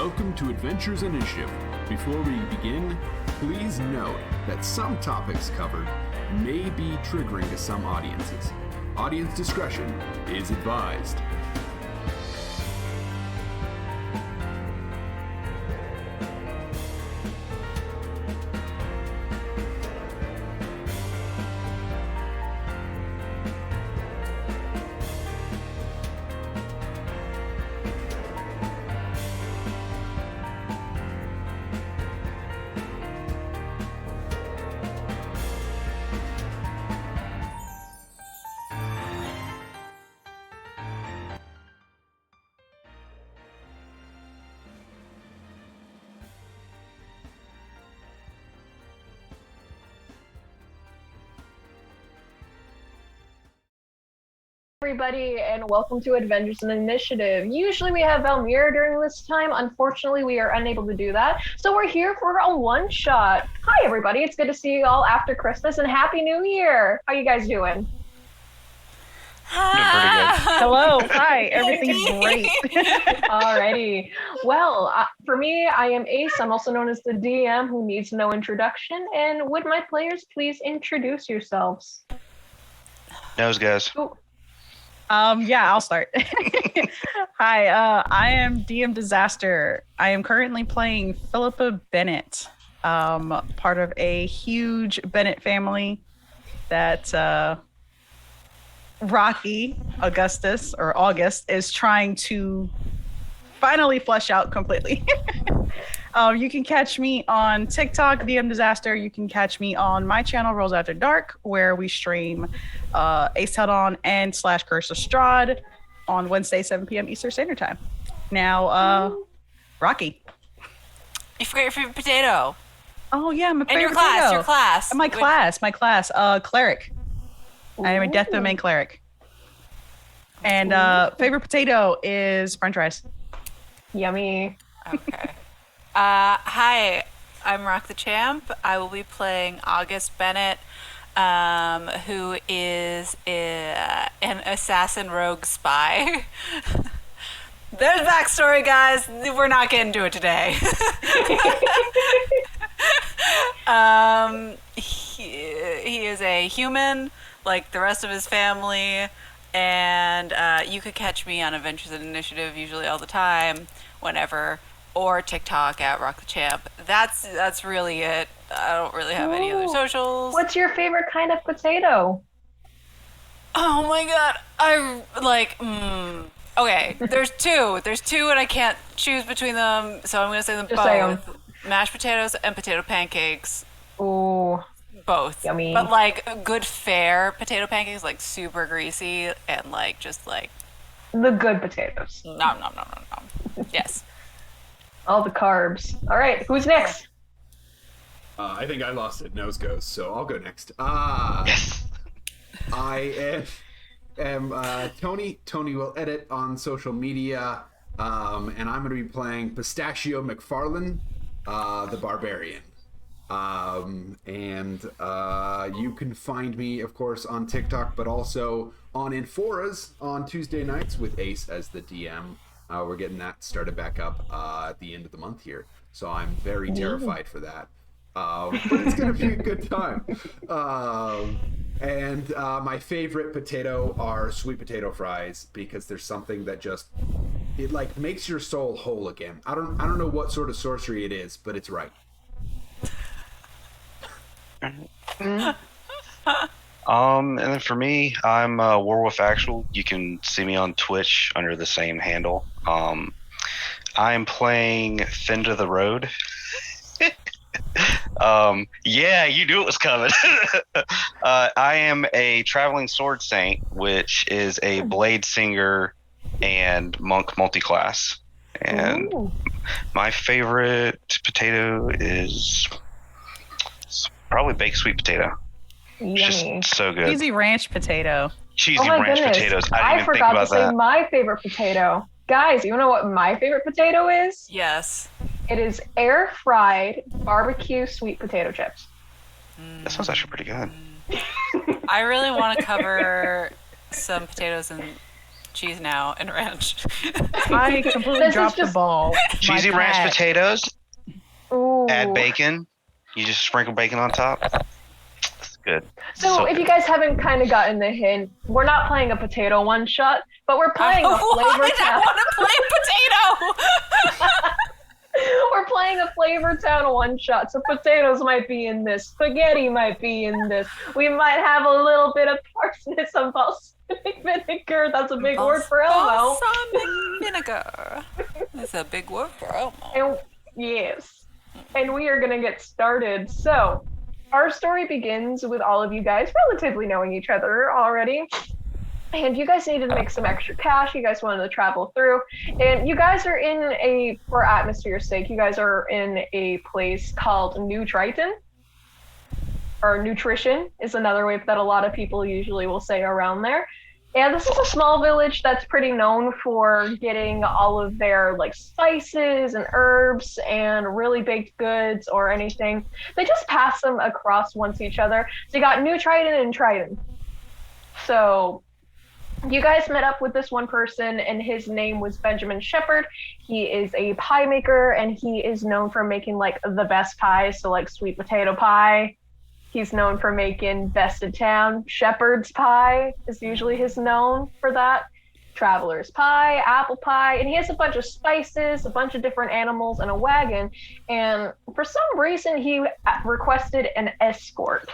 Welcome to Adventures Initiative. Before we begin, please note that some topics covered may be triggering to some audiences. Audience discretion is advised. Everybody, and welcome to Adventures in Initiative. Usually we have Valmir during this time. Unfortunately, we are unable to do that. So we're here for a one-shot. Hi, everybody. It's good to see you all after Christmas, and Happy New Year. How you guys doing? Hi. Hello. Hi. Everything's great. Alrighty. Well, for me, I am Ace. I'm also known as the DM who needs no introduction. And would my players please introduce yourselves? Nose guys. Ooh. Yeah, I'll start. Hi, I am DMDisaster. I am currently playing Phillipa Bennet, part of a huge Bennet family that Rocky August is trying to finally flesh out completely. You can catch me on TikTok, DMDisaster. You can catch me on my channel, Rolls After Dark, where we stream Ace Held On and / Curse of Strahd on Wednesday, 7 p.m. Eastern Standard Time. Now, Rocky. You forgot your favorite potato. Oh, yeah, my favorite your class, potato. your class. My class, Cleric. Ooh. I am a Death Domain Cleric. And favorite potato is French fries. Yummy. Okay. Hi, I'm RockTheChamp. I will be playing August Bennet, who is an assassin rogue spy. There's backstory, guys. We're not getting to it today. He is a human, like the rest of his family, and you could catch me on Adventures in Initiative usually all the time, whenever, or TikTok at RockTheChamp. That's really it. I don't really have any other socials. What's your favorite kind of potato? Oh my god. Okay, there's two. There's two and I can't choose between them, so I'm going to say them Just both. say 'em. Mashed potatoes and potato pancakes. Ooh. Both. Yummy. But like good fair potato pancakes, like super greasy and like just like The good potatoes. nom. Yes. All the carbs. All right, who's next? I think I lost it. Nose goes, so I'll go next. I am TonyWillEdit on social media, and I'm going to be playing Pistachio McFarlane, the Barbarian. You can find me, of course, on TikTok, but also on Inforas on Tuesday nights with Ace as the DM. We're getting that started back up at the end of the month here, so I'm very terrified for that. But it's going to be a good time. My favorite potato are sweet potato fries, because there's something that just, it like makes your soul whole again. I don't know what sort of sorcery it is, but it's right. And then for me, I'm WarWolf Actual. You can see me on Twitch under the same handle. I'm playing Thin to the Road. Yeah, you knew it was coming. I am a traveling sword saint, which is a blade singer and monk multiclass. And my favorite potato is probably baked sweet potato. It's Yummy. just so good. Cheesy ranch potato. Cheesy ranch potatoes. I didn't even think forgot about to say that. my favorite potato. Guys, you know what my favorite potato is? Yes. It is air fried barbecue sweet potato chips. That sounds actually pretty good. I really want to cover some potatoes in cheese now and ranch. I completely This is dropped the just- ball. Cheesy My ranch cat- potatoes. Ooh. Add bacon. You just sprinkle bacon on top. That's good. So if good. you guys haven't kind of gotten the hint, we're not playing a potato one shot, but we're playing a flavor I town. want to play potato. We're playing a flavor town one shot. So potatoes might be in this, spaghetti might be in this. We might have a little bit of parsnip, some balsamic vinegar. That's a big word for Elmo. Balsamic vinegar. That's a big word for Elmo. And yes, and we are gonna get started. So our story begins with all of you guys relatively knowing each other already. And you guys needed to make some extra cash. You guys wanted to travel through. And you guys are in a, for atmosphere's sake, you guys are in a place called New Triton. Or Nutrition is another way that a lot of people usually will say around there. And this is a small village that's pretty known for getting all of their like spices and herbs and really baked goods or anything. They just pass them across once each other. So you got New Triton and Triton. So you guys met up with this one person, and his name was Benjamin Shepherd. He is a pie maker, and he is known for making like the best pies, so like sweet potato pie. He's known for making best in town. Shepherd's pie is usually his known for that. Traveler's pie, apple pie, and he has a bunch of spices, a bunch of different animals, and a wagon. And for some reason, he requested an escort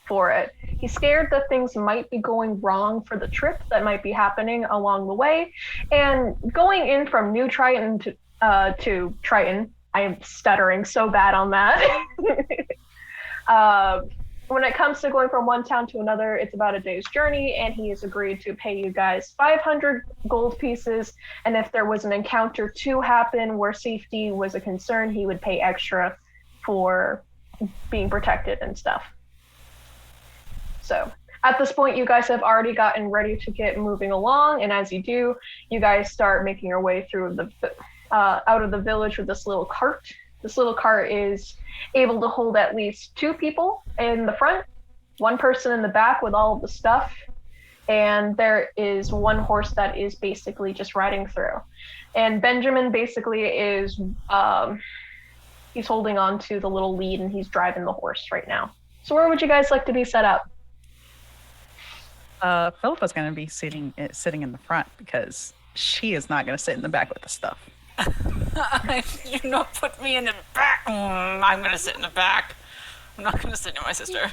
for it. He's scared that things might be going wrong for the trip that might be happening along the way. And going in from New Triton to Triton, I am stuttering so bad on that. When it comes to going from one town to another, it's about a day's journey, and he has agreed to pay you guys 500 gold pieces. And if there was an encounter to happen where safety was a concern, he would pay extra for being protected and stuff. So at this point, you guys have already gotten ready to get moving along, and as you do, you guys start making your way through the out of the village with this little cart. This little cart is able to hold at least 2 people in the front, 1 person in the back with all of the stuff, and there is 1 horse that is basically just riding through. And Benjamin basically is he's holding on to the little lead, and he's driving the horse right now. So where would you guys like to be set up? Phillipa's going to be sitting in the front because she is not going to sit in the back with the stuff. Do not put me in the back. I'm going to sit in the back. I'm not going to sit near my sister.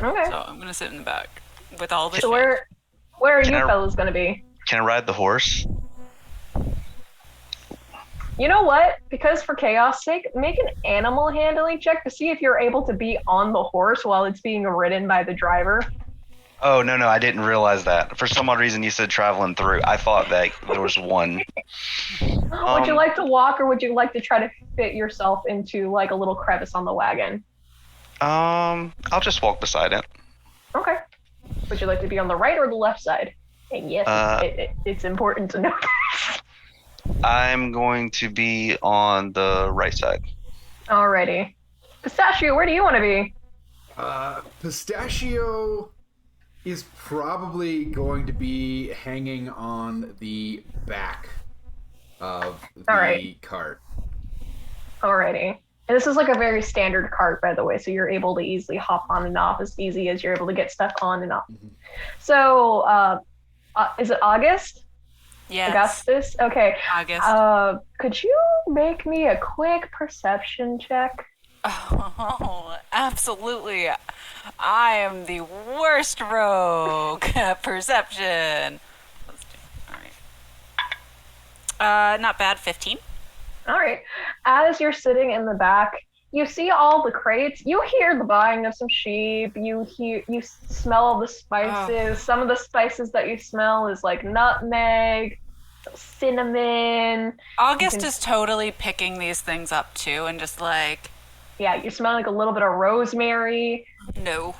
Okay. So I'm going to sit in the back with all the So shit. where are Can you I- fellas going to be? Can I ride the horse? You know what? Because for chaos sake, make an animal handling check to see if you're able to be on the horse while it's being ridden by the driver. Oh, no, I didn't realize that. For some odd reason, you said traveling through. I thought that there was one. Would you like to walk, or would you like to try to fit yourself into like a little crevice on the wagon? I'll just walk beside it. Okay. Would you like to be on the right or the left side? And yes, it's important to know. I'm going to be on the right side. Alrighty. Pistachio, where do you want to be? Pistachio is probably going to be hanging on the back of the Alright. cart. Alrighty. And this is like a very standard cart, by the way, so you're able to easily hop on and off as easy as you're able to get stuff on and off. Mhm. So, is it August? Yes. Augustus? Okay. August. Could you make me a quick perception check? Oh, absolutely. I am the worst rogue at perception. Let's do. All right. Not bad. 15. All right. As you're sitting in the back, you see all the crates. You hear the buying of some sheep. You smell the spices. Some of the spices that you smell is like nutmeg, cinnamon. August is totally picking these things up too, and just like, Yeah, you smell like a little bit of rosemary. no.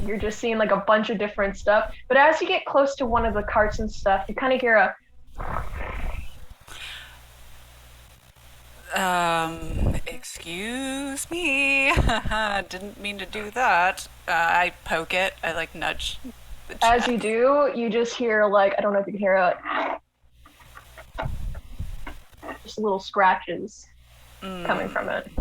You're just seeing like a bunch of different stuff. But as you get close to one of the carts and stuff, you kind of hear a Excuse me. Didn't mean to do that. I poke it. I like nudge As you do, you just hear like, I don't know if you can hear it, just little scratches coming from it.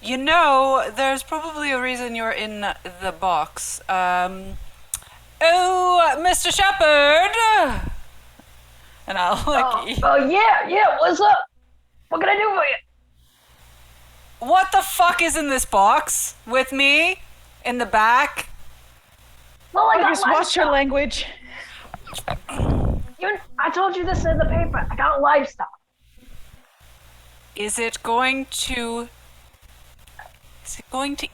You know, there's probably a reason you're in the box. Oh, Mr. Shepherd! And I'll like... Oh yeah, what's up? What can I do for you? What the fuck is in this box with me in the back? Well, I got Just watch your language. I told you this in the paper. I got livestock. Is it going to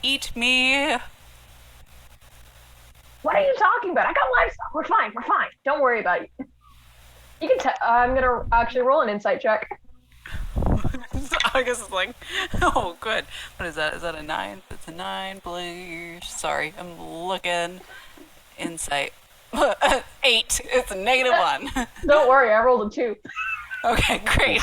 eat me? What are you talking about? I got livestock. We're fine. Don't worry about it. You can I'm gonna actually roll an insight check. I guess it's like, oh, good. What is that? Is that a 9? It's a 9, please. Sorry, I'm looking. Insight. 8. It's a -1. Don't worry, I rolled a 2. Okay, great.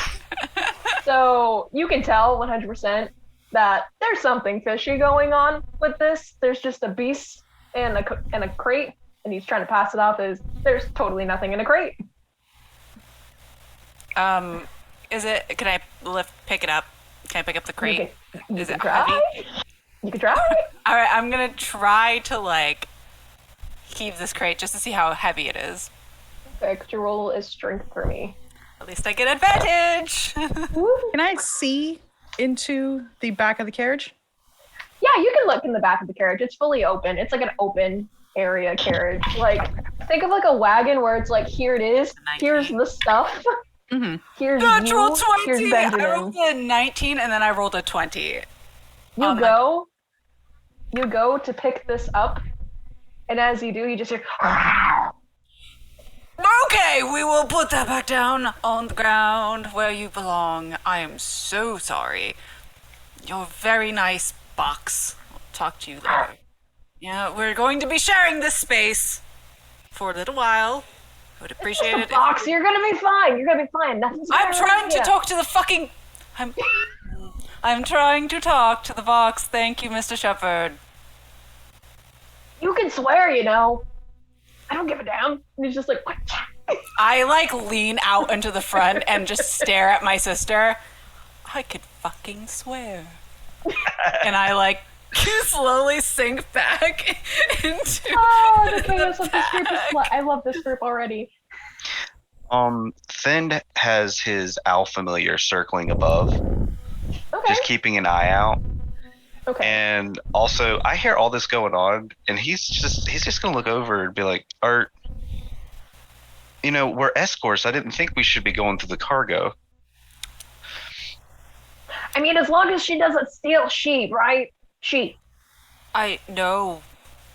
So you can tell 100% that there's something fishy going on with this. There's just a beast and a crate, and he's trying to pass it off as there's totally nothing in a crate. Is it? Can I pick it up? Can I pick up the crate? Is it try. heavy? You can try. All right, I'm gonna try to like heave this crate just to see how heavy it is. Okay, could you roll is strength for me? At least I get advantage. Can I see into the back of the carriage? Yeah, you can look in the back of the carriage. It's fully open. It's like an open area carriage. Like, think of like a wagon where it's like, here it is. Here's the stuff. Mm-hmm. Here's Natural you. 20. Here's Benjamin. I rolled a 19 and then I rolled a 20. You go to pick this up, and as you do, you just hear. Okay, we will put that back down on the ground where you belong. I am so sorry. You're a very nice box. I'll talk to you later. Yeah, we're going to be sharing this space for a little while. I would appreciate it. Box, you're gonna be fine. Nothing's. I'm trying to talk to the fucking. I'm trying to talk to the box. Thank you, Mr. Shepherd. You can swear, you know. I don't give a damn. And he's just like, what? I like lean out into the front and just stare at my sister. I could fucking swear. And I like slowly sink back into the chaos of this group is I love this group already. Thind has his owl familiar circling above, Okay. just keeping an eye out. Okay. And also, I hear all this going on, and he's just gonna look over and be like, we're escorts. I didn't think we should be going through the cargo. I mean, as long as she doesn't steal sheep, right? Sheep. I know.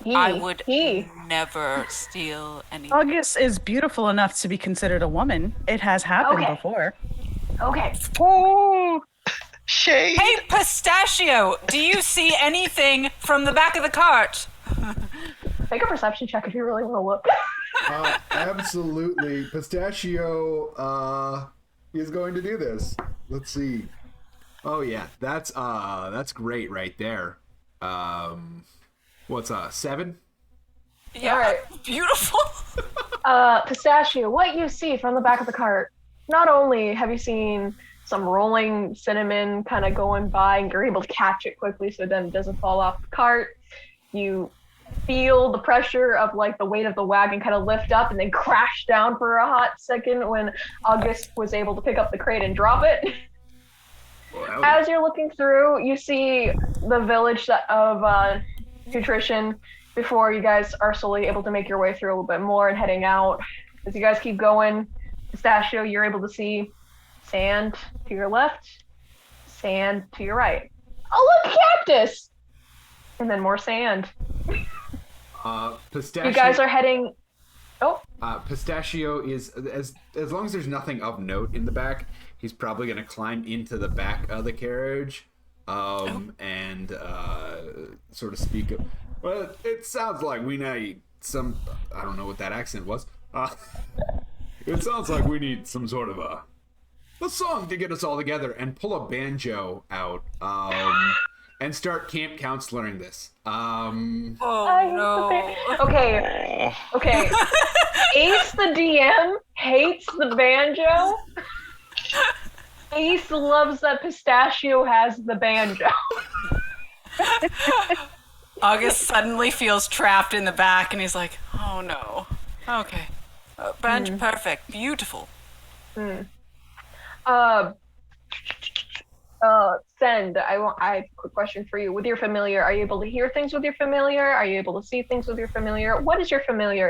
I would never steal anything. August is beautiful enough to be considered a woman. It has happened before. Okay. Oh. Shade. Hey, Pistachio, do you see anything from the back of the cart? Make a perception check if you really want to look. Absolutely. Pistachio is going to do this. Let's see. Oh yeah, that's great right there. What's 7? Yeah, All right. beautiful. Pistachio, what you see from the back of the cart, not only have you seen some rolling cinnamon kind of going by and you're able to catch it quickly so then it doesn't fall off the cart, you feel the pressure of like the weight of the wagon kind of lift up and then crash down for a hot second when August was able to pick up the crate and drop it. Well, As you're looking through, you see the village of nutrition before you guys are slowly able to make your way through a little bit more and heading out. As you guys keep going, Pistachio, you're able to see sand to your left, sand to your right. Oh, look, cactus! And then more sand. Pistachio. You guys are heading... Oh. Pistachio is, as long as there's nothing of note in the back, he's probably going to climb into the back of the carriage and sort of speak of... Well, it sounds like we need some... I don't know what that accent was. It sounds like we need some sort of a song to get us all together, and pull a banjo out. and start camp counseling this. Oh no. Okay. Ace the DM hates the banjo. Ace loves that Pistachio has the banjo. August suddenly feels trapped in the back, and he's like, "Oh no." Okay. Banjo, perfect, beautiful. Send. I have a quick question for you. With your familiar, are you able to hear things with your familiar? Are you able to see things with your familiar? What is your familiar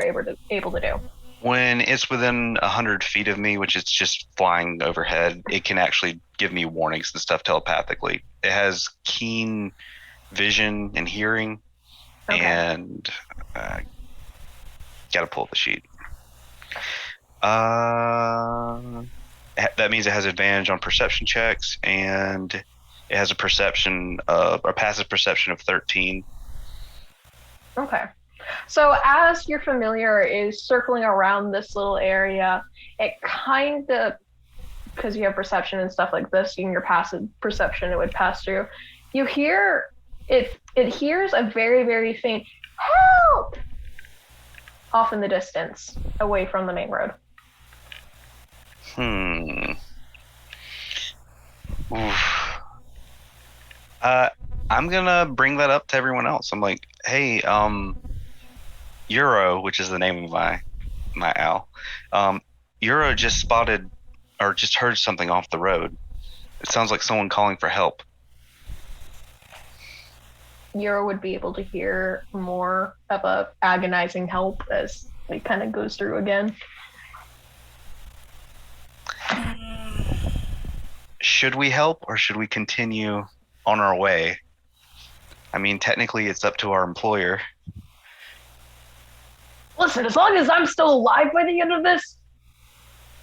able to do? When it's within 100 feet of me, which is just flying overhead, it can actually give me warnings and stuff telepathically. It has keen vision and hearing, and gotta pull up the sheet. That means it has advantage on perception checks, and it has a passive perception of 13. Okay. So as your familiar is circling around this little area, it kind of, because you have perception and stuff like this, in your passive perception, it would pass through. You hear it hears a very, very faint help off in the distance, away from the main road. I'm gonna bring that up to everyone else. I'm like, hey, Euro, which is the name of my owl, Euro just spotted or just heard something off the road. It sounds like someone calling for help. Euro would be able to hear more of a agonizing help as it kind of goes through again. Should we help or should we continue on our way? I mean, technically it's up to our employer. Listen, as long as I'm still alive by the end of this,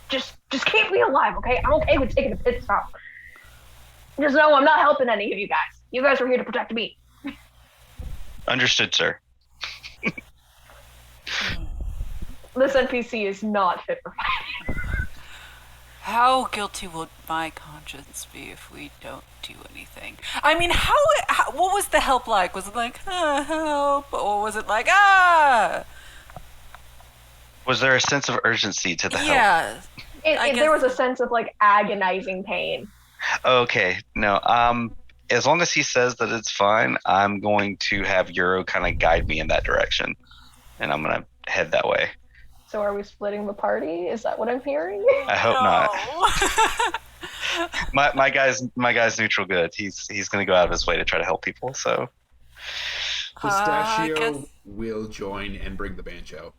just keep me alive, okay? I'm okay with taking a pit stop. Just know I'm not helping any of you guys. You guys are here to protect me. Understood, sir. This NPC is not fit for fighting. How guilty would my conscience be if we don't do anything? I mean, what was the help like? Was it like, help? Or was it like, Was there a sense of urgency to the help? Yeah. There was a sense of like agonizing pain. Okay, no. As long as he says that it's fine, I'm going to have Euro kind of guide me in that direction, and I'm gonna head that way. So are we splitting the party? Is that what I'm hearing? I hope not. my guy's neutral good. He's gonna go out of his way to try to help people. So Pistachio will join and bring the banjo.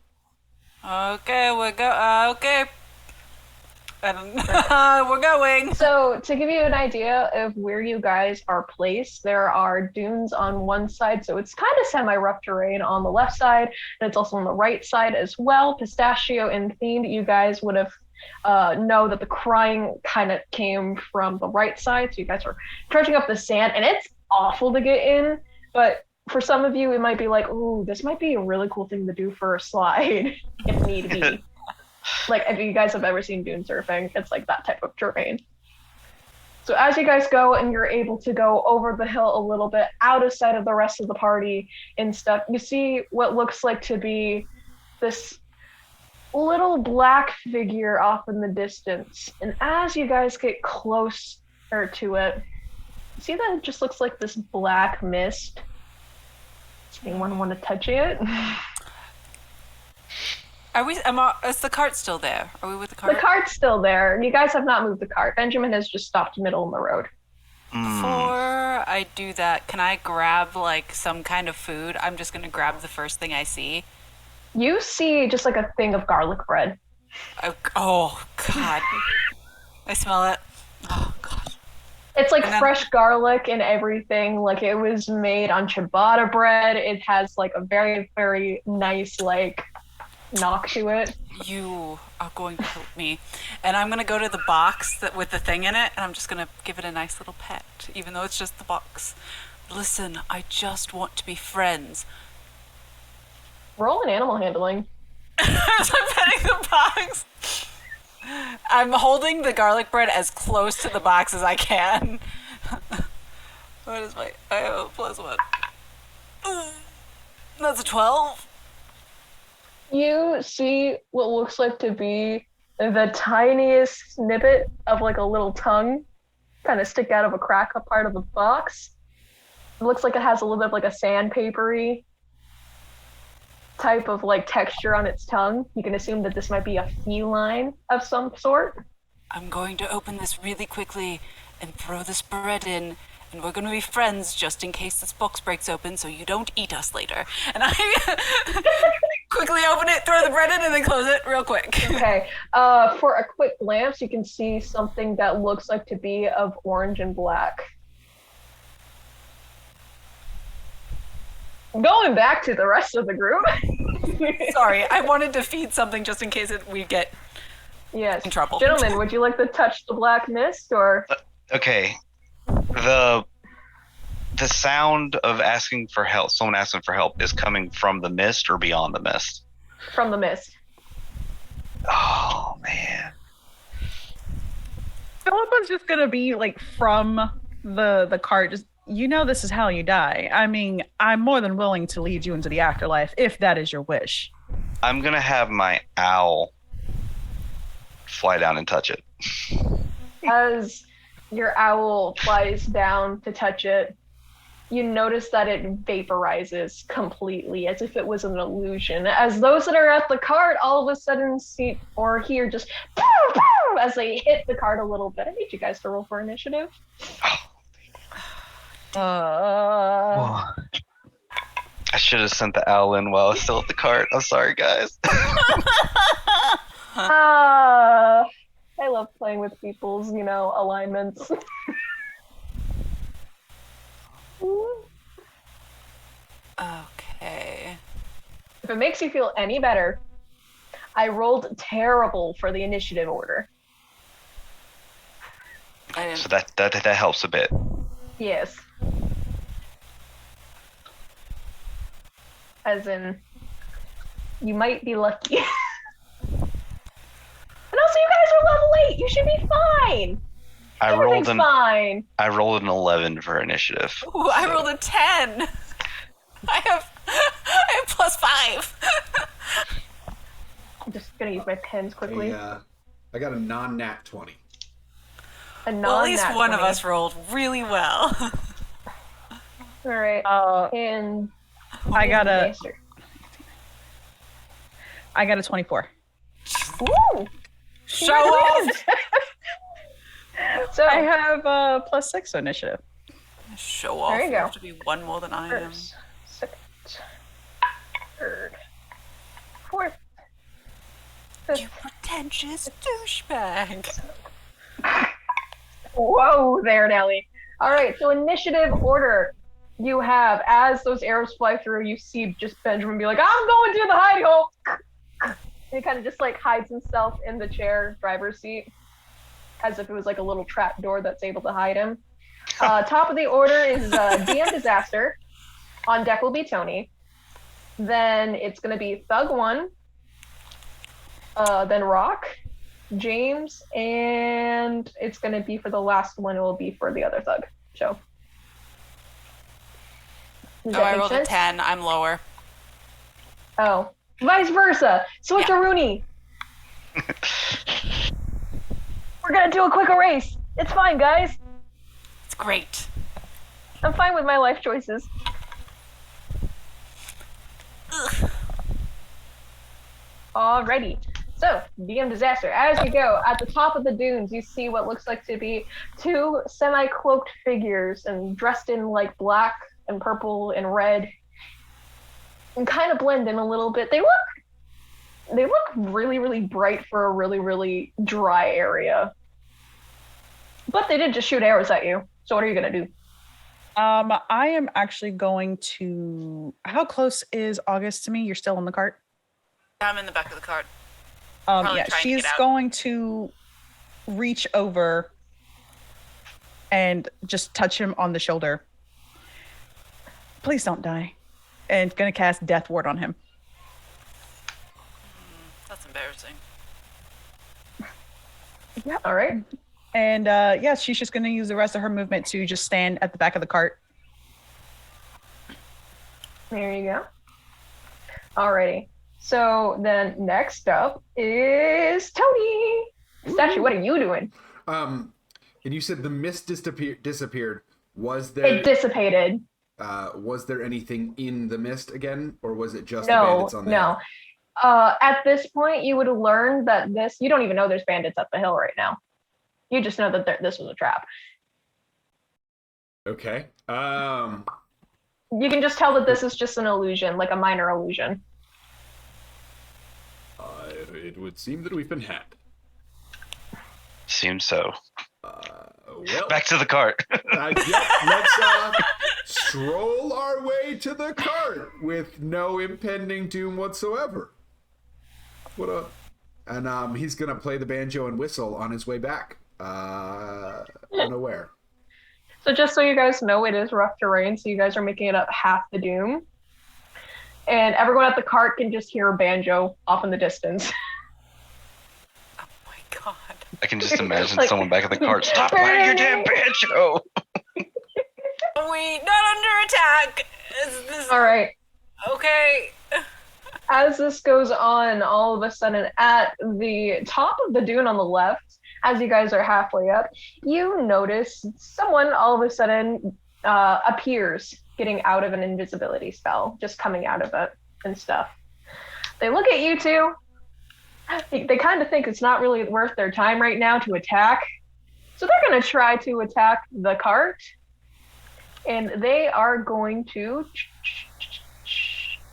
Okay, okay. We're going. So to give you an idea of where you guys are placed, there are dunes on one side, so it's kind of semi-rough terrain on the left side, and it's also on the right side as well. Pistachio and Fiend, you guys would have know that the crying kind of came from the right side, so you guys are trudging up the sand, and it's awful to get in, but for some of you, it might be like, ooh, this might be a really cool thing to do for a slide, if need be. Like, if you guys have ever seen dune surfing, it's like that type of terrain. So as you guys go and you're able to go over the hill a little bit, out of sight of the rest of the party and stuff, you see what looks like to be this little black figure off in the distance. And as you guys get closer to it, you see that it just looks like this black mist. Does anyone want to touch it? Is the cart still there? Are we with the cart? The cart's still there. You guys have not moved the cart. Benjamin has just stopped middle of the road. Before I do that, can I grab like some kind of food? I'm just gonna grab the first thing I see. You see just like a thing of garlic bread. Oh God! I smell it. Oh God! It's like fresh garlic and everything. Like it was made on ciabatta bread. It has like a very, very nice like knock to it. You are going to help me, and I'm gonna go to the box with the thing in it, and I'm just gonna give it a nice little pet, even though it's just the box. Listen, I just want to be friends. Roll an animal handling. As I'm petting the box, I'm holding the garlic bread as close to the box as I can. What is my... I have a +1. Ooh, that's a 12. You see what looks like to be the tiniest snippet of like a little tongue kind of stick out of a crack a part of the box. It looks like it has a little bit of like a sandpapery type of like texture on its tongue. You can assume that this might be a feline of some sort. I'm going to open this really quickly and throw this bread in, and we're going to be friends just in case this box breaks open so you don't eat us later. And I quickly open it, throw the bread in, and then close it real quick. Okay. For a quick glance, you can see something that looks like to be of orange and black. Going back to the rest of the group. Sorry, I wanted to feed something just in case we get Yes. in trouble. Gentlemen, would you like to touch the black mist or? Okay. The sound of asking for help, someone asking for help, is coming from the mist or beyond the mist? From the mist. Oh, man. Philippa's just gonna be like from the cart, just, you know, this is how you die. I mean, I'm more than willing to lead you into the afterlife if that is your wish. I'm going to have my owl fly down and touch it. As your owl flies down to touch it, you notice that it vaporizes completely, as if it was an illusion. As those that are at the cart all of a sudden see or hear just pow, pow, as they hit the cart a little bit. I need you guys to roll for initiative. I should have sent the owl in while I was still at the cart. I'm sorry, guys. I love playing with people's, alignments. Okay. If it makes you feel any better, I rolled terrible for the initiative order. I didn't. So that helps a bit. Yes. As in, you might be lucky. And also, you guys are level 8. You should be fine. Everything's fine. I rolled an 11 for initiative. Ooh, I rolled a 10. I have +5. I'm just gonna use my pens quickly. I got a non-nat 20. Well, at least one of us rolled really well. All right. And I got a 24. Ooh! Show off. So I have +6 initiative. Show off. There you go. have to be one more than I am. First, second, third, fourth, fifth. You pretentious douchebag. Whoa there, Nelly. All right, so initiative order. You have, as those arrows fly through, you see just Benjamin be like, I'm going to the hidey hole. And he kind of just like hides himself in the chair, driver's seat, as if it was like a little trap door that's able to hide him. Top of the order is DMDisaster. On deck will be Tony. Then it's going to be Thug 1. Then Rock, James, and it's going to be for the last one, it will be for the other Thug. So. I rolled a 10. I'm lower. Oh. Vice versa. Switcheroonie. We're going to do a quick erase. It's fine, guys. It's great. I'm fine with my life choices. Ugh. Alrighty. So, DMDisaster. As you go, at the top of the dunes, you see what looks like to be two semi-cloaked figures and dressed in like black and purple and red and kind of blend in a little bit. They look really, really bright for a really, really dry area. But they did just shoot arrows at you. So what are you going to do? I am actually going to... How close is August to me? You're still in the cart? I'm in the back of the cart. Probably Yeah, trying to she's get out. going to reach over and just touch him on the shoulder. Please don't die. And going to cast Death Ward on him. That's embarrassing. Yeah. All right. And yeah, she's just going to use the rest of her movement to just stand at the back of the cart. There you go. Alrighty. So then next up is Tony. Pistachio, what are you doing? And you said the mist disappeared. Was there? It dissipated. Was there anything in the mist again, or was it just the No, bandits on the hill? no. At this point, you would have learned that you don't even know there's bandits up the hill right now. You just know that this was a trap. Okay. You can just tell that this is just an illusion, like a minor illusion. It would seem that we've been had. Seems so. Well, Back to the cart. Let's stroll our way to the cart with no impending doom whatsoever. And he's gonna play the banjo and whistle on his way back. Unaware. So just so you guys know, it is rough terrain, so you guys are making it up half the doom. And everyone at the cart can just hear a banjo off in the distance. Oh my god. I can just imagine Like- someone back at the cart. Stop playing your damn banjo! We not under attack. Is this Alright. okay? As this goes on, all of a sudden, at the top of the dune on the left, as you guys are halfway up, you notice someone all of a sudden appears, getting out of an invisibility spell, just coming out of it and stuff. They look at you two. They kind of think it's not really worth their time right now to attack. So they're going to try to attack the cart. And they are going to...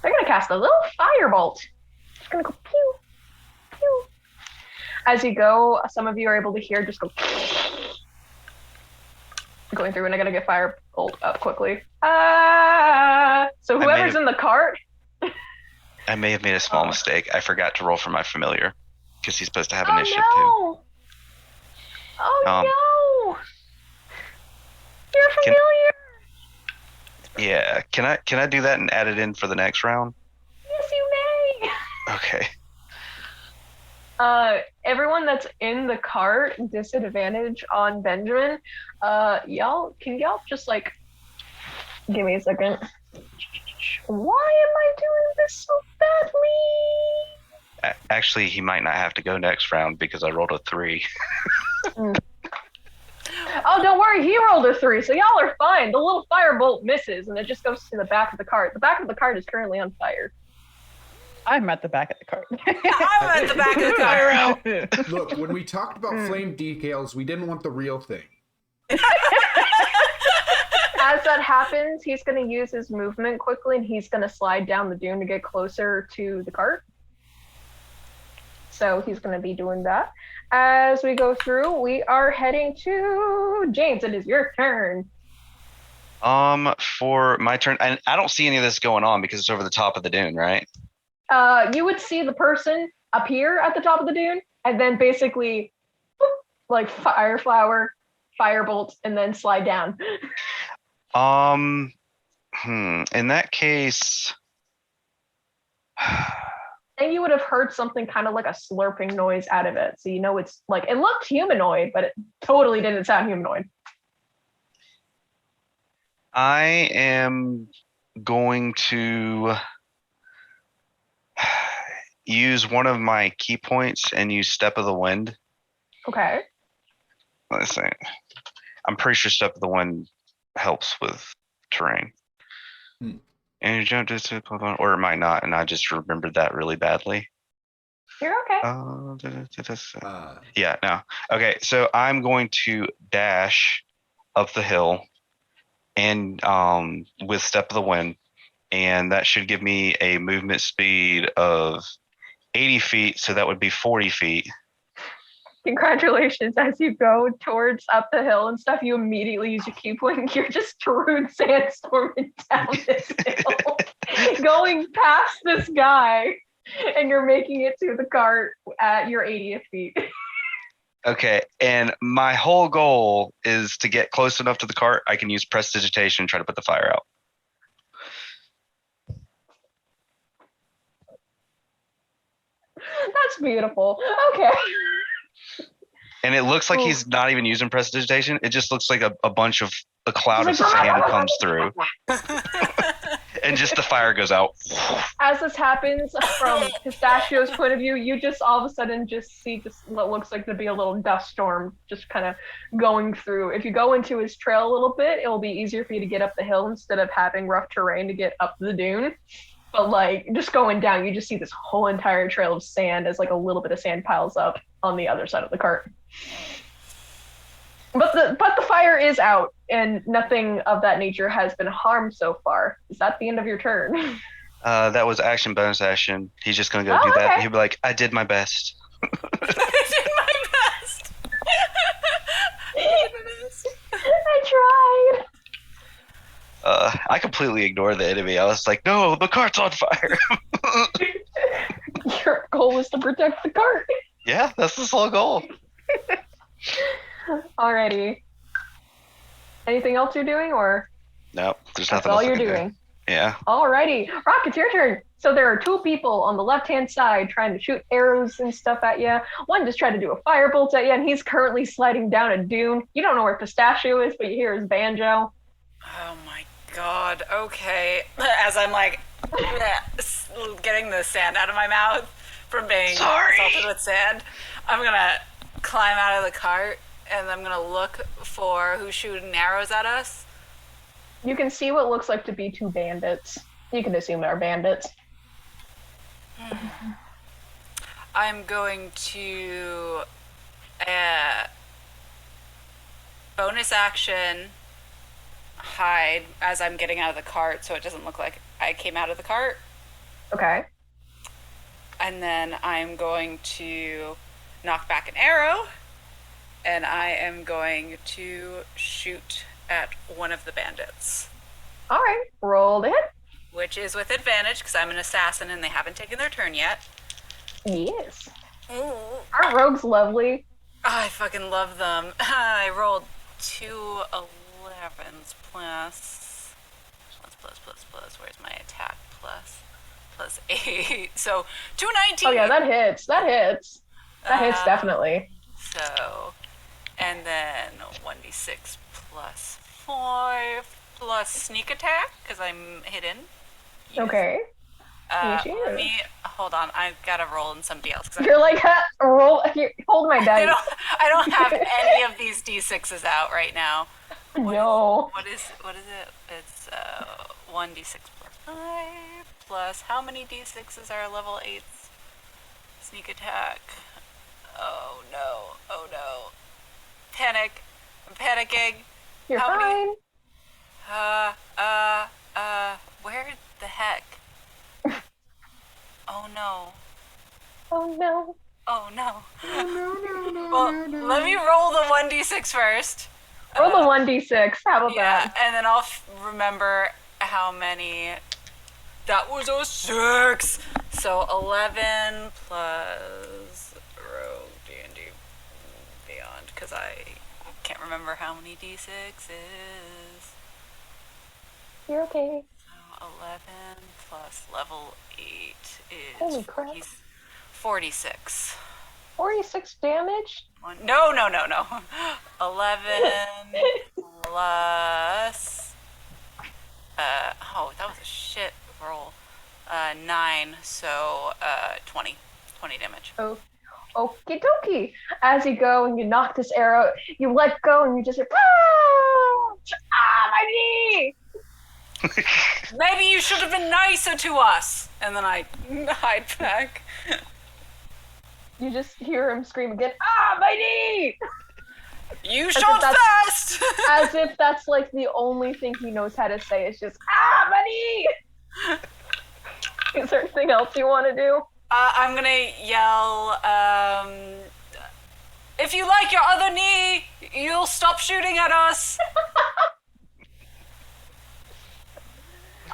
They're going to cast a little firebolt. It's going to go pew, pew. As you go, some of you are able to hear just go going through, and I got to get firebolt up quickly. So whoever's in the cart. I may have made a small mistake. I forgot to roll for my familiar because he's supposed to have initiative no. Oh no! You're familiar. too. Yeah. Can I do that and add it in for the next round? Yes, you may. Okay. Everyone that's in the cart, disadvantage on Benjamin. Y'all just like give me a second. Why am I doing this so badly? Actually, he might not have to go next round because I rolled a 3. Oh, don't worry, he rolled a 3, so y'all are fine. The little firebolt misses, and it just goes to the back of the cart. The back of the cart is currently on fire. I'm at the back of the cart. I'm at the back of the car. Look, when we talked about flame decals, we didn't want the real thing. As that happens, he's going to use his movement quickly, and he's going to slide down the dune to get closer to the cart. So he's going to be doing that. As we go through, we are heading to James. It is your turn. For my turn, and I don't see any of this going on because it's over the top of the dune, right? You would see the person appear at the top of the dune, and then basically, boop, like fire flower, firebolt, and then slide down. In that case, And you would have heard something kind of like a slurping noise out of it. So you know it's like, it looked humanoid, but it totally didn't sound humanoid. I am going to use one of my key points and use Step of the Wind. Okay. Let's see. I'm pretty sure Step of the Wind helps with terrain. And you jump to, or it might not, and I just remembered that really badly. You're okay. Yeah, no. Okay, so I'm going to dash up the hill and with Step of the Wind, and that should give me a movement speed of 80 feet, so that would be 40 feet. Congratulations. As you go towards up the hill and stuff, you immediately use your key point. You're just Tarun sandstorming down this hill, going past this guy, and you're making it to the cart at your 80th feet. Okay, and my whole goal is to get close enough to the cart I can use prestidigitation and try to put the fire out. That's beautiful. Okay. And it looks like he's not even using prestidigitation. It just looks like a bunch of a cloud of sand comes through. And just the fire goes out. As this happens, from Pistachio's point of view, you just all of a sudden just see just what looks like to be a little dust storm just kind of going through. If you go into his trail a little bit, it will be easier for you to get up the hill instead of having rough terrain to get up the dune. But like just going down, you just see this whole entire trail of sand as like a little bit of sand piles up on the other side of the cart. But the fire is out, and nothing of that nature has been harmed so far. Is that the end of your turn? That was action, bonus action. He's just gonna go do that. He'll be like, I did my best. I did my best. I tried. I completely ignored the enemy. I was like, no, the cart's on fire. Your goal was to protect the cart. Yeah, that's the sole goal. Alrighty. Anything else you're doing, or? No, there's That's nothing all else you're I can do. doing. Yeah. Alrighty. Rock, it's your turn. So there are two people on the left-hand side trying to shoot arrows and stuff at you. One just tried to do a firebolt at you, and he's currently sliding down a dune. You don't know where Pistachio is, but you hear his banjo. Oh my god. Okay. As I'm like getting the sand out of my mouth from being assaulted with sand, I'm gonna climb out of the cart and I'm gonna look for who's shooting arrows at us. You can see what looks like to be two bandits. You can assume they're bandits. I'm going to bonus action hide as I'm getting out of the cart so it doesn't look like I came out of the cart. Okay. And then I'm going to knock back an arrow and I am going to shoot at one of the bandits. Alright, roll to hit. Which is with advantage because I'm an assassin and they haven't taken their turn yet. Yes. Ooh. Aren't rogues lovely? I fucking love them. I rolled 2 11s plus. Where's my attack plus 8? So 2 19s. Oh yeah, that hits. That hits definitely. So, and then 1d6 plus 5 plus sneak attack because I'm hidden. Yes. Okay. Let me hold on. I've got to roll in somebody else. You're like, roll. Here, hold my dice. I don't have any of these d6s out right now. No. What is it? It's 1d6 plus 5 plus how many d6s are level 8s? Sneak attack. Oh no. Panic. I'm panicking. You're how fine. Many? Where the heck? Oh no. Oh no. Oh no. Well, let me roll the 1d6 first. Roll the 1d6. How about Yeah, that? and then I'll remember how many. That was a 6. So 11 plus Rogue D&D Beyond, because I can't remember how many d6 is. You're okay. So 11 plus level 8 Holy is crap. 46. 46 damage? No. 11 plus. That was a shit roll. 9, so 20 damage. Oh, okie dokie. As you go and you knock this arrow, you let go and you just hear, my knee! Maybe you should have been nicer to us. And then I hide back. You just hear him scream again, my knee! You shot first! As if that's like the only thing he knows how to say. It's just, my knee! Is there anything else you want to do? I'm gonna yell, if you like your other knee, you'll stop shooting at us.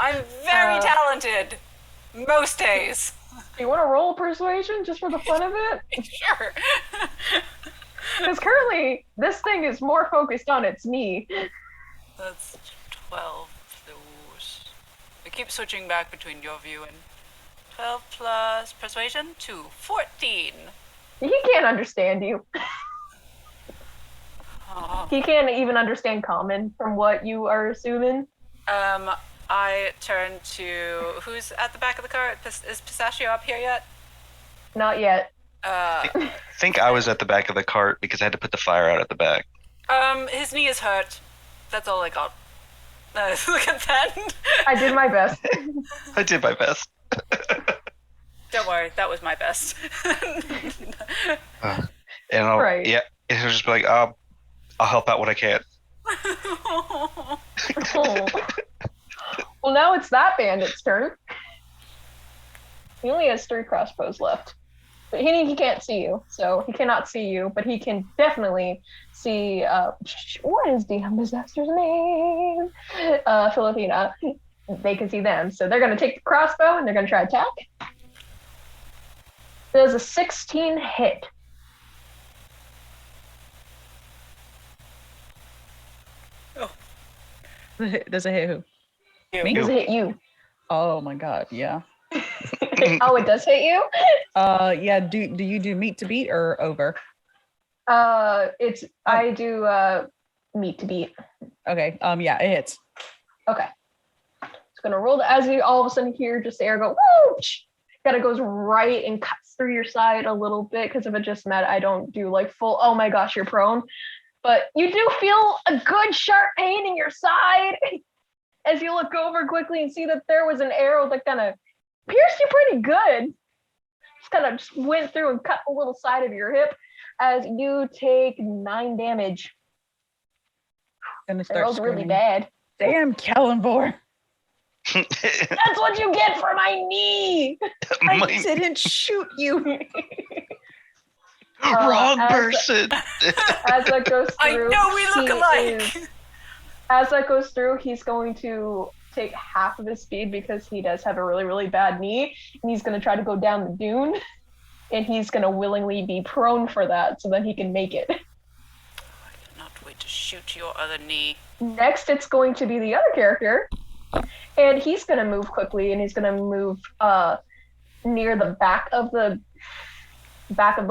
I'm very talented. Most days. You want to roll persuasion just for the fun of it? Sure. Because currently, this thing is more focused on its knee. That's 12. I keep switching back between your view and 12 plus persuasion to 14. He can't understand you. He can't even understand common from what you are assuming. I turn to who's at the back of the car. Is Pistachio up here yet? Not yet. I think I was at the back of the cart because I had to put the fire out at the back. His knee is hurt. That's all I got. Look at that. I did my best. I did my best. Don't worry, that was my best. And I'll, Right. yeah, it'll just be like, I'll help out what I can. Oh. Well, now it's that bandit's turn. He only has 3 crossbows left. But he can't see you, so he cannot see you, but he can definitely see, what is DMDisaster's name? Phillipa. They can see them, so they're going to take the crossbow and they're going to try to attack. There's a 16 hit. Does it hit who? Me? Does it hit you? Oh my god, yeah. Oh, it does hit you? Yeah, do you do meat to beat or over? I do meat to beat. Okay, yeah, it hits. Okay. It's gonna roll as you all of a sudden hear just the air go woo! Kind of goes right and cuts through your side a little bit, because if it just met, I don't do like full, oh my gosh, you're prone. But you do feel a good sharp pain in your side as you look over quickly and see that there was an arrow that kind of pierced you pretty good. Just kind of went through and cut the little side of your hip as you take 9 damage. Gonna start Arrow's really screaming. bad. Damn, Kellenvor. That's what you get for my knee. I didn't shoot you. Wrong as person. As that goes I through, know we look alike. As that goes through, he's going to take half of his speed because he does have a really, really bad knee, and he's going to try to go down the dune, and he's going to willingly be prone for that so that he can make it. I cannot wait to shoot your other knee. Next, it's going to be the other character, and he's going to move quickly, and he's going to move near the back of the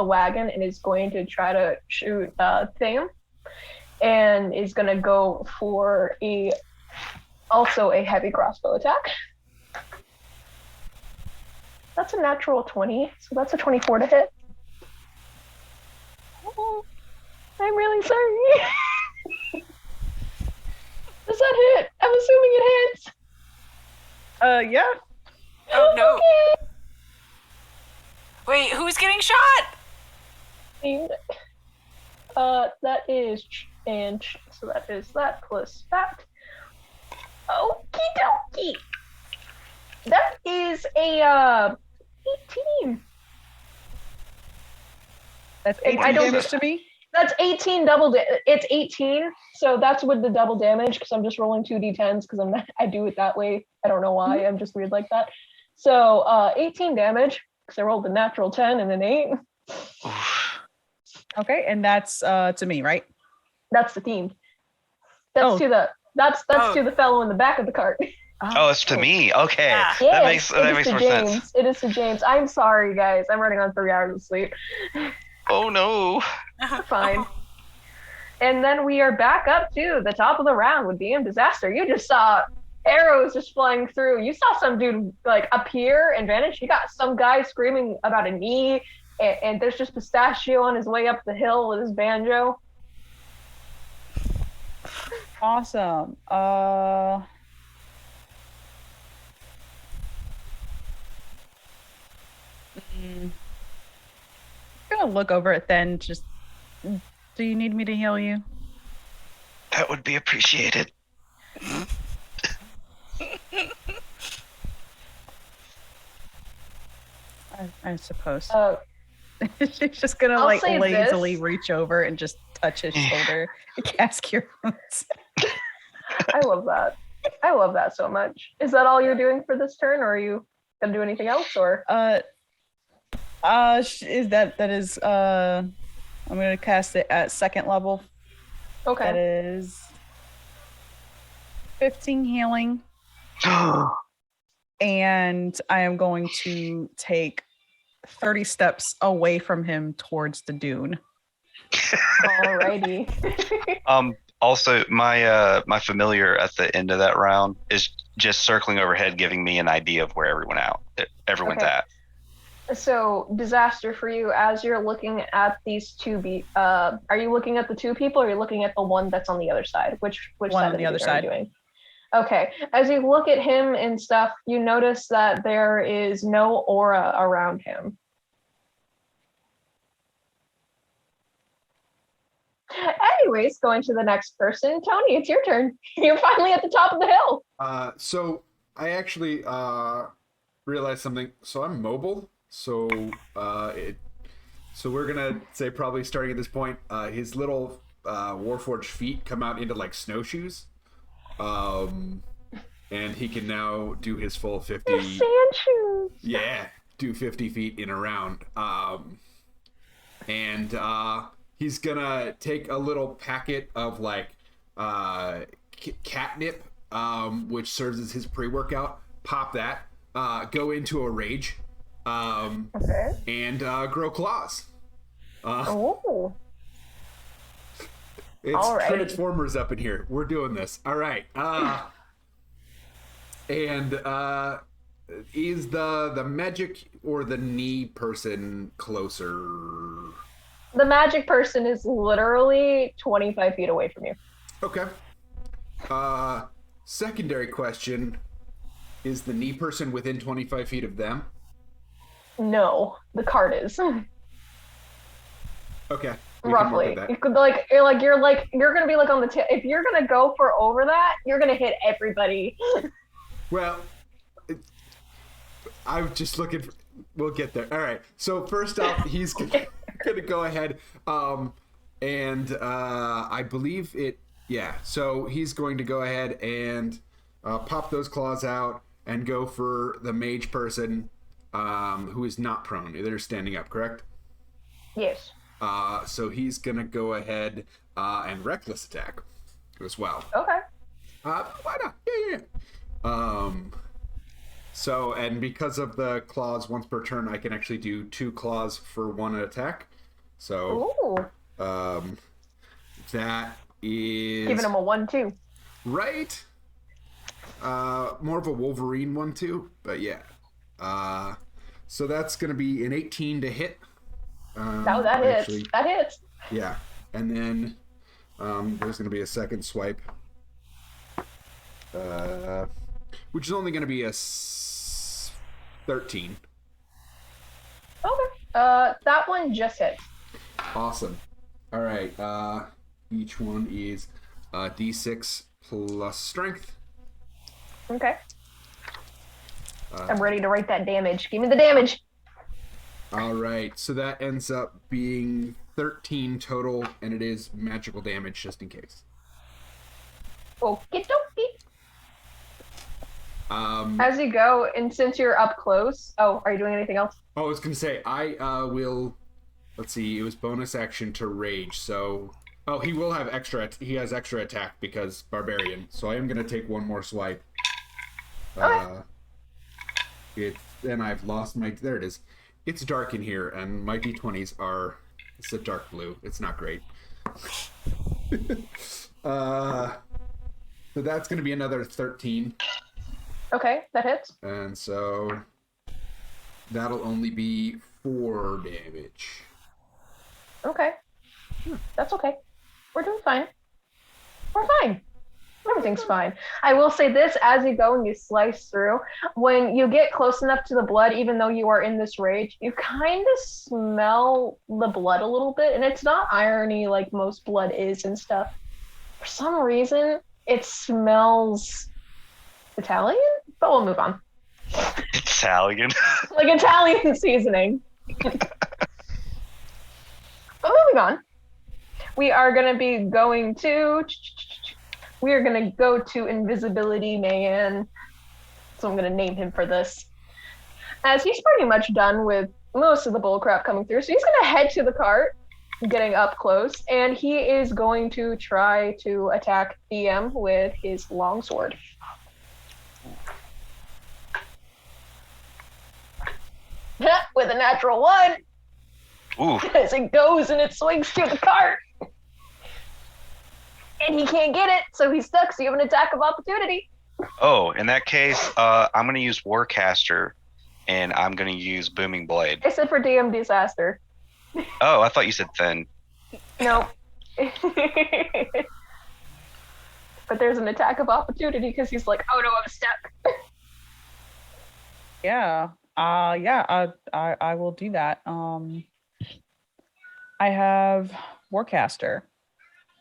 wagon, and is going to try to shoot Tham, and is going to go for also a heavy crossbow attack. That's a natural 20, so that's a 24 to hit. Oh, I'm really sorry. Does that hit? I'm assuming it hits. Yeah. Oh no. Okay. Wait, who's getting shot? And, that is, and so that is that plus that. Okie dokie. That is a 18. That's I 18 don't- damage to me. That's 18 it's 18, so that's with the double damage, because I'm just rolling 2d10s because I do it that way. I don't know why, I'm just weird like that. So 18 damage, because I rolled the natural 10 and an 8. Okay, and that's to me, right? That's the team. That's Oh. to the that's Oh. to the fellow in the back of the cart. Oh, it's to me. Okay. Yeah. That makes it is to more James. sense. It is to James. I'm sorry, guys. I'm running on 3 hours of sleep. Oh no. Fine. And then we are back up to the top of the round with DMDisaster. You just saw arrows just flying through. You saw some dude like appear and vanish. You got some guy screaming about a knee, and there's just Pistachio on his way up the hill with his banjo. Awesome. I'm gonna look over at Then. Just, do you need me to heal you? That would be appreciated. I suppose. She's just gonna I'll like say lazily this. reach over and just touch his shoulder and cast Cure Wounds. I love that. I love that so much. Is that all you're doing for this turn, or are you gonna do anything else? Or Is I'm gonna cast it at 2nd level. That okay, is 15 healing, and I am going to take 30 steps away from him towards the dune. Alrighty. Also, my familiar at the end of that round is just circling overhead, giving me an idea of where everyone's Okay. at. So, disaster for you as you're looking at these two. Are you looking at the two people, or are you looking at the one that's on the other side? Which One side on of the other beat are you side. doing? Okay. As you look at him and stuff, you notice that there is no aura around him. Anyways, going to the next person. Tony, it's your turn. You're finally at the top of the hill. So I actually realized something. So I'm mobile. So so we're gonna say probably starting at this point, his little Warforged feet come out into like snowshoes, and he can now do his full 50. They're sand shoes. Yeah, do 50 feet in a round. And he's gonna take a little packet of like catnip, which serves as his pre-workout. Pop that. Go into a rage. Okay. And grow claws. Oh. It's Alrighty. Transformers up in here. We're doing this. All right. And is the magic or the knee person closer? The magic person is literally 25 feet away from you. Okay. Secondary question: is the knee person within 25 feet of them? No, the cart is. Okay. We can work Roughly. with that. You could you're gonna be like on the tip. If you're gonna go for over that, you're gonna hit everybody. Well, I'm just looking for. We'll get there. All right. So first off, he's gonna go ahead, and I believe it. Yeah. So he's going to go ahead and pop those claws out and go for the mage person, who is not prone. They're standing up, correct? Yes. So he's gonna go ahead and reckless attack as well. Okay. Why not? Yeah. So, and because of the claws once per turn, I can actually do 2 claws for 1 attack. So, Ooh. that is Giving him a 1-2. right. More of a Wolverine 1-2, but yeah. So that's gonna be an 18 to hit. That hits. Actually, That hits. yeah, and then there's gonna be a second swipe. Which is only going to be a 13. Okay. That one just hits. Awesome. All right. Each one is D6 plus strength. Okay. I'm ready to write that damage. Give me the damage. All right. So that ends up being 13 total, and it is magical damage just in case. Okie dokie. Um, As you go, and since you're up close, are you doing anything else? I was going to say, I will, let's see, it was bonus action to rage, so, he will have he has extra attack because barbarian, so I am going to take one more swipe. Okay. Then I've lost there it is. It's dark in here, and my d20s it's a dark blue. It's not great. So that's going to be another 13. Okay, that hits. And so that'll only be 4 damage. Okay. That's okay. We're doing fine. We're fine. Everything's fine. I will say this, as you go and you slice through, when you get close enough to the blood, even though you are in this rage, you kind of smell the blood a little bit. And it's not irony like most blood is and stuff. For some reason, it smells Italian, but we'll move on. Italian. Like Italian seasoning. But moving on. We are going to be going to... We are going to go to Invisibility Man. So I'm going to name him for this. As he's pretty much done with most of the bullcrap coming through. So he's going to head to the cart, getting up close, and he is going to try to attack DM with his longsword. With a natural 1. Ooh. As it goes and it swings to the cart. And he can't get it, so he's stuck, so you have an attack of opportunity. Oh, in that case, I'm going to use Warcaster, and I'm going to use Booming Blade. I said for DMDisaster. Oh, I thought you said Thin. Nope. But there's an attack of opportunity because he's like, oh no, I'm stuck. Yeah. I will do that. I have Warcaster.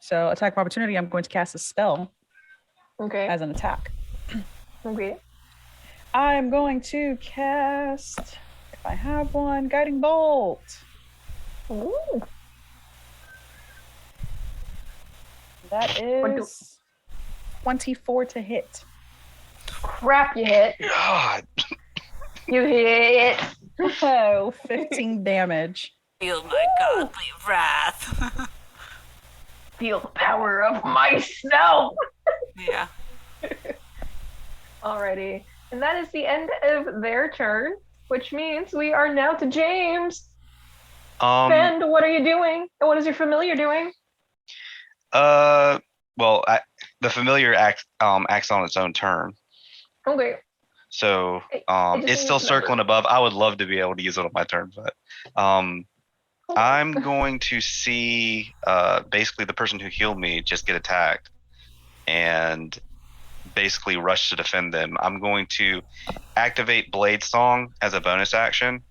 So attack of opportunity, I'm going to cast a spell Okay. as an attack. Okay. I'm going to cast, if I have one, Guiding Bolt. Ooh. That is 24 to hit. Crap, you hit. God. You hit. Oh, 15 damage. Feel my godly wrath. Feel the power of myself. Yeah. Alrighty. And that is the end of their turn, which means we are now to James. And what are you doing? And what is your familiar doing? Well, the familiar acts on its own turn. Okay. So I just it's still need to remember. circling above. I would love to be able to use it on my turn, but I'm going to see basically the person who healed me just get attacked and basically rush to defend them. I'm going to activate Blade Song as a bonus action.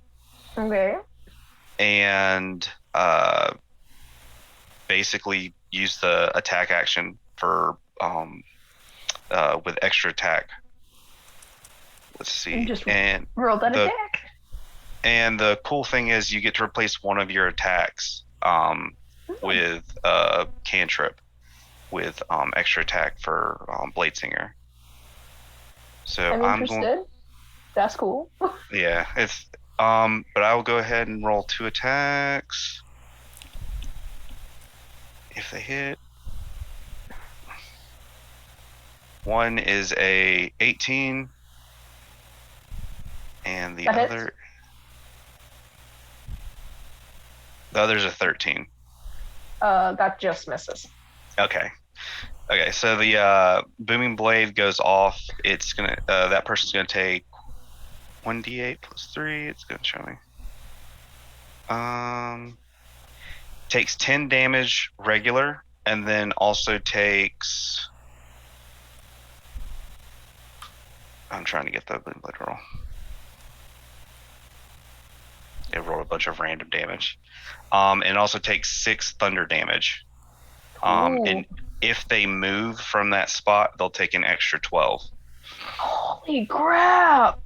Okay. And basically use the attack action for with extra attack. Let's see. Just and roll that attack. And the cool thing is you get to replace one of your attacks with cantrip with extra attack for Blade Singer. So I'm interested. That's cool. Yeah, it's but I will go ahead and roll 2 attacks. If they hit. One is a 18 and the other's a 13. That just misses. Okay, so the booming blade goes off. It's gonna that person's gonna take 1d8 plus 3. It's gonna show me. Takes 10 damage regular, and then also takes. I'm trying to get the booming blade roll. It rolled a bunch of random damage. And also takes 6 thunder damage. And if they move from that spot, they'll take an extra 12. Holy crap!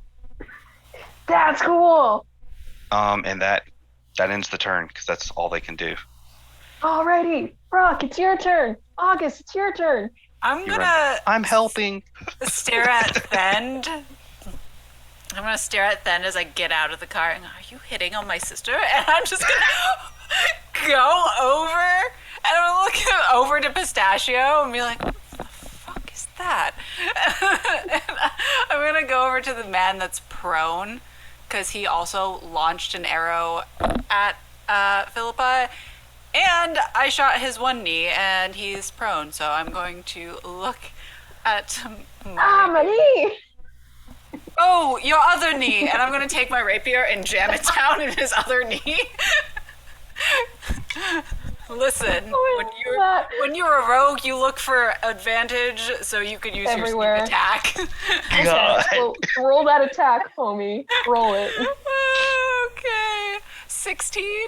That's cool. And that ends the turn because that's all they can do. Alrighty, Rock, it's your turn. August, it's your turn. I'm helping. Stare at Thend. I'm gonna stare at Thend as I get out of the car and go, are you hitting on my sister? And I'm just gonna go over and I'm gonna look over to Pistachio and be like, what the fuck is that? And I'm gonna go over to the man that's prone because he also launched an arrow at Phillipa. And I shot his one knee, and he's prone, so I'm going to look at my knee! Oh, your other knee! And I'm going to take my rapier and jam it down in his other knee. Listen, when you're a rogue, you look for advantage, so you could use everywhere. Your sneak attack. God. Well, roll that attack, homie. Roll it. Okay. 16?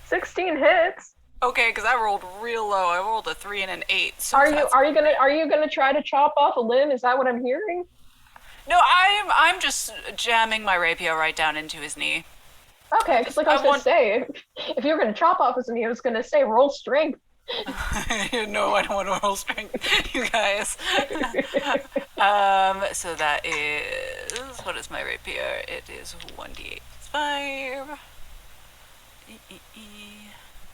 16 hits. Okay, because I rolled real low. I rolled a 3 and an 8. So are you gonna try to chop off a limb? Is that what I'm hearing? No, I'm just jamming my rapier right down into his knee. Okay, because I was gonna say, if you were gonna chop off his knee, I was gonna say roll strength. No, I don't want to roll strength, you guys. So that is, what is my rapier? It is 1d8 plus 5.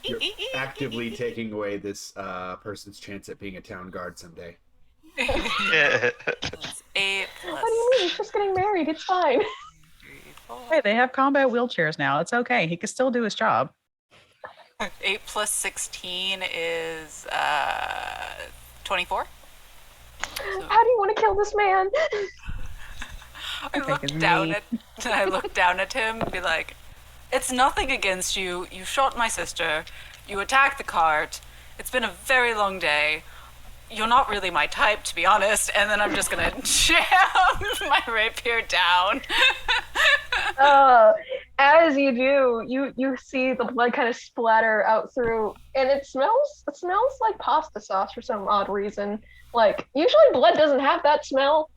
You're actively taking away this person's chance at being a town guard someday. 8 plus What do you mean? He's just getting married. It's fine. 3, 4. Hey, they have combat wheelchairs now. It's okay. He can still do his job. 8 plus 16 is 24. How do you want to kill this man? I look down at him and be like, "It's nothing against you. You shot my sister. You attacked the cart. It's been a very long day. You're not really my type, to be honest." And then I'm just gonna jam my rapier down. As you do, you see the blood kind of splatter out through, and it smells like pasta sauce for some odd reason. Like, usually blood doesn't have that smell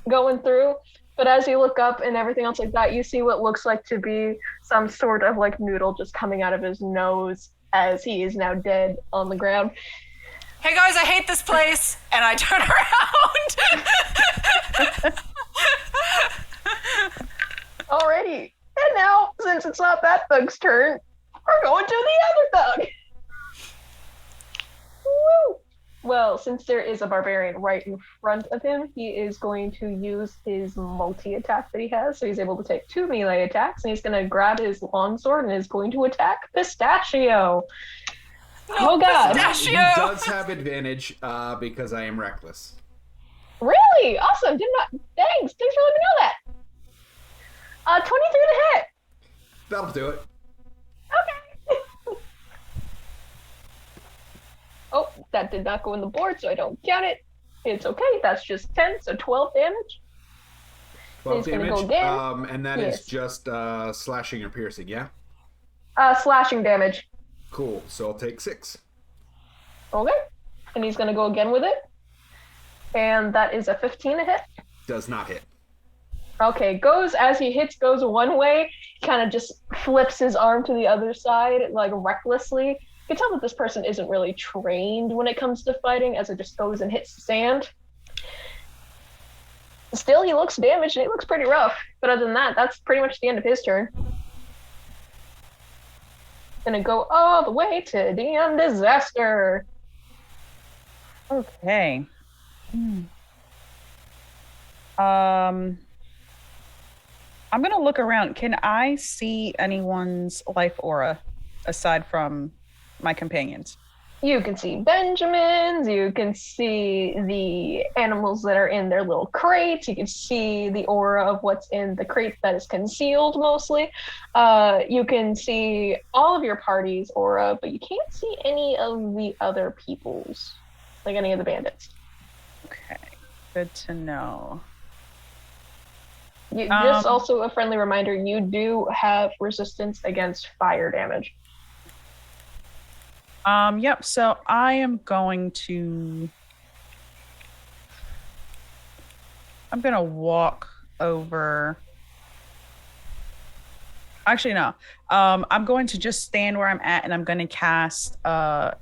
going through, but as you look up and everything else like that, you see what looks like to be some sort of like noodle just coming out of his nose as he is now dead on the ground. Hey guys, I hate this place, and I turn around. Alrighty. And now, since it's not that thug's turn, we're going to the other thug. Woo! Well, since there is a barbarian right in front of him, he is going to use his multi-attack that he has. So he's able to take 2 melee attacks, and he's going to grab his longsword and is going to attack Pistachio. No, oh god. Pistachio! He does have advantage because I am reckless. Really? Awesome. Thanks for letting me know that. 23 to hit. That'll do it. Okay. Oh, that did not go in the board, so I don't count it. It's okay. That's just 10, so 12 damage. 12 He's gonna damage. go again. And that Yes. is just slashing or piercing, yeah? Slashing damage. Cool. So I'll take 6. Okay. And he's gonna go again with it. And that is a 15 to hit. Does not hit. Okay, goes one way, kind of just flips his arm to the other side, like recklessly. You can tell that this person isn't really trained when it comes to fighting, as it just goes and hits the sand. Still, he looks damaged and he looks pretty rough. But other than that, that's pretty much the end of his turn. Gonna go all the way to DMDisaster. Okay. I'm gonna look around. Can I see anyone's life aura aside from my companions? You can see Benjamins, you can see the animals that are in their little crates, you can see the aura of what's in the crate that is concealed mostly. You can see all of your party's aura, but you can't see any of the other people's, like any of the bandits. Okay, good to know. Just also a friendly reminder, you do have resistance against fire damage. Yep, so I am going to walk over. Actually, no. I'm going to just stand where I'm at, and I'm going to cast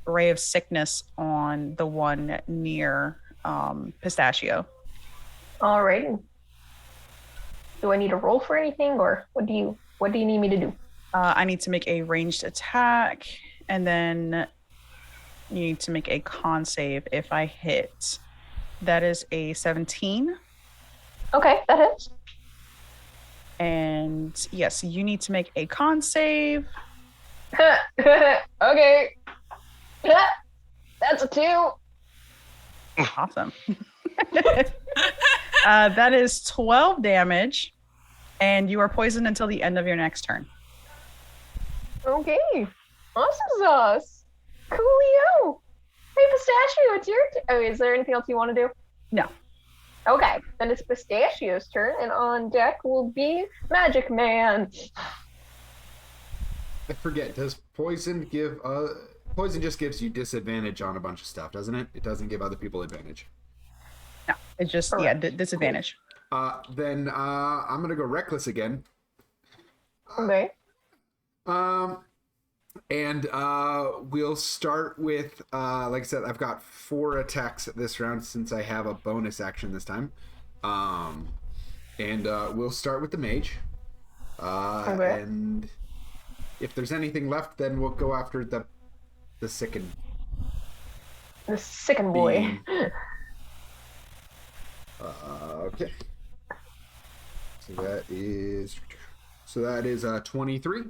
Ray of Sickness on the one near Pistachio. All right. Do I need to roll for anything, or what do you need me to do? I need to make a ranged attack, and then you need to make a con save if I hit. That is a 17. Okay, that hits. And yes, you need to make a con save. Okay. That's a 2. Awesome. That is 12 damage, and you are poisoned until the end of your next turn. Okay. Awesome sauce. Coolio. Hey, Pistachio, it's your turn. Is there anything else you want to do? No. Okay, then it's Pistachio's turn, and on deck will be Magic Man. I forget, does poison give... poison just gives you disadvantage on a bunch of stuff, doesn't it? It doesn't give other people advantage. No, it's just, disadvantage. Then I'm going to go reckless again. Okay. And we'll start with, like I said, I've got 4 attacks this round since I have a bonus action this time. And we'll start with the mage. Okay. And if there's anything left, then we'll go after the sickened. The sickened boy. Okay. So that is 23.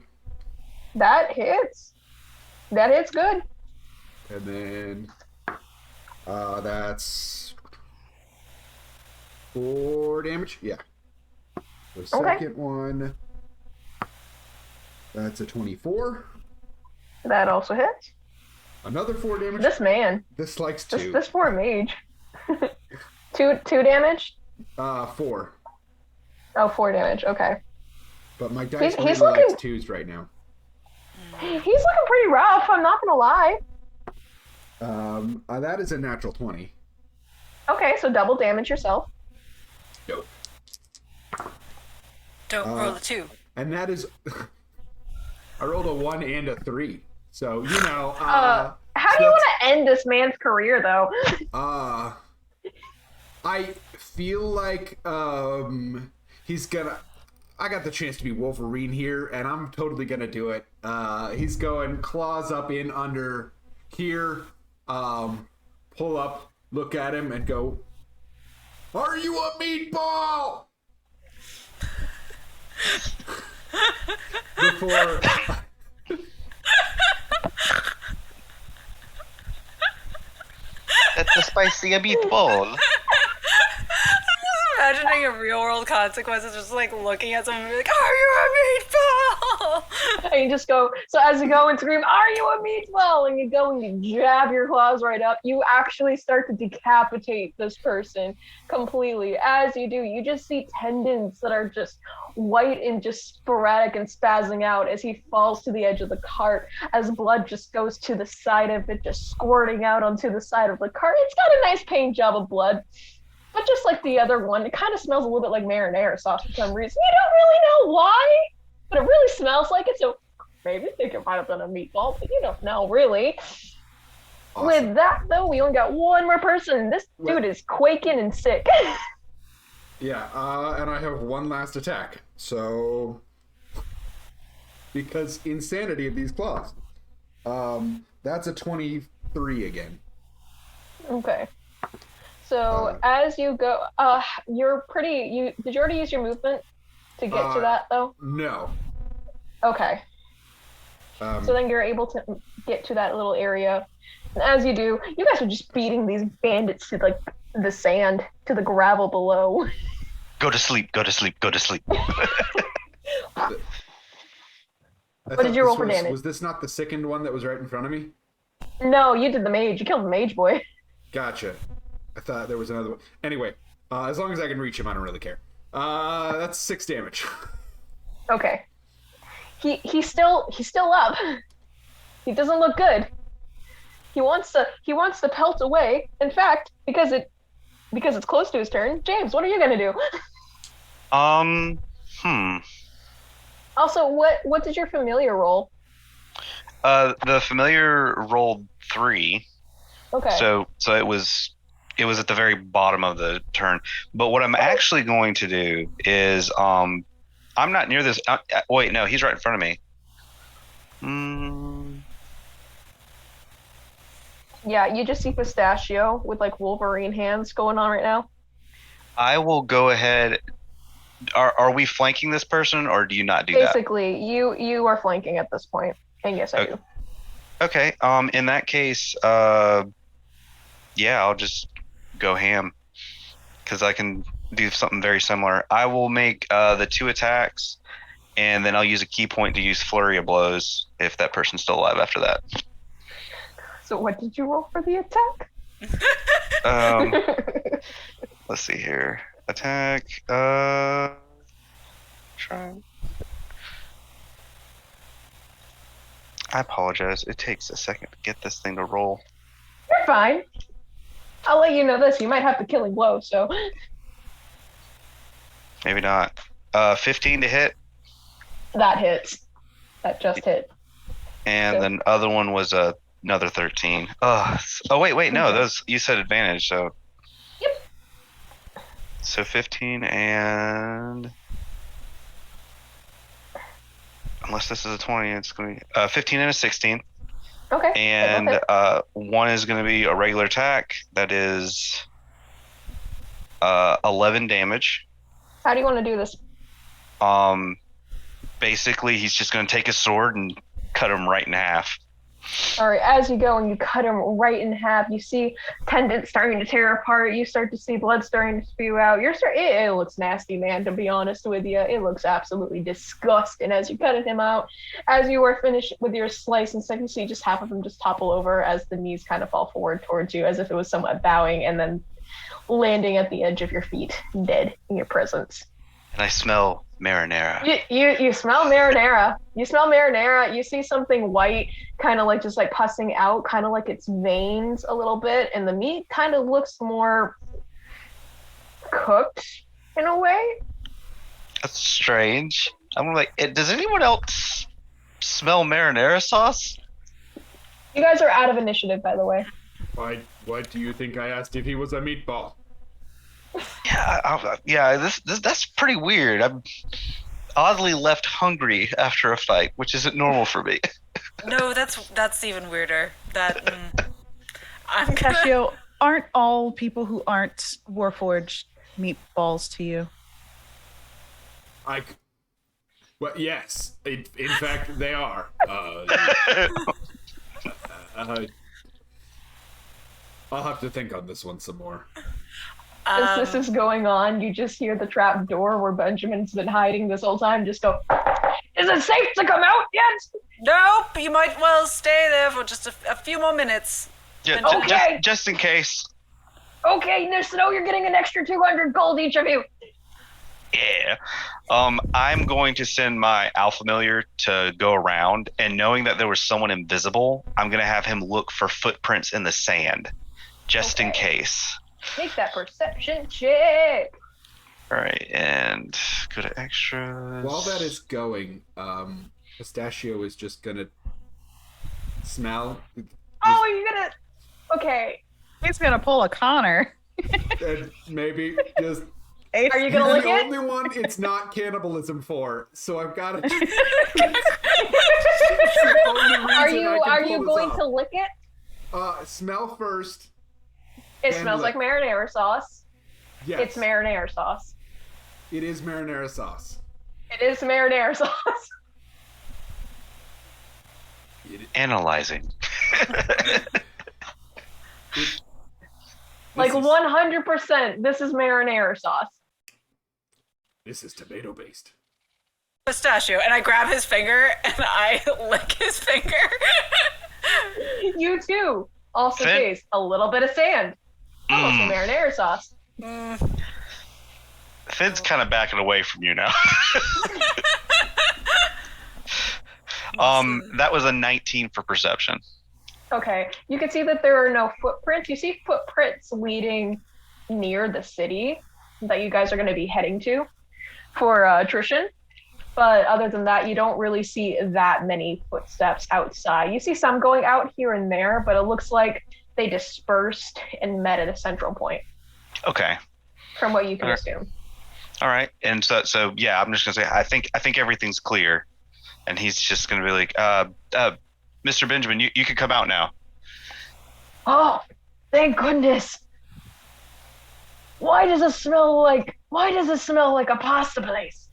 That hits. That hits good. And then that's 4 damage. Yeah. The second one, that's a 24. That also hits. Another 4 damage. This man. This likes 2. This poor mage. two damage? 4. Oh, 4 damage. Okay. But my dice he's really looking, likes 2s right now. He's looking pretty rough, I'm not gonna lie. That is a natural 20. Okay, so double damage yourself. Nope. Don't roll a 2. And that is... I rolled a 1 and a 3. So, you know... How do you want to end this man's career, though? I feel like he's gonna... I got the chance to be Wolverine here, and I'm totally gonna do it. He's going claws up in under here, pull up, look at him, and go, "Are you a meatball?" Before... That's a spicy meatball. Imagining a real world consequences, just like looking at someone and be like, "Are you a meatball?" And you just go, so as you go and scream, "Are you a meatball?" and you go and you jab your claws right up, you actually start to decapitate this person completely. As you do, you just see tendons that are just white and just sporadic and spazzing out as he falls to the edge of the cart, as blood just goes to the side of it, just squirting out onto the side of the cart. It's got a nice paint job of blood. But just like the other one, it kind of smells a little bit like marinara sauce for some reason. You don't really know why, but it really smells like it. So maybe you think it might have been a meatball, but you don't know, really. Awesome. With that, though, we only got one more person. This dude is quaking and sick. Yeah, and I have one last attack. So, because insanity of these claws. That's a 23 again. Okay. So as you go, you're pretty. Did you already use your movement to get to that though? No. Okay. So then you're able to get to that little area, and as you do, you guys are just beating these bandits to like the sand, to the gravel below. Go to sleep. Go to sleep. Go to sleep. What did you roll for damage? Was this not the sickened one that was right in front of me? No, you did the mage. You killed the mage boy. Gotcha. I thought there was another one. Anyway, as long as I can reach him, I don't really care. That's 6 damage. Okay. He's still up. He doesn't look good. He wants to pelt away. In fact, because it's close to his turn, James, what are you gonna do? Also, what did your familiar roll? The familiar rolled 3. Okay. So it was at the very bottom of the turn. But what I'm actually going to do is I'm not near this. Wait, no, he's right in front of me. Yeah, you just see Pistachio with like Wolverine hands going on right now. I will go ahead. Are we flanking this person, or do you not do that? Basically, you are flanking at this point, and yes, I do. Okay. In that case, yeah, I'll just go ham because I can do something very similar. I will make the 2 attacks, and then I'll use a key point to use flurry of blows if that person's still alive after that. So what did you roll for the attack? Let's see here. Attack. Try. I apologize. It takes a second to get this thing to roll. You're fine. I'll let you know this. You might have the killing blow, so. Maybe not. 15 to hit. That hits. That just hit. And then the other one was another 13. Oh, wait, no. Those you said advantage, so. Yep. So 15 and. Unless this is a 20, it's going to be 15 and a 16. Okay. And one is going to be a regular attack. That is 11 damage. How do you want to do this? Basically, he's just going to take his sword and cut him right in half. All right, as you go and you cut him right in half, you see tendons starting to tear apart. You start to see blood starting to spew out. It looks nasty, man, to be honest with you. It looks absolutely disgusting as you cut him out. As you are finished with your slice and stuff, you see just half of him just topple over as the knees kind of fall forward towards you, as if it was somewhat bowing and then landing at the edge of your feet, dead in your presence. And I smell marinara. You smell marinara. You smell marinara. You see something white, kind of like just like pussing out, kind of like its veins a little bit, and the meat kind of looks more cooked in a way. That's strange. I'm like, does anyone else smell marinara sauce? You guys are out of initiative, by the way. Why do you think I asked if he was a meatball? Yeah, that's pretty weird. I'm oddly left hungry after a fight, which isn't normal for me. No, that's even weirder. I'm gonna... Pistachio, aren't all people who aren't Warforged meatballs to you? Well, yes. In fact, they are. I'll have to think on this one some more. As this is going on, you just hear the trap door where Benjamin's been hiding this whole time just go, "Is it safe to come out yet?" Nope, you might well stay there for just a few more minutes. Yeah, Okay. just in case. Okay, so you're getting an extra 200 gold each of you. Yeah. I'm going to send my Alfamiliar to go around, and knowing that there was someone invisible, I'm going to have him look for footprints in the sand, just in case. Make that perception check. All right, and go to extras. While that is going, Pistachio is just gonna smell. Oh, you're gonna... Okay. He's gonna pull a Connor. And maybe just... Are you gonna lick the it? only one it's not cannibalism for, so I've got to... Are you going to lick it? Smell first. It And smells lick. like marinara sauce. Yes. It's marinara sauce. It is marinara sauce. It is marinara sauce. Analyzing. Like 100%, this is marinara sauce. This is tomato based. Pistachio, and I grab his finger and I lick his finger. You too. Also Finn? taste a little bit of sand. Almost a marinara sauce. Finn's kind of backing away from you now. That was a 19 for perception. Okay, you can see that there are no footprints. You see footprints leading near the city that you guys are going to be heading to for attrition. But other than that, you don't really see that many footsteps outside. You see some going out here and there, but it looks like they dispersed and met at a central point. Okay. From what you can All right. assume. All right. And so yeah, I'm just gonna say I think everything's clear, and he's just gonna be like, Mr. Benjamin, you can come out now. Oh, thank goodness. Why does it smell like a pasta place?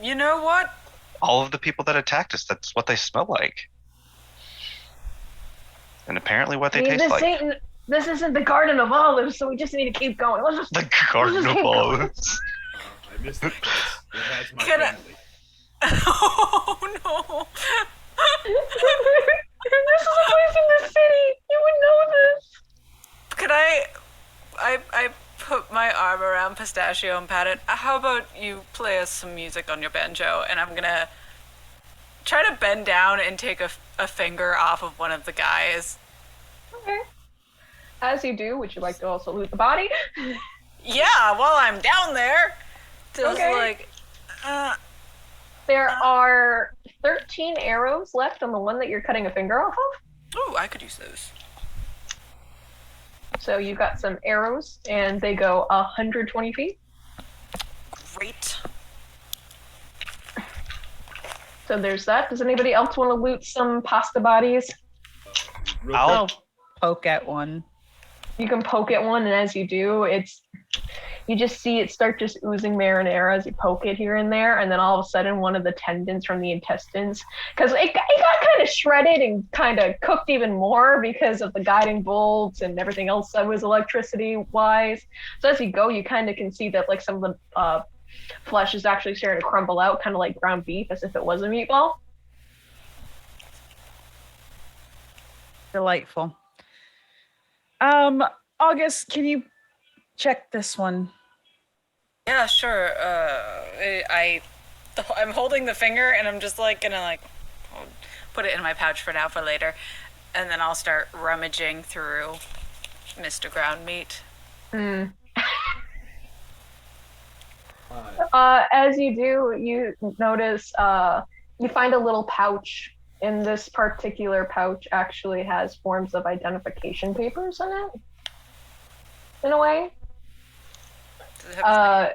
You know what? All of the people that attacked us, that's what they smell like. And apparently what they taste like. This isn't the Garden of Olives, so we just need to keep going. The Garden of Olives. I missed that place. It has my Can I- family. Oh no. This is a place in the city. You would know this. Could I put my arm around Pistachio and pat it. How about you play us some music on your banjo, and I'm gonna try to bend down and take a finger off of one of the guys. Okay. As you do, would you like to also loot the body? Yeah, while I'm down there. Just Okay. like, There are 13 arrows left on the one that you're cutting a finger off of. ooh, I could use those. So you've got some arrows, and they go 120 feet. Great. So there's that. Does anybody else want to loot some pasta bodies? Real I'll- quick, Poke at one. You can poke at one, and as you do, You just see it start just oozing marinara as you poke it here and there, and then all of a sudden one of the tendons from the intestines, because it got kind of shredded and kind of cooked even more because of the guiding bolts and everything else that was electricity-wise. So as you go, you kind of can see that like some of the flesh is actually starting to crumble out, kind of like ground beef, as if it was a meatball. Delightful. August, can you check this one? Yeah, sure. I'm holding the finger and I'm just like gonna like put it in my pouch for now for later, and then I'll start rummaging through Mr. Ground Meat. As you do, you notice you find a little pouch. In this particular pouch actually has forms of identification papers in it, in a way. Does it have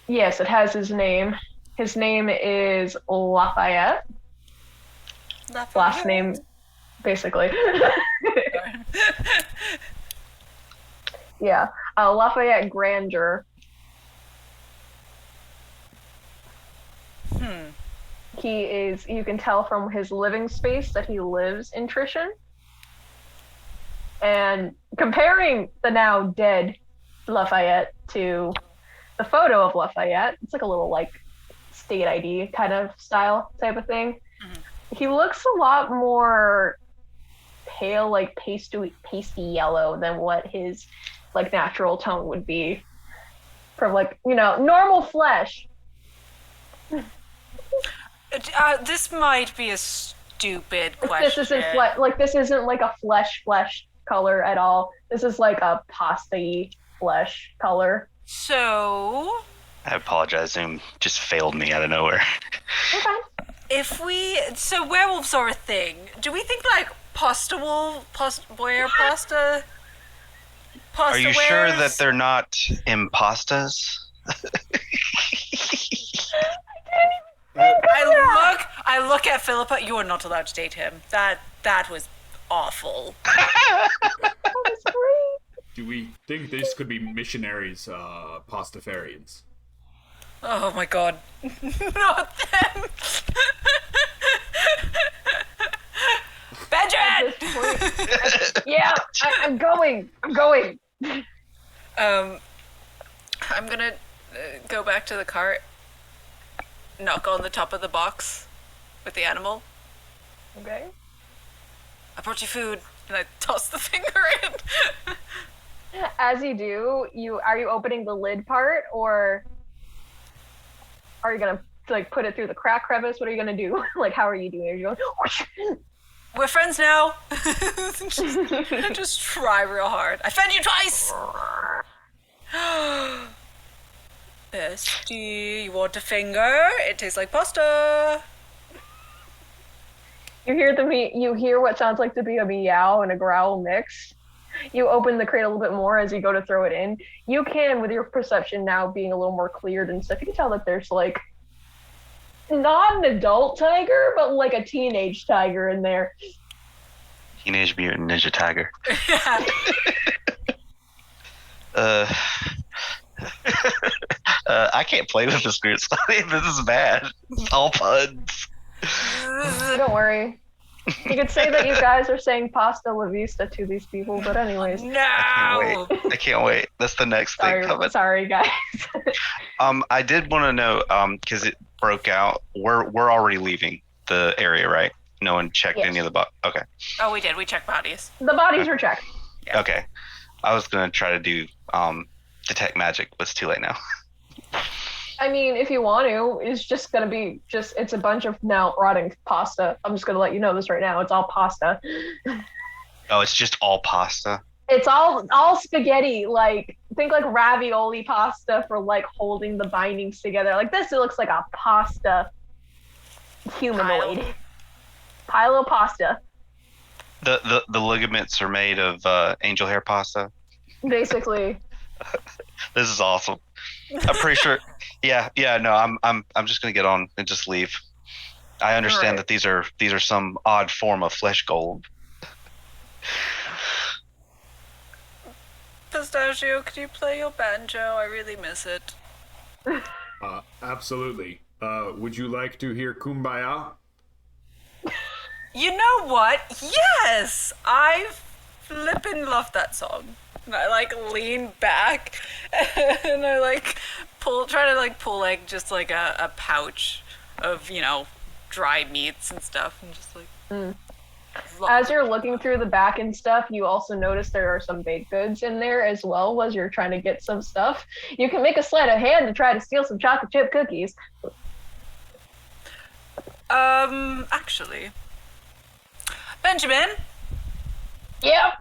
his Yes, it has his name. His name is Lafayette. name? Last name, basically. Yeah, Lafayette Granger. He is, you can tell from his living space that he lives in Trishan. And comparing the now dead Lafayette to the photo of Lafayette, it's like a little like state ID kind of style type of thing. He looks a lot more pale, like pasty yellow than what his like natural tone would be from like, you know, normal flesh. This might be a stupid question. This isn't this isn't like a flesh color at all. This is like a pasta-y flesh color. So, I apologize. Zoom just failed me out of nowhere. Okay. so werewolves are a thing. Do we think like pasta wear pasta? Are you Pasta sure wears? that they're not impastas? I look at Phillipa. You are not allowed to date him. That was awful. That was great. Do we think this could be missionaries, pastafarians? Oh my god. Not them. Benjamin! At this point, yeah, I'm going. I'm gonna go back to the cart, knock on the top of the box with the animal. Okay. I brought you food, and I toss the finger in. As you do, are you opening the lid part, or are you gonna like put it through the crack crevice? What are you gonna do? Like, how are you doing? Are you going? Whoosh? We're friends now. Just try real hard. I fed you twice. Bestie, you want a finger? It tastes like pasta. You hear what sounds like to be a meow and a growl mixed. You open the crate a little bit more as you go to throw it in. You can, with your perception now being a little more cleared and stuff, you can tell that there's like not an adult tiger, but like a teenage tiger in there. Teenage Mutant Ninja Tiger. I can't play with this group. This is bad. It's all puns. Don't worry. You could say that you guys are saying pasta la vista to these people, but anyways. No. I can't wait. That's the next thing coming. Sorry, guys. I did want to know, because it broke out. We're already leaving the area, right? No one checked any of the Okay. Oh, we did. We checked bodies. The bodies were checked. Yeah. Okay. I was gonna try to do detect magic, but it's too late now. I mean, if you want to, it's just gonna be it's a bunch of now rotting pasta. I'm just gonna let you know this right now. It's all pasta. Oh, it's just all pasta. It's all spaghetti. Like, think like ravioli pasta for like holding the bindings together. Like this, it looks like a pasta humanoid pile of pasta. The ligaments are made of angel hair pasta. Basically. This is awesome. I'm pretty sure. Yeah. No, I'm just gonna get on and just leave. I understand that these are some odd form of flesh gold. Pistachio, could you play your banjo? I really miss it. Absolutely. Would you like to hear Kumbaya? You know what? Yes! I flippin' love that song. And I lean back and I try to pull just a pouch of, dry meats and stuff and just As you're looking through the back and stuff, you also notice there are some baked goods in there as well as you're trying to get some stuff. You can make a sleight of hand to try to steal some chocolate chip cookies. Actually, Benjamin, Yeah.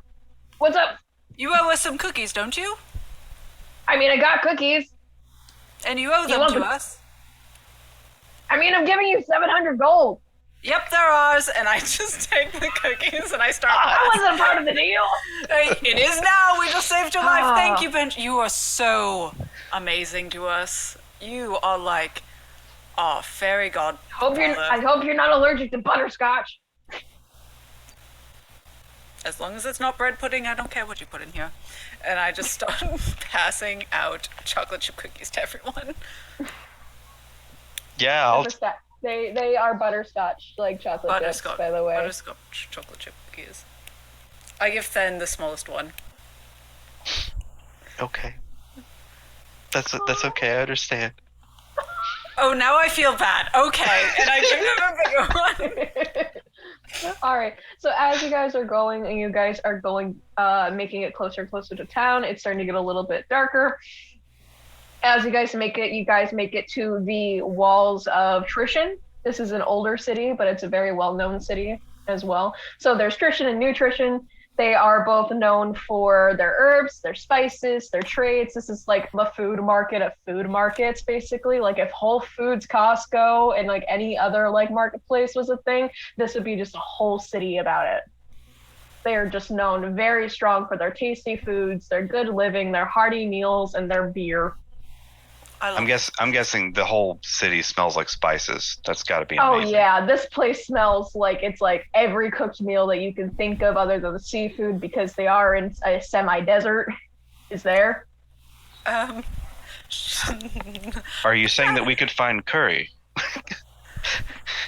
What's up? you owe us some cookies, don't you? I mean, I got cookies. And you owe them want to them? us. I mean, I'm giving you 700 gold. Yep, they're ours, and I just take the cookies and I start That wasn't part of the deal. It is now. We just saved your life. Thank you, Ben. You are so amazing to us. You are fairy god. I hope you're not allergic to butterscotch. As long as it's not bread pudding, I don't care what you put in here. And I just start passing out chocolate chip cookies to everyone. Yeah, I'll They are butterscotch, chocolate chips, by the way. Butterscotch chocolate chip cookies. I give Fen the smallest one. Okay. That's okay. I understand. Oh, Oh, now I feel bad. Okay, and I give him a bigger one. All right. So as you guys are going, and you guys are going, making it closer and closer to town, it's starting to get a little bit darker. As you guys make it to the walls of Trishan. This is an older city, but it's a very well-known city as well. So there's Trishan and New Trishan. They are both known for their herbs, their spices, their trades. This is like the food market of food markets, basically. Like if Whole Foods, Costco, and like any other like marketplace was a thing, this would be just a whole city about it. They are just known very strong for their tasty foods, their good living, their hearty meals, and their beer. I'm guessing the whole city smells like spices. That's got to be Oh amazing. yeah, this place smells like it's like every cooked meal that you can think of other than the seafood, because they are in a semi-desert is there. Are you saying that we could find curry?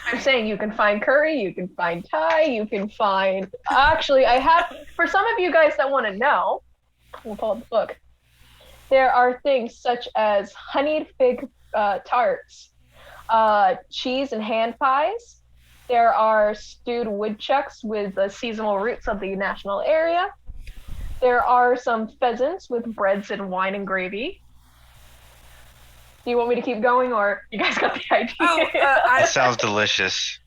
I'm saying you can find curry, you can find Thai, you can find... Actually, I have... For some of you guys that want to know, we'll pull up the book. There are things such as honeyed fig tarts, cheese and hand pies. There are stewed woodchucks with the seasonal roots of the national area. There are some pheasants with breads and wine and gravy. Do you want me to keep going, or you guys got the idea? That sounds delicious.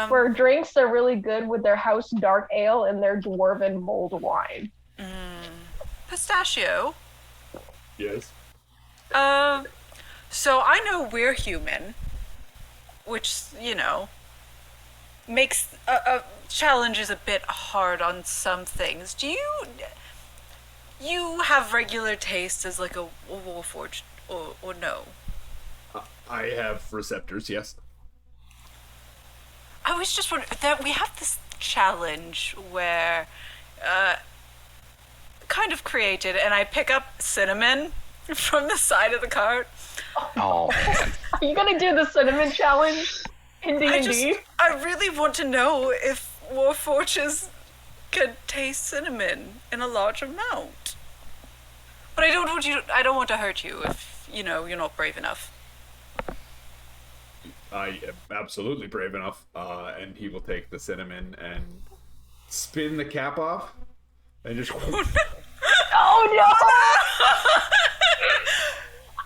For drinks, they're really good with their house dark ale and their dwarven mulled wine. Pistachio. Yes. So I know we're human, which, makes challenges a bit hard on some things. Do you have regular taste as like a warforged, or no? I have receptors, yes. I was just wondering that we have this challenge where kind of created, and I pick up cinnamon from the side of the cart. Oh, man. Are you gonna do the cinnamon challenge in D&D? I really want to know if warforges can taste cinnamon in a large amount. But I don't want to hurt you if, you're not brave enough. I am absolutely brave enough, and he will take the cinnamon and spin the cap off, and just... Oh no!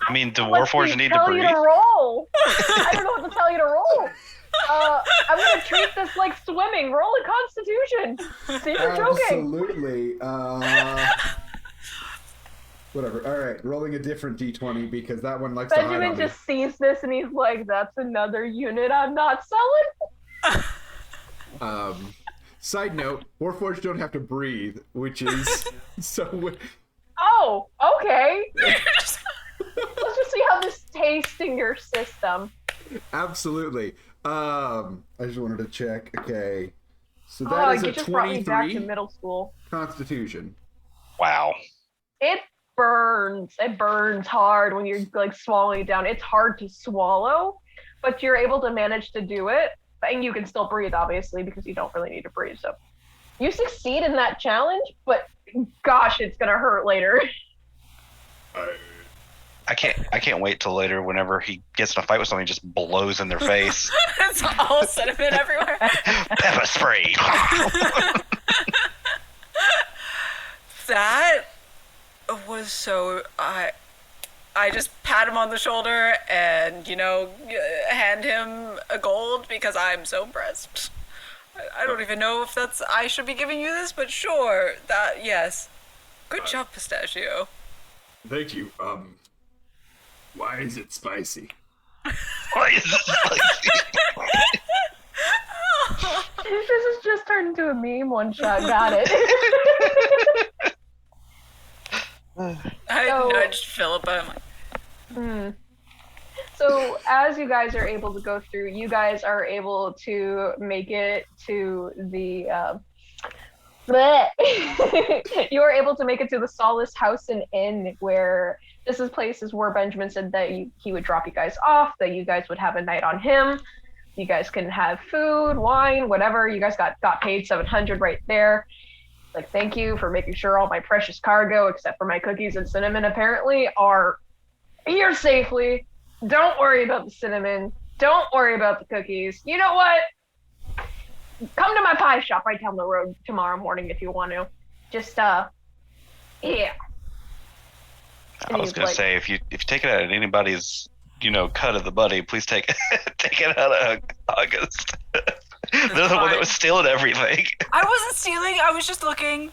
I mean, do What warforged do need to tell breathe? you to roll? I don't know what to tell you to roll. I'm gonna treat this like swimming. Roll a Constitution. See if you're joking. Absolutely. Whatever. All right, rolling a different d20 because that one likes to hide Benjamin on just sees this and he's like, "That's another unit I'm not selling." Side note: Warforged don't have to breathe, which is so. Oh, okay. Let's just see how this tastes in your system. Absolutely. I just wanted to check. Okay, so that is you a just brought me back to 23 middle school. Constitution. Wow. It burns. It burns hard when you're like swallowing it down. It's hard to swallow, but you're able to manage to do it. And you can still breathe, obviously, because you don't really need to breathe. So you succeed in that challenge, but gosh, it's gonna hurt later. I can't wait till later whenever he gets in a fight with somebody, just blows in their face. It's all cinnamon everywhere. Pepper spray. That was so. I just pat him on the shoulder and, hand him a gold because I'm so impressed. I don't even know if I should be giving you this, but sure. Yes. Good job, Pistachio. Thank you. Why is it spicy? Why is it spicy? This has just turned into a meme one shot. Got it. I nudged Phillipa. I'm like, So as you guys are able to go through, you guys are able to make it to the you are able to make it to the Solace House and Inn, where this is places where Benjamin said that he would drop you guys off, that you guys would have a night on him. You guys can have food, wine, whatever. You guys got paid $700 right there. Like, thank you for making sure all my precious cargo, except for my cookies and cinnamon, apparently, are here safely. Don't worry about the cinnamon. Don't worry about the cookies. You know what? Come to my pie shop right down the road tomorrow morning if you want to. Just, yeah. I was gonna say, if you take it out of anybody's, cut of the money, please take it out of August. They're the one that was stealing everything. I wasn't stealing. I was just looking.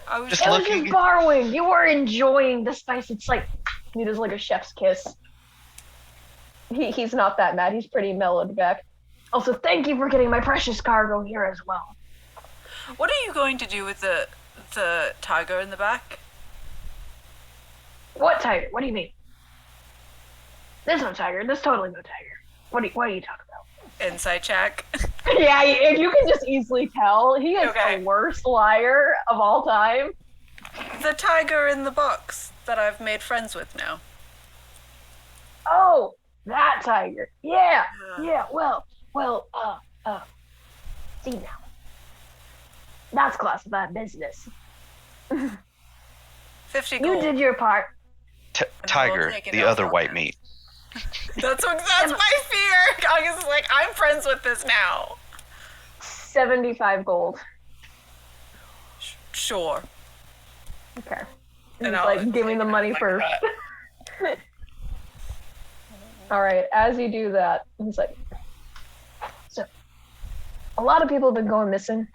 I was just borrowing. You were enjoying the spice. It's like, it is like a chef's kiss. He's not that mad. He's pretty mellowed back. Also, thank you for getting my precious cargo here as well. What are you going to do with the tiger in the back? What tiger? What do you mean? There's no tiger. There's totally no tiger. What are you talking about? Inside check. Yeah, if you can just easily tell, he is the worst liar of all time. The tiger in the box that I've made friends with now. Oh, that tiger. Yeah. Well, see now. That's classified business. 50 gold. You did your part. Tiger, the other white meat. That's my fear. August is like, I'm friends with this now. 75 gold. Sure. Okay. And He's like, give me the money first. All right, as you do that, he's like, so, a lot of people have been going missing,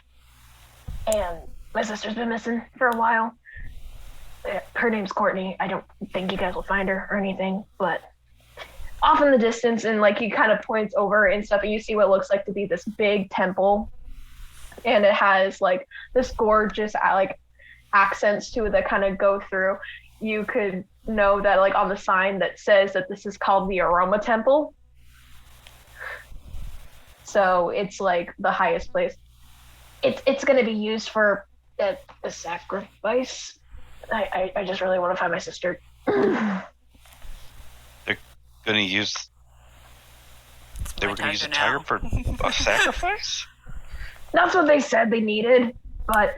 and my sister's been missing for a while. Her name's Courtney. I don't think you guys will find her or anything, but off in the distance, and like he kind of points over and stuff, and you see what looks like to be this big temple, and it has like this gorgeous like accents to it that kind of go through. You could know that like on the sign that says that this is called the Aroma Temple. So it's like the highest place. It's going to be used for a sacrifice. I just really want to find my sister. They're going to use... They were going to use a tiger for a sacrifice? That's what they said they needed, but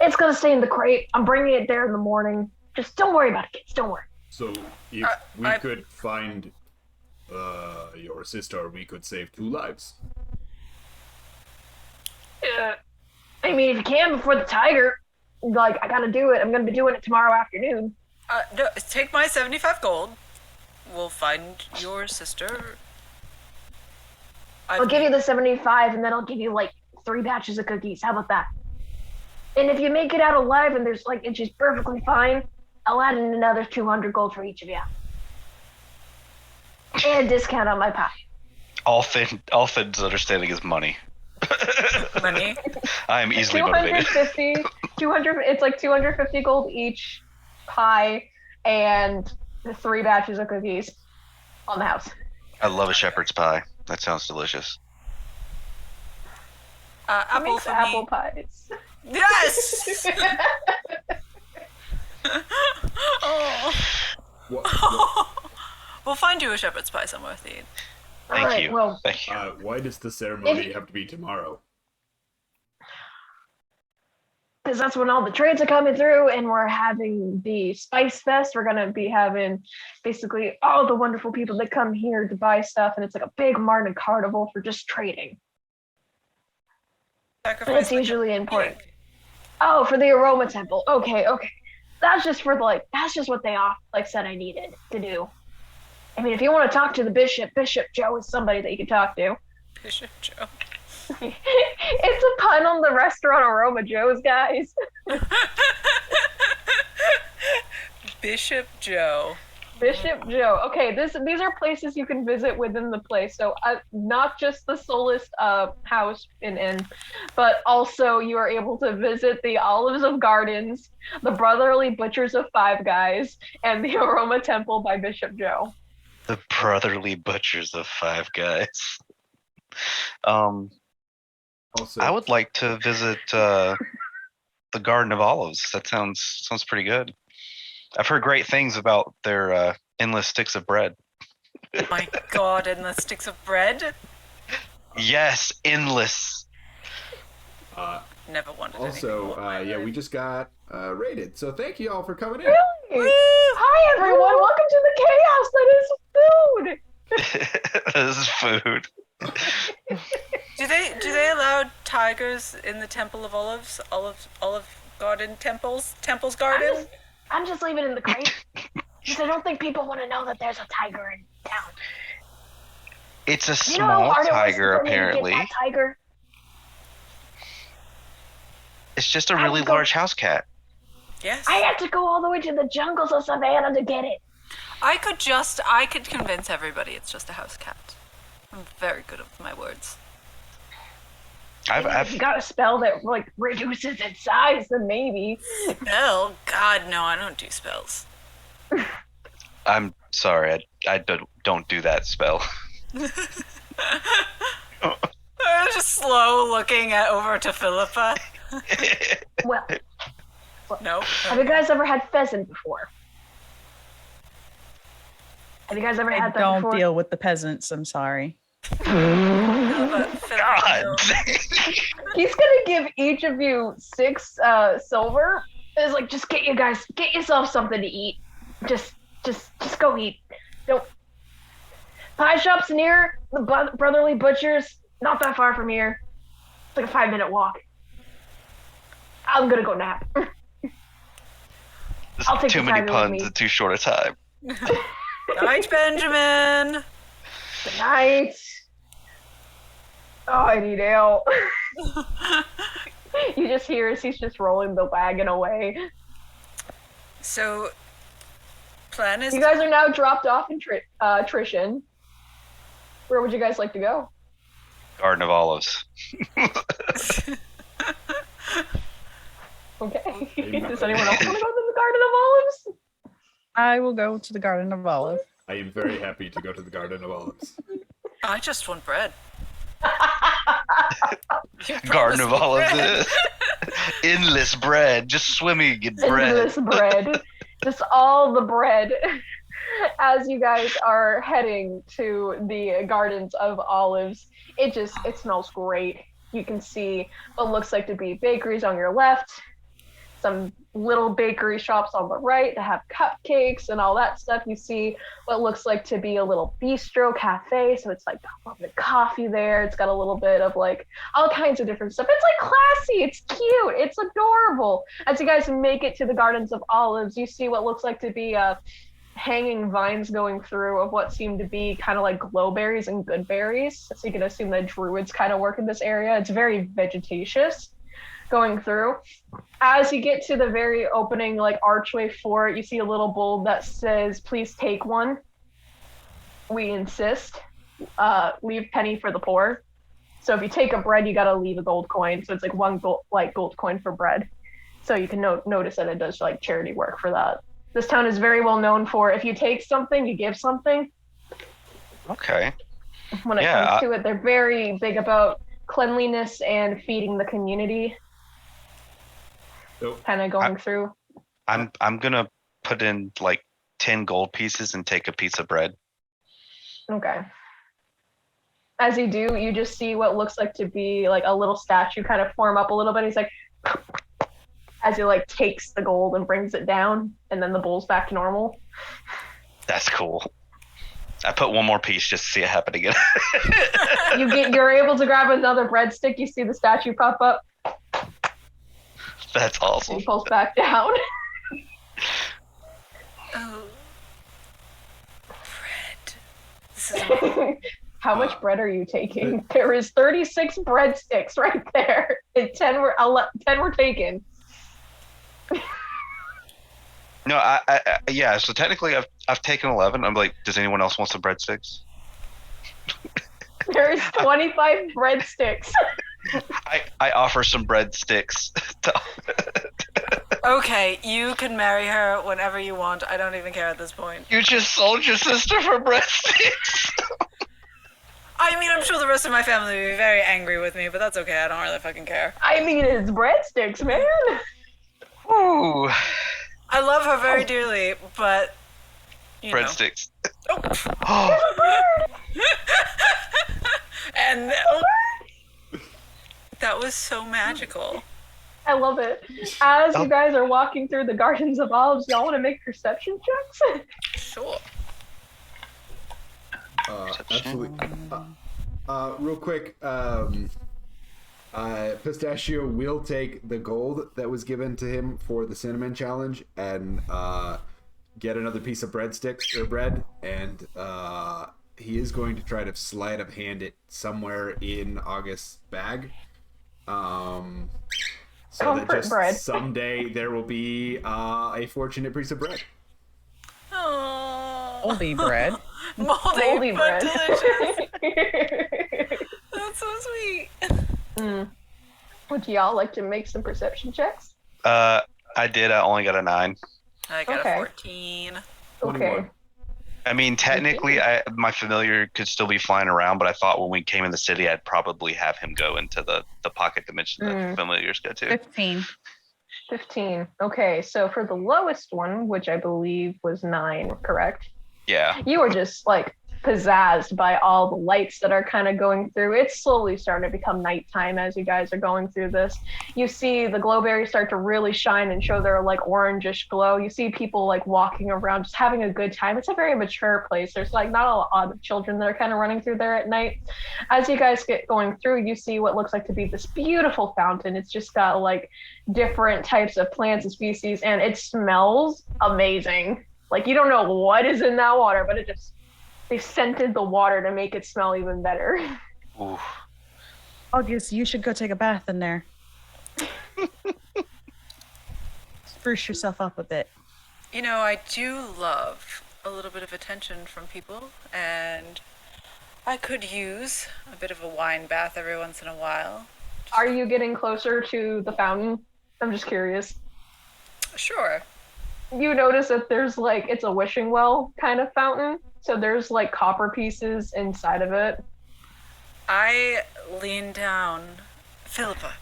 it's going to stay in the crate. I'm bringing it there in the morning. Just don't worry about it, kids. Don't worry. So if we could find your sister, we could save 2 lives. I mean, if you can before the tiger, like, I gotta do it. I'm gonna be doing it tomorrow afternoon. No, take my 75 gold. We'll find your sister. I'll give you the 75, and then I'll give you, like, 3 batches of cookies. How about that? And if you make it out alive and there's, like, and she's perfectly fine, I'll add in another 200 gold for each of you. And a discount on my pie. All Finn's understanding is money. Money? I am easily motivated. 200, it's like 250 gold each pie and the 3 batches of cookies on the house. I love a shepherd's pie. That sounds delicious. Apple pies. Yes! Oh. What? We'll find you a shepherd's pie somewhere, Thede. Thank Alright, you. well, Thank you. Why does the ceremony have to be tomorrow? because that's when all the trades are coming through, and we're having the Spice Fest. We're gonna be having basically all the wonderful people that come here to buy stuff, and it's like a big Martin carnival for just trading. And Sacrifice it's like a usually important. pig. Oh, for the aroma temple. Okay. That's just for that's just what they said I needed to do. I mean, if you want to talk to the bishop, Bishop Joe is somebody that you can talk to. Bishop Joe. It's a pun on the restaurant Aroma Joe's, guys. Bishop Joe. Bishop Joe. Okay, these are places you can visit within the place. So not just the Solist house and inn, but also you are able to visit the Olives of Gardens, the Brotherly Butchers of Five Guys, and the Aroma Temple by Bishop Joe. The Brotherly Butchers of Five Guys. Also, I would like to visit the Garden of Olives. That sounds pretty good. I've heard great things about their endless sticks of bread. Oh my god, and the sticks of bread? Yes, endless. Never wanted also, anything more. we just got raided. So thank you all for coming in. Really? Hi everyone, welcome to the chaos that is food. This is food. Do they allow tigers in the Temple of Olives? Olive Garden temples? Temples Garden? I'm just leaving it in the crate. Because I don't think people want to know that there's a tiger in town. It's a You know how small hard it was tiger, for me to get apparently. that tiger? It's just a I really would go- large house cat. Yes. I had to go all the way to the jungles of Savannah to get it. I could convince everybody it's just a house cat. I'm very good with my words. If you got a spell that reduces its size, then maybe. Spell? God, no, I don't do spells. I'm sorry, I don't do that spell. I'm just slow looking over to Phillipa. Well, No. have you guys ever had pheasant before? Have you guys ever I had that don't before? deal with the peasants. I'm sorry. God. He's gonna give each of you 6 silver. It's like, just get yourself something to eat. Just go eat. Don't. Pie shop's near the Brotherly Butchers. Not that far from here. It's like a 5-minute walk. I'm gonna go nap. I'll take Too the many tiger with puns me. in too short a time. Night, Benjamin. Good night. Oh, I need ale. You just hear as he's just rolling the wagon away. So, plan is You guys are now dropped off in Trishan. Where would you guys like to go? Garden of Olives. Okay. Does anyone else want to go to the Garden of Olives? I will go to the Garden of Olive. I am very happy to go to the Garden of Olives. I just want bread. Garden of promised me Olives. Endless bread. Just swimming in bread. Endless bread. Just all the bread. As you guys are heading to the Gardens of Olives, it smells great. You can see what looks like to be bakeries on your left, some little bakery shops on the right that have cupcakes and all that stuff. You see what looks like to be a little bistro cafe, so it's like got a little bit of coffee there. It's got a little bit of all kinds of different stuff. It's classy, it's cute, it's adorable. As you guys make it to the Gardens of Olives, you see what looks like to be hanging vines going through of what seem to be kind of like glowberries and good berries. So you can assume that druids kind of work in this area. It's very vegetatious going through. As you get to the very opening archway for it, you see a little bulb that says, "Please take one. We insist. Leave penny for the poor." So if you take a bread, you gotta leave a gold coin. So it's one gold coin for bread. So you can notice that it does charity work for that. This town is very well known for, if you take something, you give something. Okay. When it comes to it, they're very big about cleanliness and feeding the community. Nope. Kind of going through. I'm gonna put in like 10 gold pieces and take a piece of bread. Okay. As you do, you just see what looks like to be like a little statue kind of form up a little bit. He's like, as he like takes the gold and brings it down, and then the bull's back to normal. That's cool. I put one more piece just to see it happen again. You're able to grab another breadstick. You see the statue pop up. That's awesome. He pulls back down. Oh, bread. This is How much bread are you taking? There is 36 breadsticks right there. And 10 were taken. No, yeah. So technically, I've taken 11. I'm like, does anyone else want some breadsticks? There is 25 breadsticks. I offer some breadsticks. okay, you can marry her whenever you want. I don't even care at this point. You just sold your sister for breadsticks. I mean, I'm sure the rest of my family would be very angry with me, but that's okay. I don't really fucking care. I mean, it's breadsticks, man. Ooh. I love her very dearly, but you Breadsticks. know. Oh. And that was so magical. I love it. As you guys are walking through the Gardens of Olives, y'all want to make perception checks? Sure. Absolutely. Real quick, Pistachio will take the gold that was given to him for the cinnamon challenge and get another piece of breadsticks or bread, and he is going to try to sleight of hand it somewhere in August's bag. So Comfort that just bread. someday there will be a fortunate piece of bread. Oh, Moldy bread. Moldy but bread. delicious. That's so sweet. Would y'all like to make some perception checks? I did. I only got a 9. I got Okay. a 14. Okay. 21. I mean, technically, my familiar could still be flying around, but I thought when we came in the city, I'd probably have him go into the pocket dimension that familiars go to. 15. 15. Okay, so for the lowest one, which I believe was 9, correct? Yeah. You were just like pizzazzed by all the lights that are kind of going through. It's slowly starting to become nighttime as you guys are going through this. You see the glowberries start to really shine and show their like orangish glow. You see people like walking around just having a good time. It's a very mature place. There's like not a lot of children that are kind of running through there at night. As you guys get going through, you see what looks like to be this beautiful fountain. It's just got like different types of plants and species, and it smells amazing. Like you don't know what is in that water, but they scented the water to make it smell even better. Ooh. August, you should go take a bath in there. Spruce yourself up a bit. You know, I do love a little bit of attention from people, and I could use a bit of a wine bath every once in a while. Are you getting closer to the fountain? I'm just curious. Sure. You notice that there's like, it's a wishing well kind of fountain. So there's like copper pieces inside of it. I lean down. Phillipa,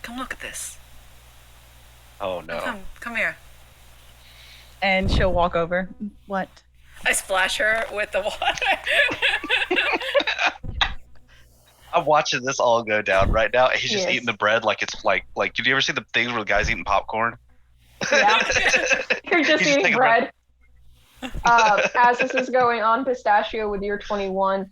come look at this. Oh, no. Come here. And she'll walk over. What? I splash her with the water. I'm watching this all go down right now. He's just Yes. eating the bread like it's like. Did you ever see the things where the guy's eating popcorn? Yeah. You're just He's eating taking bread. As this is going on, Pistachio, with your 21,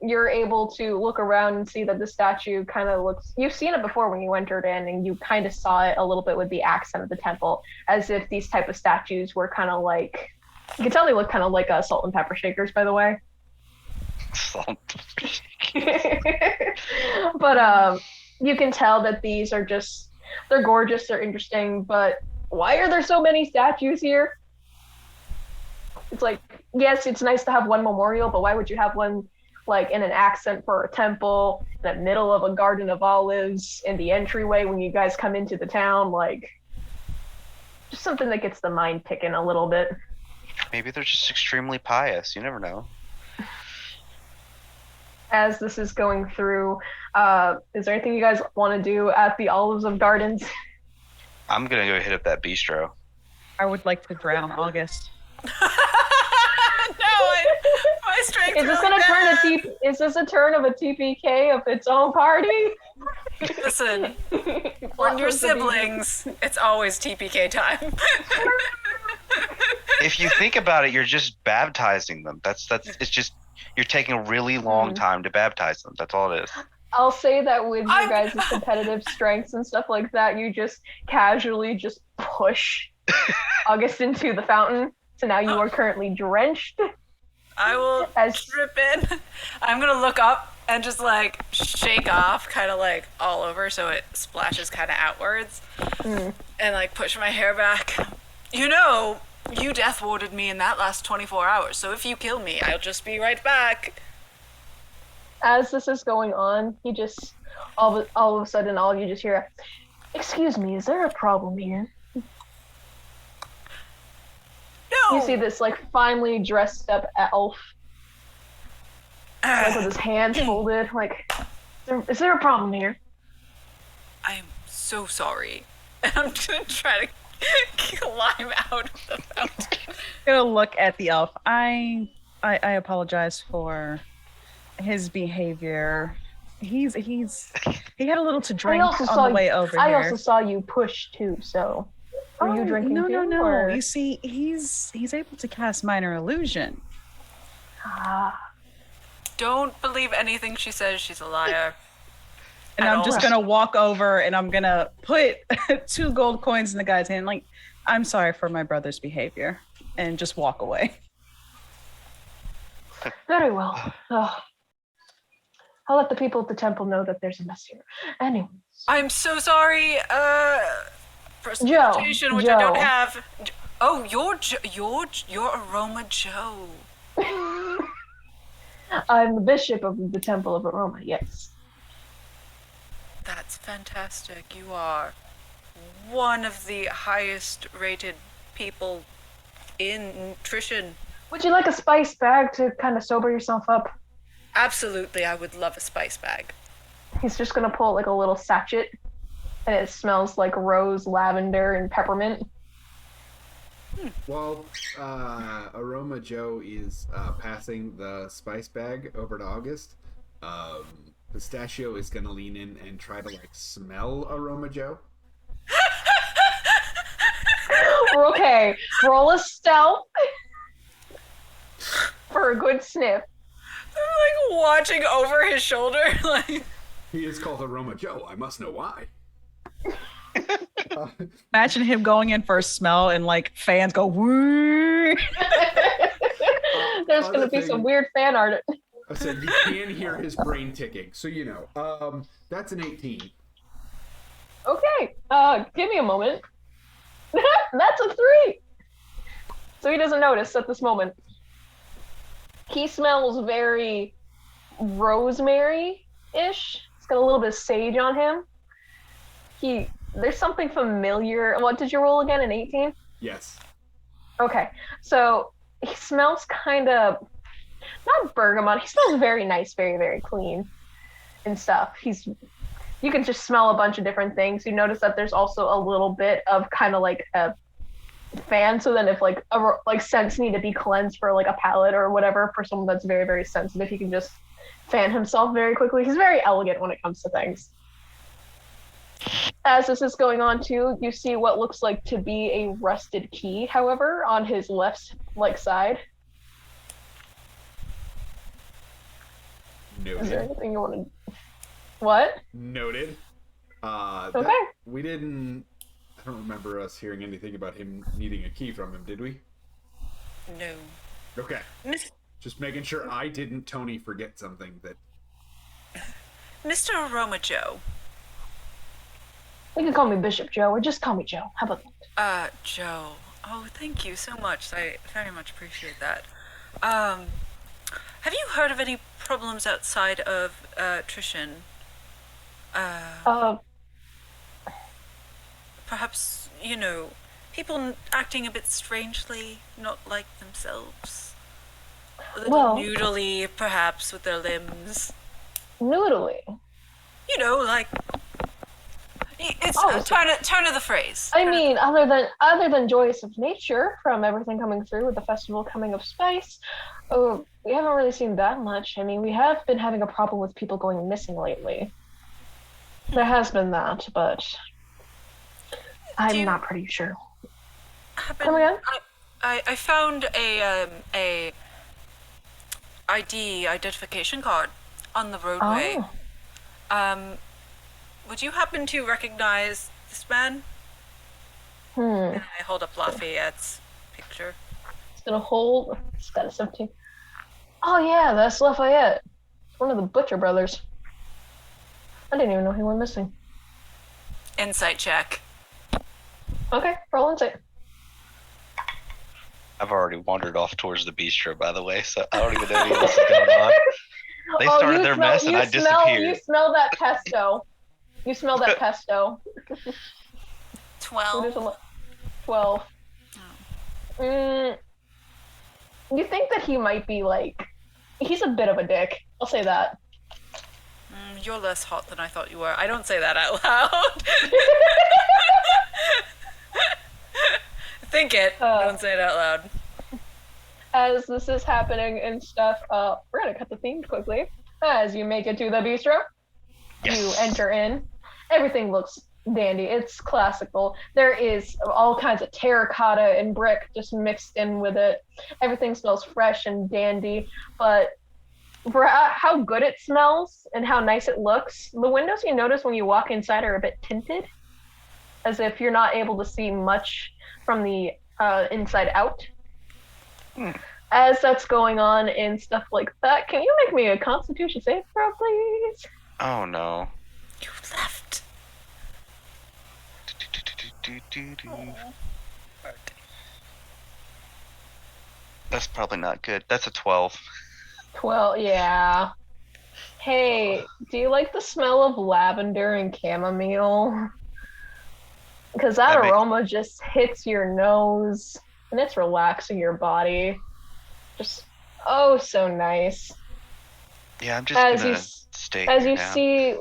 you're able to look around and see that the statue kind of looks, you've seen it before when you entered in, and you kind of saw it a little bit with the accent of the temple, as if these type of statues were kind of like, you can tell they look kind of like salt and pepper shakers, by the way. But you can tell that these are just, they're gorgeous, they're interesting, but why are there so many statues here? It's like, yes, it's nice to have one memorial, but why would you have one like in an accent for a temple, in the middle of a garden of olives, in the entryway when you guys come into the town? Like, just something that gets the mind picking a little bit. Maybe they're just extremely pious. You never know. As this is going through, is there anything you guys want to do at the Olives of Gardens? I'm gonna go hit up that bistro. I would like to drown August. No, my strength's Is this really gonna turn bad. Is this a turn of a TPK of its own party? Listen, when you're siblings, it's always TPK time. If you think about it, you're just baptizing them. It's just you're taking a really long time to baptize them. That's all it is. I'll say that with your guys' competitive strengths and stuff like that, you just casually just push August into the fountain. So now you are currently drenched. I will trip in. I'm gonna look up and just like shake off kind of like all over so it splashes kind of outwards and like push my hair back. You know, you death warded me in that last 24 hours, so if you kill me, I'll just be right back. As this is going on, you just all of a sudden all you just hear, "Excuse me, is there a problem here?" No. You see this like finely dressed up elf, like with his hands folded, like, "Is there a problem here?" I'm so sorry. And I'm gonna try to climb out of the fountain. I'm gonna look at the elf. I apologize for his behavior. He had a little to drink on the way over here. I also saw you push too, so were you drinking no, too? No. Or? You see, he's able to cast minor illusion. Don't believe anything she says. She's a liar. And I'm just gonna walk over and I'm gonna put 2 gold coins in the guy's hand. Like, I'm sorry for my brother's behavior, and just walk away. Very well. I'll let the people at the temple know that there's a mess here. Anyways. I'm so sorry. Precipitation, which I don't have. Oh, you're Aroma Joe. I'm the bishop of the Temple of Aroma. Yes. That's fantastic. You are one of the highest rated people in nutrition. Would you like a spice bag to kind of sober yourself up? Absolutely, I would love a spice bag. He's just gonna pull like a little sachet, and it smells like rose, lavender, and peppermint. While Aroma Joe is passing the spice bag over to August, Pistachio is gonna lean in and try to like smell Aroma Joe. Okay, roll a stealth for a good sniff. I'm like watching over his shoulder, like. He is called Aroma Joe. I must know why. Imagine him going in for a smell and like fans go woo. There's gonna be some weird fan art. I said you can hear his brain ticking, so you know. That's an 18. Okay, give me a moment. That's a 3. So he doesn't notice at this moment. He smells very rosemary-ish. It's got a little bit of sage on him. There's something familiar. What did you roll again? An 18? Yes. Okay, so he smells kind of, not bergamot. He smells very nice, very, very clean and stuff. You can just smell a bunch of different things. You notice that there's also a little bit of kind of like a fan. So then if like scents need to be cleansed for like a palate or whatever, for someone that's very, very sensitive, he can just fan himself very quickly. He's very elegant when it comes to things. As this is going on too, you see what looks like to be a rusted key, however, on his left side. Noted. Is there anything you want to... What? Noted. Okay. We didn't... I don't remember us hearing anything about him needing a key from him, did we? No. Okay. Just making sure I didn't, Tony, forget something that... Mr. Aroma Joe. You can call me Bishop Joe, or just call me Joe. How about that? Joe. Oh, thank you so much. I very much appreciate that. Have you heard of any problems outside of attrition? Perhaps, people acting a bit strangely, not like themselves. A little noodly, perhaps, with their limbs. Noodly? It's Oh, turn of the phrase. I mean, other than joyous of nature from everything coming through with the festival coming of spice, we haven't really seen that much. I mean, we have been having a problem with people going missing lately. There has been that, but I'm not pretty sure. Come again? I found a identification card on the roadway. Oh. Would you happen to recognize this man? And I hold up Lafayette's picture. It's gonna hold. It's got a 17. Oh yeah, that's Lafayette. It's one of the Butcher brothers. I didn't even know he went missing. Insight check. Okay, roll insight. I've already wandered off towards the bistro, by the way, so I don't even know what else is going on. They started their mess and I disappeared. You smell that pesto. You smell that pesto. 12. 12. You think that he might be he's a bit of a dick. I'll say that. You're less hot than I thought you were. I don't say that out loud. Think it. Don't say it out loud. As this is happening and stuff, we're gonna cut the theme quickly. As you make it to the bistro, you enter in. Everything looks dandy. It's classical. There is all kinds of terracotta and brick just mixed in with it. Everything smells fresh and dandy, but for how good it smells and how nice it looks, the windows you notice when you walk inside are a bit tinted, as if you're not able to see much from the inside out. As that's going on and stuff like that, can you make me a Constitution save throw, please? Oh no. You left. That's probably not good. That's a 12. 12, yeah. Hey, do you like the smell of lavender and chamomile? Because that aroma just hits your nose and it's relaxing your body. Just, so nice. Yeah, I'm just gonna stay As here you now. see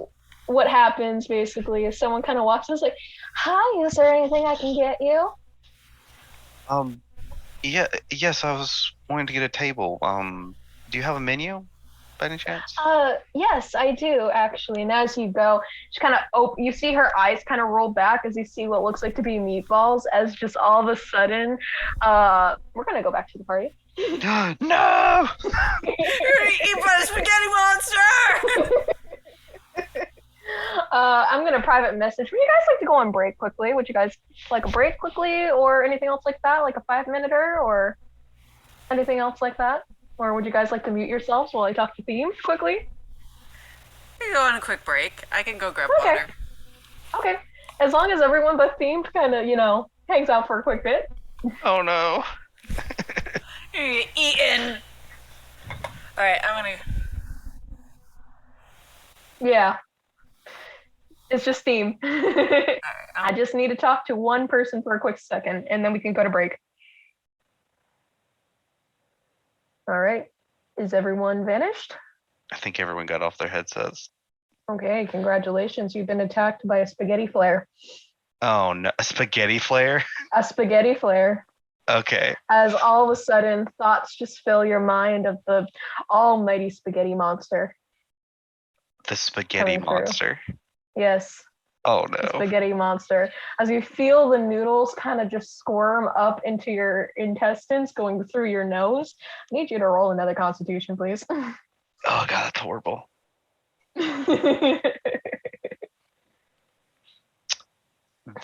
what happens, basically, is someone kind of walks in and is like, hi, is there anything I can get you? Yes, I was wanting to get a table. Do you have a menu by any chance? Yes, I do, actually. And as you go, she kind of you see her eyes kind of roll back as you see what looks like to be meatballs, as just all of a sudden, we're gonna go back to the party. No! You're eaten by a spaghetti monster! I'm gonna private message. Would you guys like to go on break quickly? Would you guys like a break quickly or anything else like that? Like a 5-minute-er or anything else like that? Or would you guys like to mute yourselves while I talk to theme quickly? We can go on a quick break. I can go grab water. Okay. As long as everyone but theme kind of, hangs out for a quick bit. Oh no. You're eaten. Alright, I'm gonna... Yeah. It's just theme. I just need to talk to one person for a quick second, and then we can go to break. All right. Is everyone vanished? I think everyone got off their headsets. Okay, congratulations. You've been attacked by a spaghetti flare. Oh no, a spaghetti flare? A spaghetti flare. Okay. As all of a sudden, thoughts just fill your mind of the almighty spaghetti monster. The spaghetti monster. Yes. Oh no. The spaghetti monster. As you feel the noodles kind of just squirm up into your intestines going through your nose, I need you to roll another Constitution, please. Oh god, that's horrible.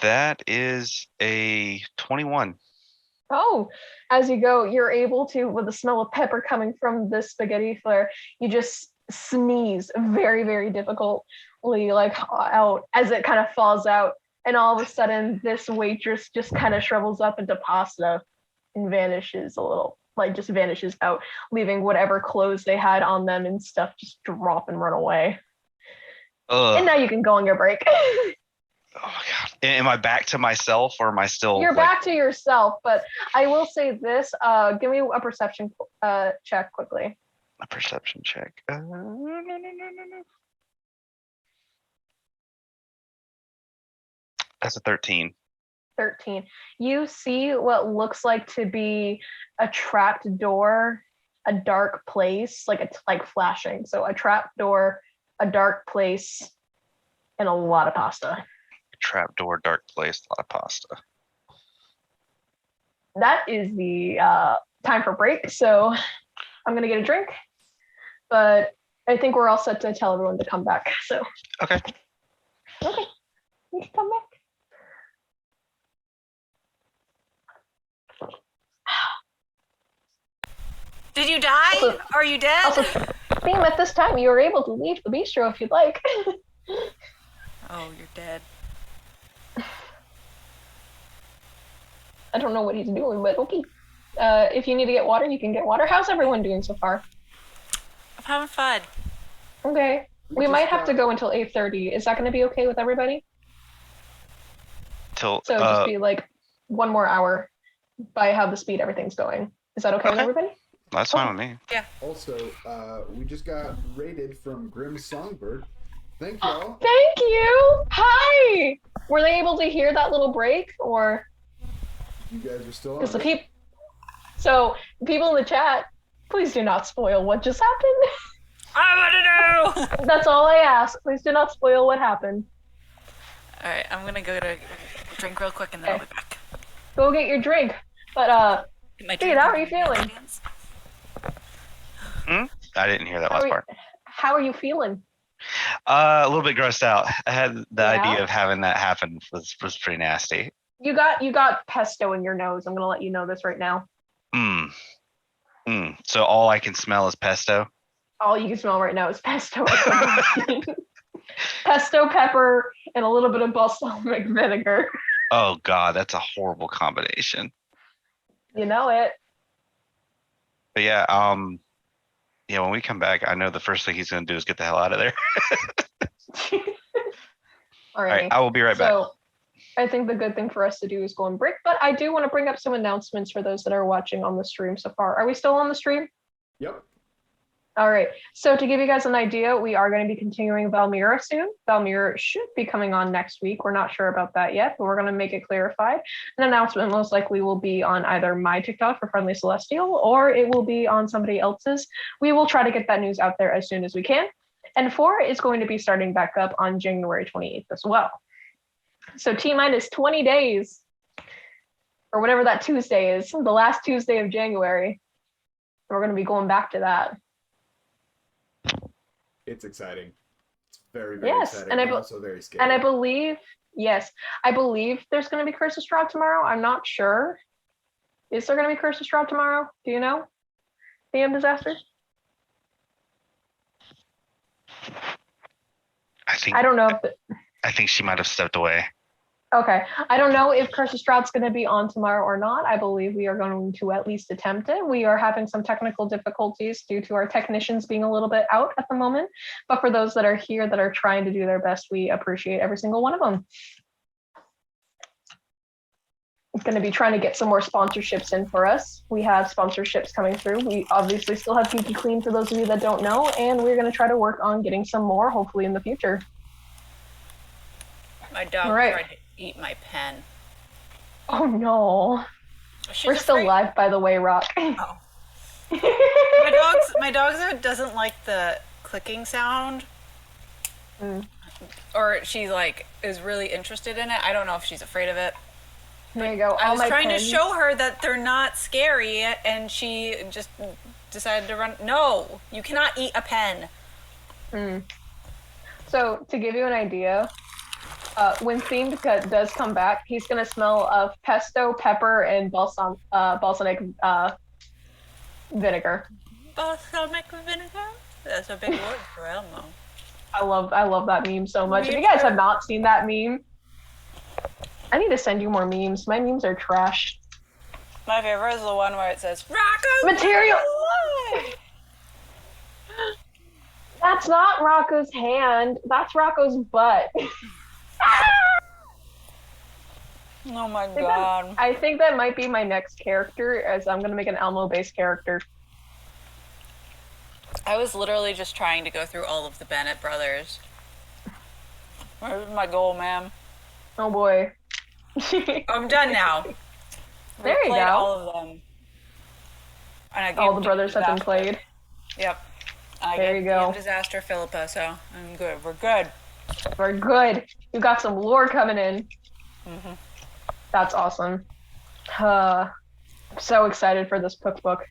That is a 21. Oh, as you go, you're able to, with the smell of pepper coming from this spaghetti flare, you just sneeze very, very difficultly, out as it kind of falls out. And all of a sudden, this waitress just kind of shrivels up into pasta and vanishes a little, just vanishes out, leaving whatever clothes they had on them and stuff just drop and run away. Ugh. And now you can go on your break. Oh my god. Am I back to myself or am I still You're back to yourself, but I will say this, give me a perception check quickly. A perception check. That's a 13. 13. You see what looks like to be a trapped door, a dark place, like it's like flashing. So a trap door, a dark place, and a lot of pasta. Trapdoor, dark place, a lot of pasta. That is the time for break. So I'm gonna get a drink, but I think we're all set to tell everyone to come back. So Okay. You can come back. Did you die? Also- Are you dead? Also, Beam, at this time, you are able to leave the bistro if you'd like. Oh, you're dead. I don't know what he's doing, but okay. If you need to get water, you can get water. How's everyone doing so far? I'm having fun. Okay. We might have to go until 8:30. Is that going to be okay with everybody? Till So just be like 1 more hour by how the speed everything's going. Is that okay with Okay. everybody? that's fine with me. Also, we just got raided from Grim Songbird. Thank y'all. Thank you. Hi. Were they able to hear that little break, or You guys are still on. because the right? people? So people in the chat, please do not spoil what just happened. I want to know. That's all I ask. Please do not spoil what happened. All right, I'm gonna go to drink real quick and then I'll be back. Go get your drink. But Get my Dude, drink how are and you feeling? ingredients. I didn't hear that How last are you- part. how are you feeling? A little bit grossed out. I had the Yeah? idea of having that happen was pretty nasty. You got pesto in your nose. I'm gonna let you know this right now. So all I can smell is pesto. All you can smell right now is pesto. Pesto, pepper, and a little bit of balsamic vinegar. Oh God, that's a horrible combination. You know it. But yeah, when we come back, I know the first thing he's gonna do is get the hell out of there. All All right. right, I will be right back. So I think the good thing for us to do is go and break, but I do want to bring up some announcements for those that are watching on the stream so far. Are we still on the stream? Yep. All right. So to give you guys an idea, we are going to be continuing Valmira soon. Valmira should be coming on next week. We're not sure about that yet, but we're going to make it clarified. An announcement most likely will be on either my TikTok for Friendly Celestial, or it will be on somebody else's. We will try to get that news out there as soon as we can. And 4 is going to be starting back up on January 28th as well. So T-minus 20 days, or whatever that Tuesday is, the last Tuesday of January. We're going to be going back to that. It's exciting. It's very, very Yes, exciting. and And also very scary. And I believe there's going to be Curse of Strahd tomorrow. I'm not sure. Is there going to be Curse of Strahd tomorrow? Do you know? DMDisaster? I don't know if I think she might have stepped away. okay. I don't know if Curse of Strahd's going to be on tomorrow or not. I believe we are going to at least attempt it. We are having some technical difficulties due to our technicians being a little bit out at the moment. But for those that are here that are trying to do their best, we appreciate every single one of them. It's going to be trying to get some more sponsorships in for us. We have sponsorships coming through. We obviously still have Geeky Clean for those of you that don't know, and we're going to try to work on getting some more, hopefully in the future. My dog Right. tried to eat my pen. Oh no. She's We're still afraid- live, by the way, Rock. Oh. My dog doesn't like the clicking sound. Mm. Or she like is really interested in it. I don't know if she's afraid of it. There you go. I All was my trying pens. to show her that they're not scary, and she just decided to run. No, you cannot eat a pen. So to give you an idea, when Themed Cut does come back, he's gonna smell of pesto, pepper, and balsamic vinegar. Balsamic vinegar? That's a big word for Elmo. I love that meme so much. If you guys have not seen that meme, I need to send you more memes. My memes are trash. My favorite is the one where it says Rocco Material. That's not Rocco's hand. That's Rocco's butt. Oh my god. I think that might be my next character, as I'm gonna make an Elmo-based character. I was literally just trying to go through all of the Bennet brothers. Where's my goal, ma'am? Oh boy. I'm done now. There you Played go. all of them. And I All gave the brothers have been DMDisaster. played. Yep. And I There gave you go. DMDisaster Phillipa, so I'm good. We're good. We're good. You got some lore coming in. Mm-hmm. That's awesome. I'm so excited for this cookbook.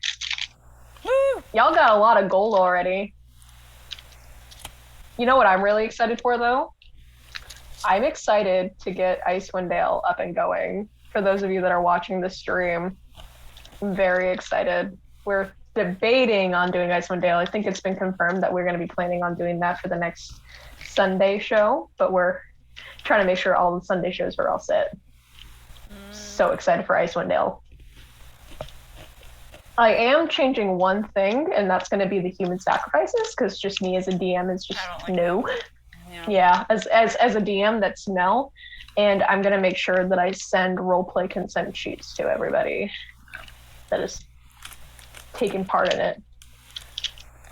Woo! Y'all got a lot of gold already. You know what I'm really excited for, though? I'm excited to get Icewind Dale up and going. For those of you that are watching the stream, I'm very excited. We're debating on doing Icewind Dale. I think it's been confirmed that we're going to be planning on doing that for the next Sunday show, but we're trying to make sure all the Sunday shows are all set. So excited for Icewind Dale. I am changing one thing, and that's going to be the human sacrifices, because just me as a DM is just I don't like no. Yeah. Yeah, as a DM, that's no. And I'm going to make sure that I send roleplay consent sheets to everybody that is taking part in it.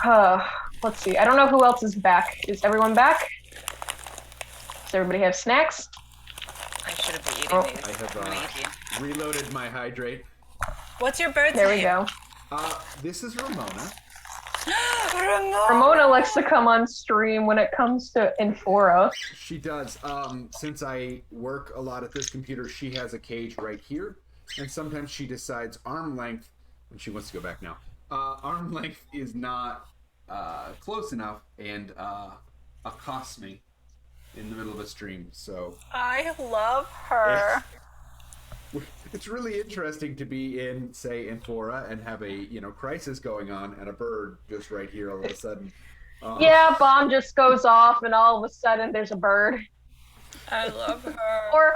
Let's see. I don't know who else is back. Is everyone back? Does everybody have snacks? I should have been eating Oh. these. I have I'm gonna eat these. reloaded my hydrate. What's your bird's There we name? go. This is Ramona. Ramona likes to come on stream when it comes to Infora. She does. Since I work a lot at this computer, she has a cage right here, and sometimes she decides arm length, and she wants to go back now. Arm length is not close enough, and accosts me in the middle of a stream. So I love her. it's really interesting to be in, say, Infora and have a crisis going on, and a bird just right here all of a sudden. Yeah, bomb just goes off, and all of a sudden there's a bird. I love her. Or,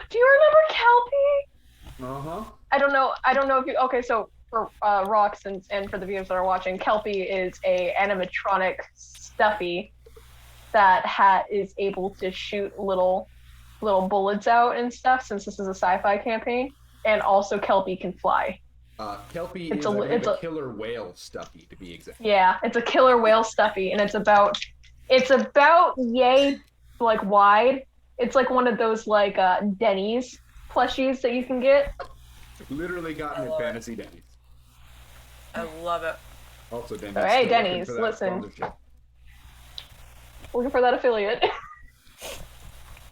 do you remember Kelpie? Uh huh. I don't know if you. Okay, so for Rocks and for the viewers that are watching, Kelpie is a animatronic stuffy that is able to shoot little bullets out and stuff. Since this is a sci-fi campaign, and also Kelpie can fly. Kelpie It's is a a killer whale stuffy, to be exact. Yeah, it's a killer whale stuffy, and it's about yay like wide. It's like one of those like Denny's plushies that you can get. Literally gotten at Fantasy Denny's. I love it. Also, Denny's. So, hey, still looking Denny's, for that listen. sponsorship. Looking for that affiliate.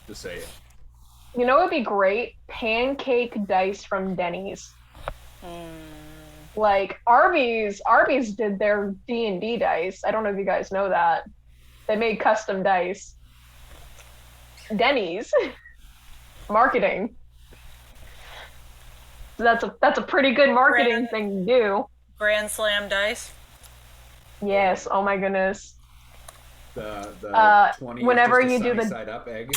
Just say it. You know what'd be great? Pancake dice from Denny's. Like Arby's did their D&D dice. I don't know if you guys know that. They made custom dice. Denny's marketing. That's a pretty good marketing thing to do. Grand Slam dice. Yes. Oh my goodness. The 20 whenever is just you a do the- sunny side up egg.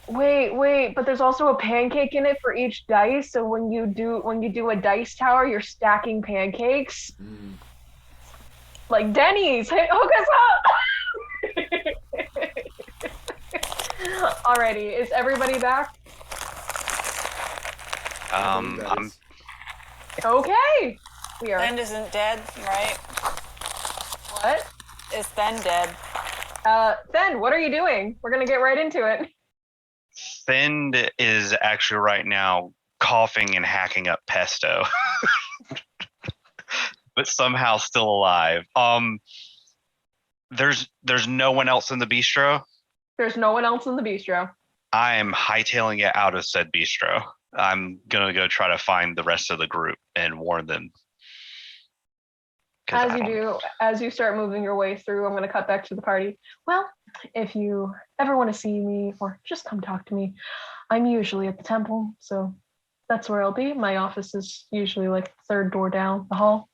Wait, but there's also a pancake in it for each dice. So when you do a dice tower, you're stacking pancakes. Mm. Like Denny's, hey, hook us up! Alrighty, is everybody back? I believe that I'm is- Okay, we are. Then isn't dead, right? What? Is then dead? Then what are you doing? We're gonna get right into it. Thind is actually right now coughing and hacking up pesto, but somehow still alive. There's no one else in the bistro. There's no one else in the bistro. I am hightailing it out of said bistro. I'm gonna go try to find the rest of the group and warn them. 'Cause As I you don't- do, as you start moving your way through, I'm going to cut back to the party. Well, if you ever want to see me or just come talk to me, I'm usually at the temple, so that's where I'll be. My office is usually like the third door down the hall.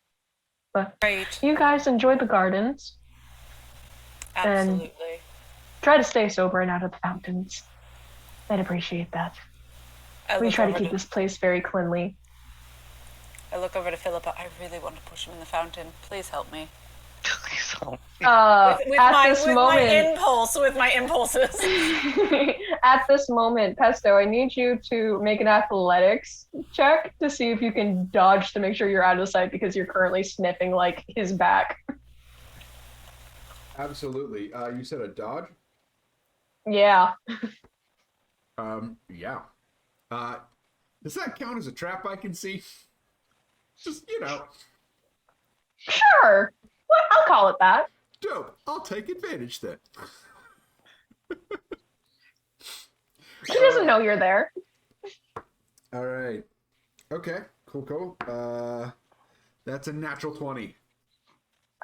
But Right. you guys enjoy the gardens. Absolutely. Try to stay sober and out of the fountains. I'd appreciate that. I We look try to over keep this place very cleanly. I look over to Phillipa. I really want to push him in the fountain. Please help me. So, With At my this with moment, my impulses. at this moment, Pesto, I need you to make an athletics check to see if you can dodge to make sure you're out of sight because you're currently sniffing like his back. Absolutely. You said a dodge? Yeah. Yeah. Does that count as a trap I can see? Just, Sure. Well, I'll call it that. dope. I'll take advantage then. He doesn't know you're there. All right. Okay. Cool. That's a natural 20.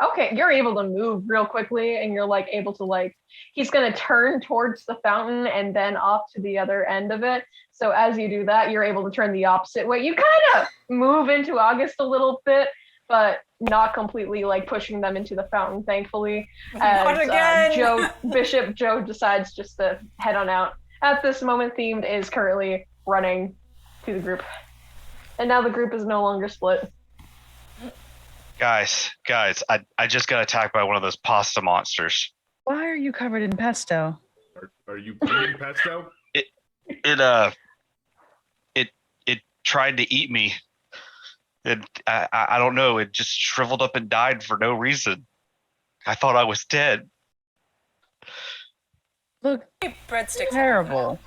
Okay, you're able to move real quickly, and you're like able to he's gonna turn towards the fountain and then off to the other end of it. So as you do that, you're able to turn the opposite way. You kind of move into August a little bit, but not completely pushing them into the fountain, thankfully. Not again! Bishop Joe decides just to head on out. At this moment, Themed is currently running to the group. And now the group is no longer split. Guys, I just got attacked by one of those pasta monsters. Why are you covered in pesto? Are you bleeding pesto? It tried to eat me. I don't know. It just shriveled up and died for no reason. I thought I was dead. Look, Breadsticks. terrible.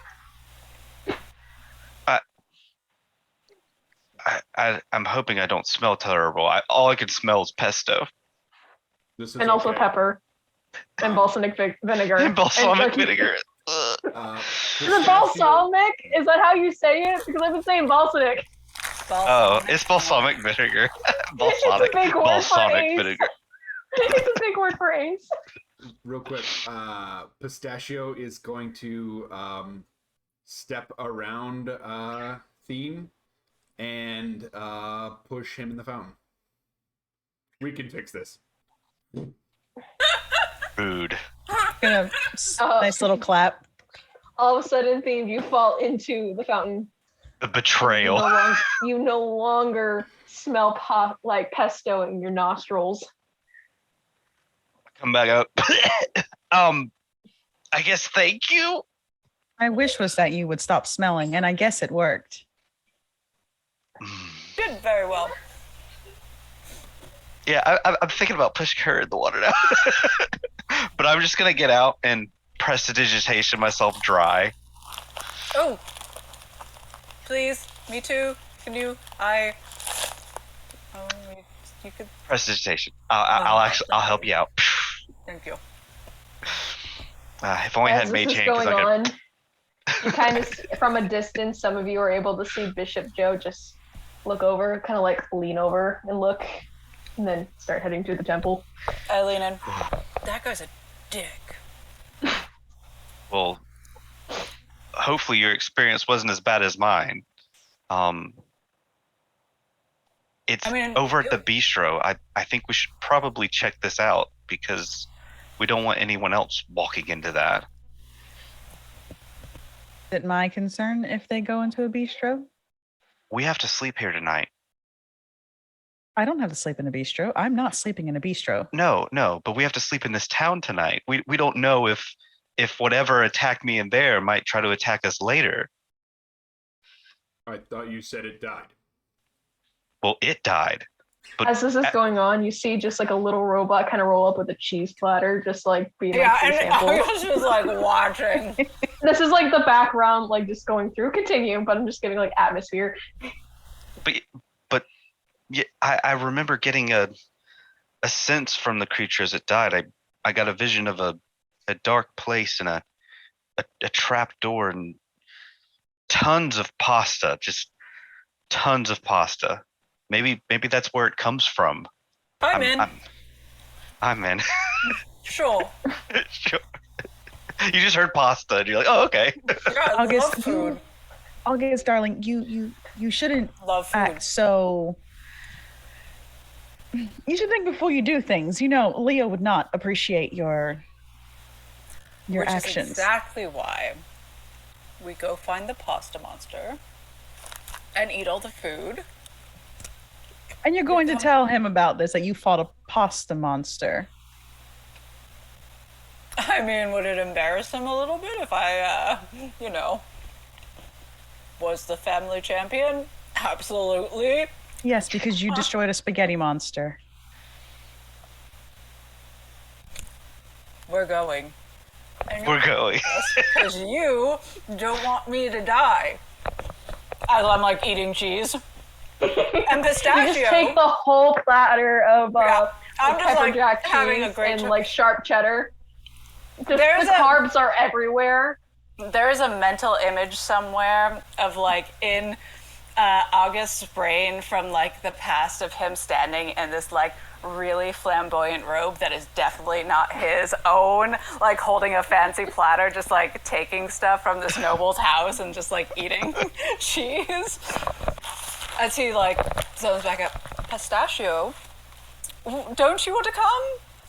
I'm hoping I don't smell terrible. All I can smell is pesto. This is And also okay. pepper. And balsamic vinegar. And balsamic turkey. vinegar. Is it Pistachio- balsamic? Is that how you say it? Because I've been saying balsamic. Oh, it's balsamic vinegar. It's a big word for balsamic Ace. vinegar. It's a big word for Ace. Real quick, Pistachio is going to step around Theme and push him in the fountain. We can fix this. Rude. Gonna nice little clap. All of a sudden, Themed, you fall into the fountain. The betrayal. You no longer smell pesto in your nostrils. Come back up. I guess thank you. My wish was that you would stop smelling, and I guess it worked. Did very well. Yeah, I'm thinking about pushing her in the water now. But I'm just going to get out and prestidigitation myself dry. Oh, please, me too. Can you? You could. Prestidigitation. I'll help you out. Thank you. If only I As had this mage is hand. 'Cause going I on, you kind of, from a distance, some of you are able to see Bishop Joe just look over, kind of lean over and look, and then start heading to the temple. I lean in. That guy's a dick. Well, hopefully your experience wasn't as bad as mine. It's over at the bistro. I think we should probably check this out because we don't want anyone else walking into that. Is it my concern if they go into a bistro? We have to sleep here tonight. I don't have to sleep in a bistro. I'm not sleeping in a bistro. No, but we have to sleep in this town tonight. We don't know if whatever attacked me in there might try to attack us later. I thought you said it died. Well, it died. But As this is going on, you see just a little robot kind of roll up with a cheese platter, just being Yeah, free and I samples. was just watching. This is the background, just going through. Continue, but I'm just giving atmosphere. But yeah, I remember getting a sense from the creature as it died. I got a vision of a dark place and a trap door and tons of pasta, just tons of pasta. Maybe that's where it comes from. I'm in. I'm in. Sure. Sure. You just heard pasta and you're like, oh, okay. God, I love food. August, darling, you shouldn't Love food. act so. You should think before you do things. Leo would not appreciate your Which actions. is exactly why we go find the pasta monster and eat all the food. And you're going to tell him about this, that you fought a pasta monster. I mean, would it embarrass him a little bit if I, was the family champion? Absolutely. Yes, because you destroyed a spaghetti monster. We're going. We're going. Because you don't want me to die. As I'm like eating cheese. And pistachio. You just take the whole platter of I'm just pepper like jack having a cheese great and time. like sharp cheddar. Just There's the carbs are everywhere. There's a mental image somewhere of like in August's brain from like the past of him standing in this like really flamboyant robe that is definitely not his own, like holding a fancy platter, just like taking stuff from this noble's house and just like eating cheese. As he like zones back up, Pistachio, don't you want to come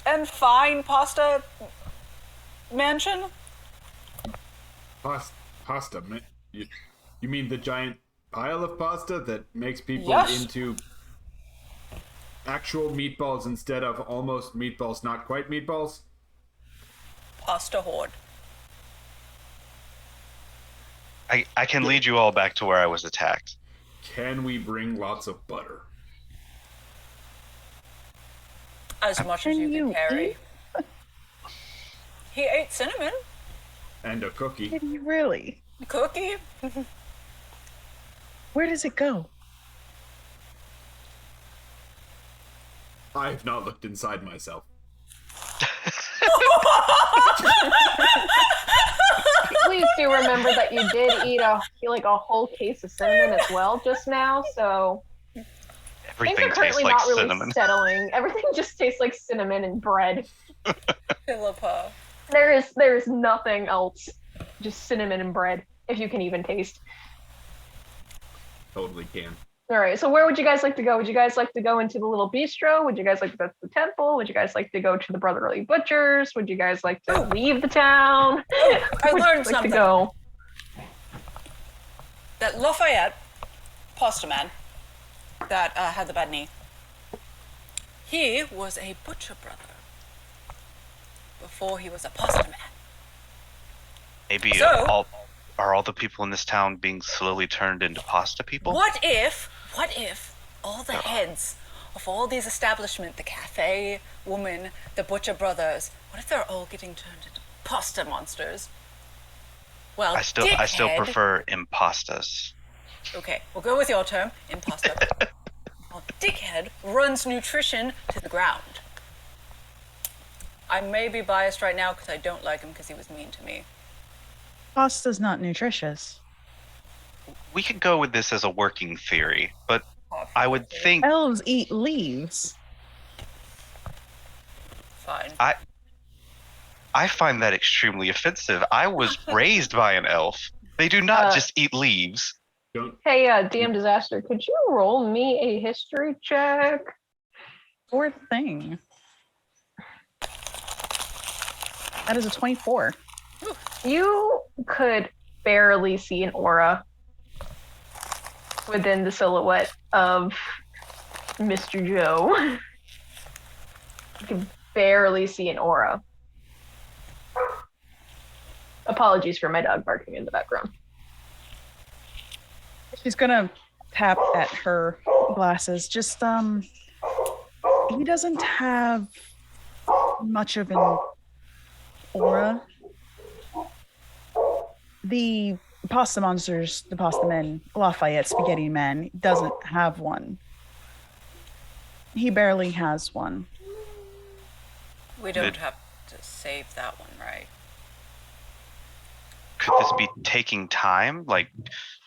and find Pasta Mansion? Pasta. You mean the giant pile of pasta that makes people Yes. into actual meatballs instead of almost meatballs, not quite meatballs? Pasta Horde. I can lead you all back to where I was attacked. Can we bring lots of butter? As much as you can carry. He ate cinnamon. And a cookie. Did you really? Cookie. Where does it go? I have not looked inside myself. Please do remember that you did eat a whole case of cinnamon as well just now, so things Everything are tastes currently like not really cinnamon. settling. Everything just tastes like cinnamon and bread. Phillipa. There is nothing else. Just cinnamon and bread, if you can even taste. Totally can. All right, so where would you guys like to go? Would you guys like to go into the little bistro? Would you guys like to go to the temple? Would you guys like to go to the Brotherly Butchers? Would you guys like to leave the town? I Would you learned like something. to go? That Lafayette, Pasta Man, that had the bad knee, he was a butcher brother before he was a pasta man. Maybe So- are all the people in this town being slowly turned into pasta people? What if all the heads of all these establishments, the cafe woman, the butcher brothers, what if they're all getting turned into pasta monsters? Well, I still dickhead- prefer impastas. Okay, we'll go with your term, imposter. Well, Dickhead runs nutrition to the ground. I may be biased right now because I don't like him because he was mean to me. Pasta's not nutritious. We could go with this as a working theory, but I would think Elves eat leaves. Fine. I find that extremely offensive. I was raised by an elf. They do not just eat leaves. Don't. Hey, DMDisaster, could you roll me a history check? Poor thing. That is a 24. You could barely see an aura within the silhouette of Mr. Joe. You can barely see an aura. Apologies for my dog barking in the background. She's gonna tap at her glasses. Just he doesn't have much of an aura. The pasta monsters, the pasta men, Lafayette Spaghetti Man, doesn't have one. He barely has one. We don't have to save that one, right? Could this be taking time? Like,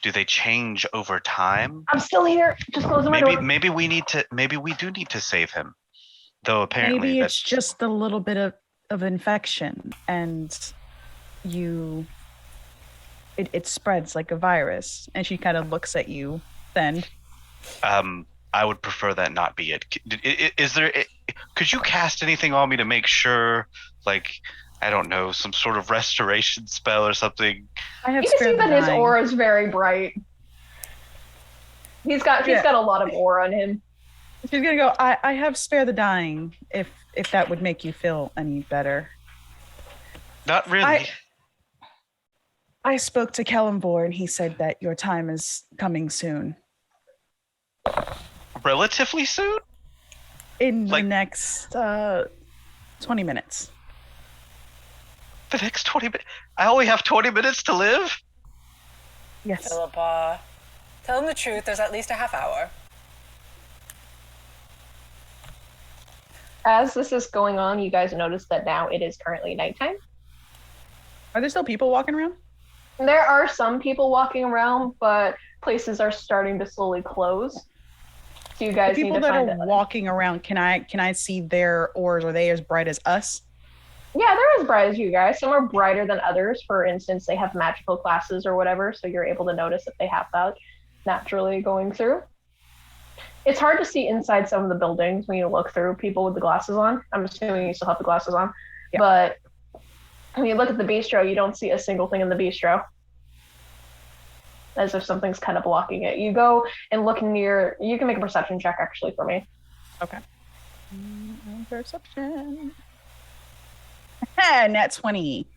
do they change over time? I'm still here. Just closing my door. Maybe we do need to save him. Though apparently Maybe that's it's just a little bit of infection, and it spreads like a virus. And she kind of looks at you then. I would prefer that not be it. Is there? Could you cast anything on me to make sure, like, I don't know, some sort of restoration spell or something? I have You can see spared the that his dying. aura is very bright. He's got a lot of aura on him. She's gonna go. I have spare the dying. If that would make you feel any better. Not really. I spoke to Kellenvor and he said that your time is coming soon. Relatively soon? In the Like- next 20 minutes. The next 20 minutes? I only have 20 minutes to live? Yes. Phillipa, tell him the truth. There's at least a half hour. As this is going on, you guys notice that now it is currently nighttime. Are there still people walking around? There are some people walking around, but places are starting to slowly close. So you guys The people need to that find are walking around, can I see their orbs? Are they as bright as us? Yeah, they're as bright as you guys. Some are brighter than others. For instance, they have magical classes or whatever, so you're able to notice that they have that naturally going through. It's hard to see inside some of the buildings when you look through people with the glasses on. I'm assuming you still have the glasses on. Yeah. But when you look at the bistro, you don't see a single thing in the bistro. As if something's kind of blocking it. You go and look near, you can make a perception check actually for me. Okay. Perception. Nat 20.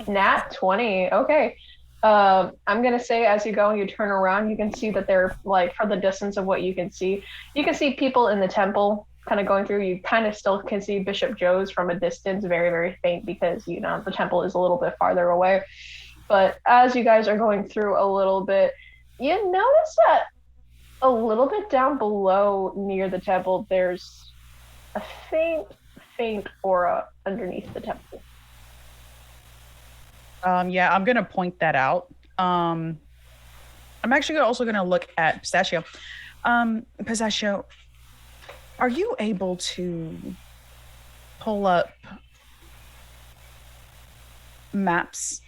Nat 20. Okay. I'm going to say as you go and you turn around, you can see that they're like for the distance of what you can see people in the temple kind of going through. You kind of still can see Bishop Joe's from a distance, very, very faint because, you know, the temple is a little bit farther away. But as you guys are going through a little bit, you notice that a little bit down below near the temple, there's a faint aura underneath the temple. Yeah, I'm gonna point that out. I'm actually also gonna look at Pistachio. Pistachio, are you able to pull up maps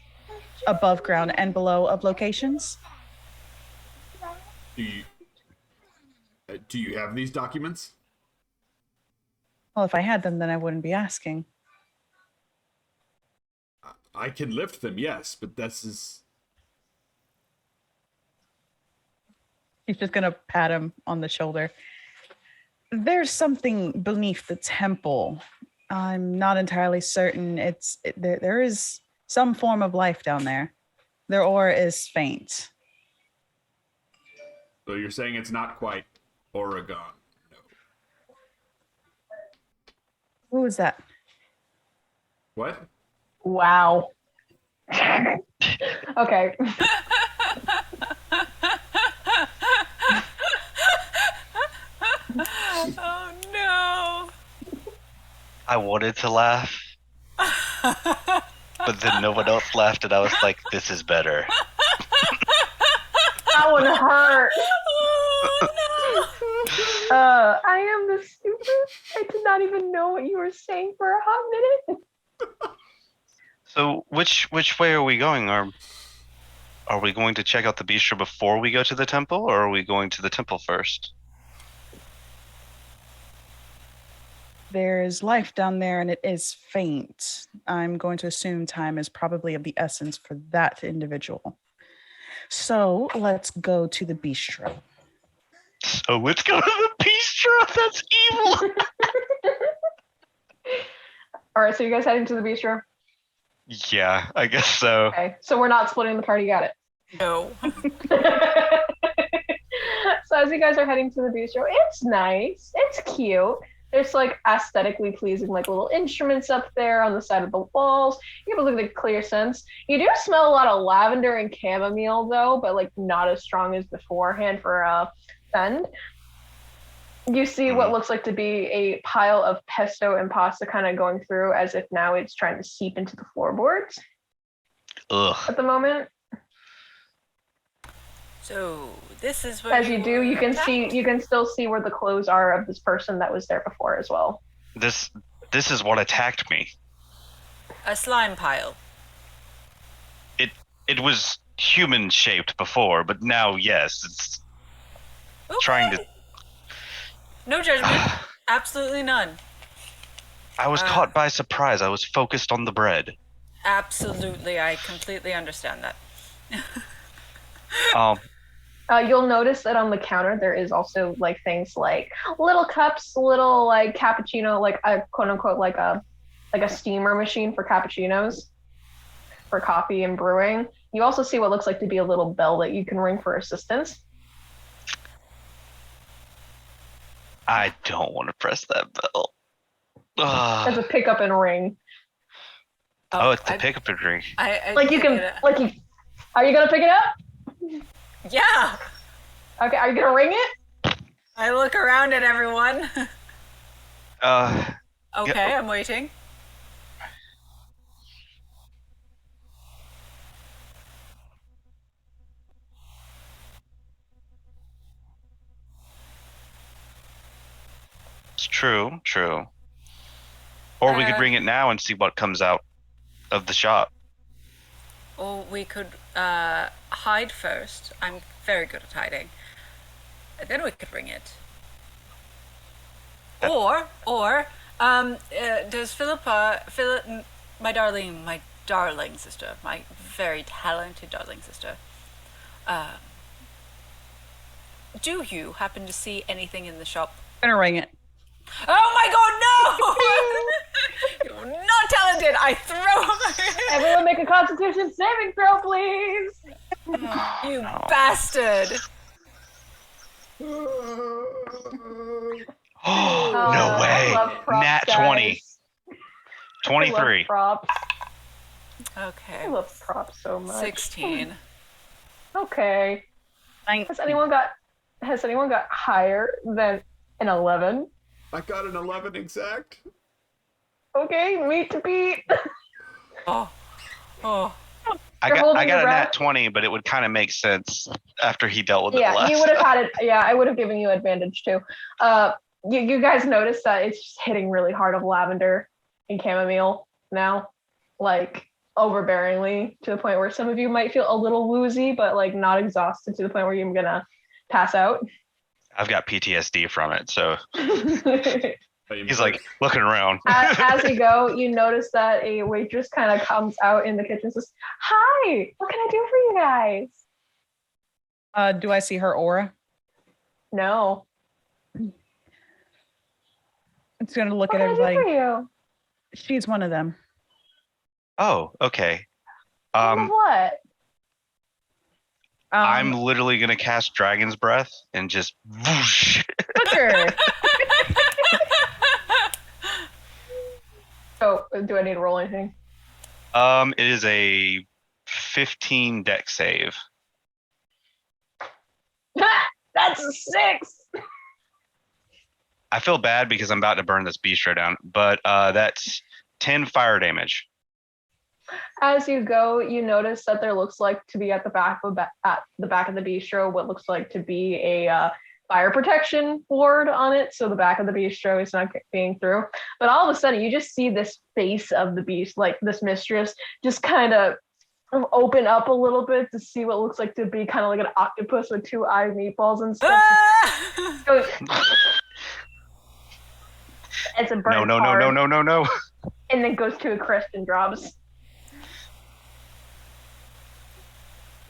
above ground and below of locations? Do you have these documents? Well, if I had them, then I wouldn't be asking. I can lift them, yes, but this is... He's just gonna pat him on the shoulder. There's something beneath the temple. I'm not entirely certain. There is some form of life down there. Their aura is faint. So you're saying it's not quite Oregon? No. Who is that? What? Wow. Okay. Oh no. I wanted to laugh, but then no one else laughed, and I was like, this is better. That one hurt. Oh no. I am the stupid. I did not even know what you were saying for a hot minute. So which way are we going? Are we going to check out the bistro before we go to the temple, or are we going to the temple first? There's life down there and it is faint. I'm going to assume time is probably of the essence for that individual. So let's go to the bistro. So let's go to the bistro. That's evil. All right, so you guys heading to the bistro? Yeah, I guess so. Okay, so we're not splitting the party. Got it. No. So as you guys are heading to the bistro, it's nice. It's cute. There's like aesthetically pleasing like little instruments up there on the side of the walls. You have a look at the clear sense. You do smell a lot of lavender and chamomile though, but like not as strong as beforehand for a Fend. You see what looks like to be a pile of pesto and pasta kind of going through as if now it's trying to seep into the floorboards. Ugh. At the moment. So this is where As you do, you can still see where the clothes are of this person that was there before as well. This is what attacked me. a slime pile. It was human shaped before, but now yes, it's Okay. trying to. No judgment. Absolutely none. I was caught by surprise. I was focused on the bread. Absolutely, I completely understand that. You'll notice that on the counter there is also like things like little cups, little like cappuccino, like a quote unquote like a steamer machine for cappuccinos, for coffee and brewing. You also see what looks like to be a little bell that you can ring for assistance. I don't want to press that bell. As a pick up and ring. Oh, it's the pick up a drink. Like you can, like you. Are you gonna pick it up? Yeah. Okay. Are you gonna ring it? I look around at everyone. Okay, Yeah. I'm waiting. It's true. Or we could bring it now and see what comes out of the shop. Or we could hide first. I'm very good at hiding. And then we could bring it. Or does Philippa, my darling sister, my very talented darling sister, do you happen to see anything in the shop? I'm gonna ring it. Oh my god, no! You're not talented! I throw Everyone make a Constitution saving throw, please. You bastard! No way. I love props, Nat guys. 20. 23. I love props. Okay. I love props so much. 16. Okay. Has anyone got higher than an 11? I got an 11 exact. Okay, meet to beat. Oh. I You're got holding a your breath. nat 20, but it would kind of make sense after he dealt with it Yeah, last. you would have had it. Yeah, I would have given you advantage too. You guys notice that it's just hitting really hard of lavender and chamomile now, like overbearingly to the point where some of you might feel a little woozy, but like not exhausted to the point where you're gonna pass out. I've got PTSD from it, so as he's like looking around. you go, you notice that a waitress kind of comes out in the kitchen and says, "Hi, what can I do for you guys?" Do I see her aura? No. It's gonna look What at can I do everybody. for you? She's one of them. Oh, okay. What? I'm literally gonna cast Dragon's Breath and just whoosh. Sure. Oh, do I need to roll anything? It is a 15 deck save. That's a 6. I feel bad because I'm about to burn this bistro down, but that's 10 fire damage. As you go, you notice that there looks like to be at the back of the bistro what looks like to be a fire protection ward on it, so the back of the bistro is not being through. But all of a sudden, you just see this face of the beast, like this mistress, just kind of open up a little bit to see what looks like to be kind of like an octopus with 2 eye meatballs and stuff. So, it's a burn No. and then goes to a crest and drops.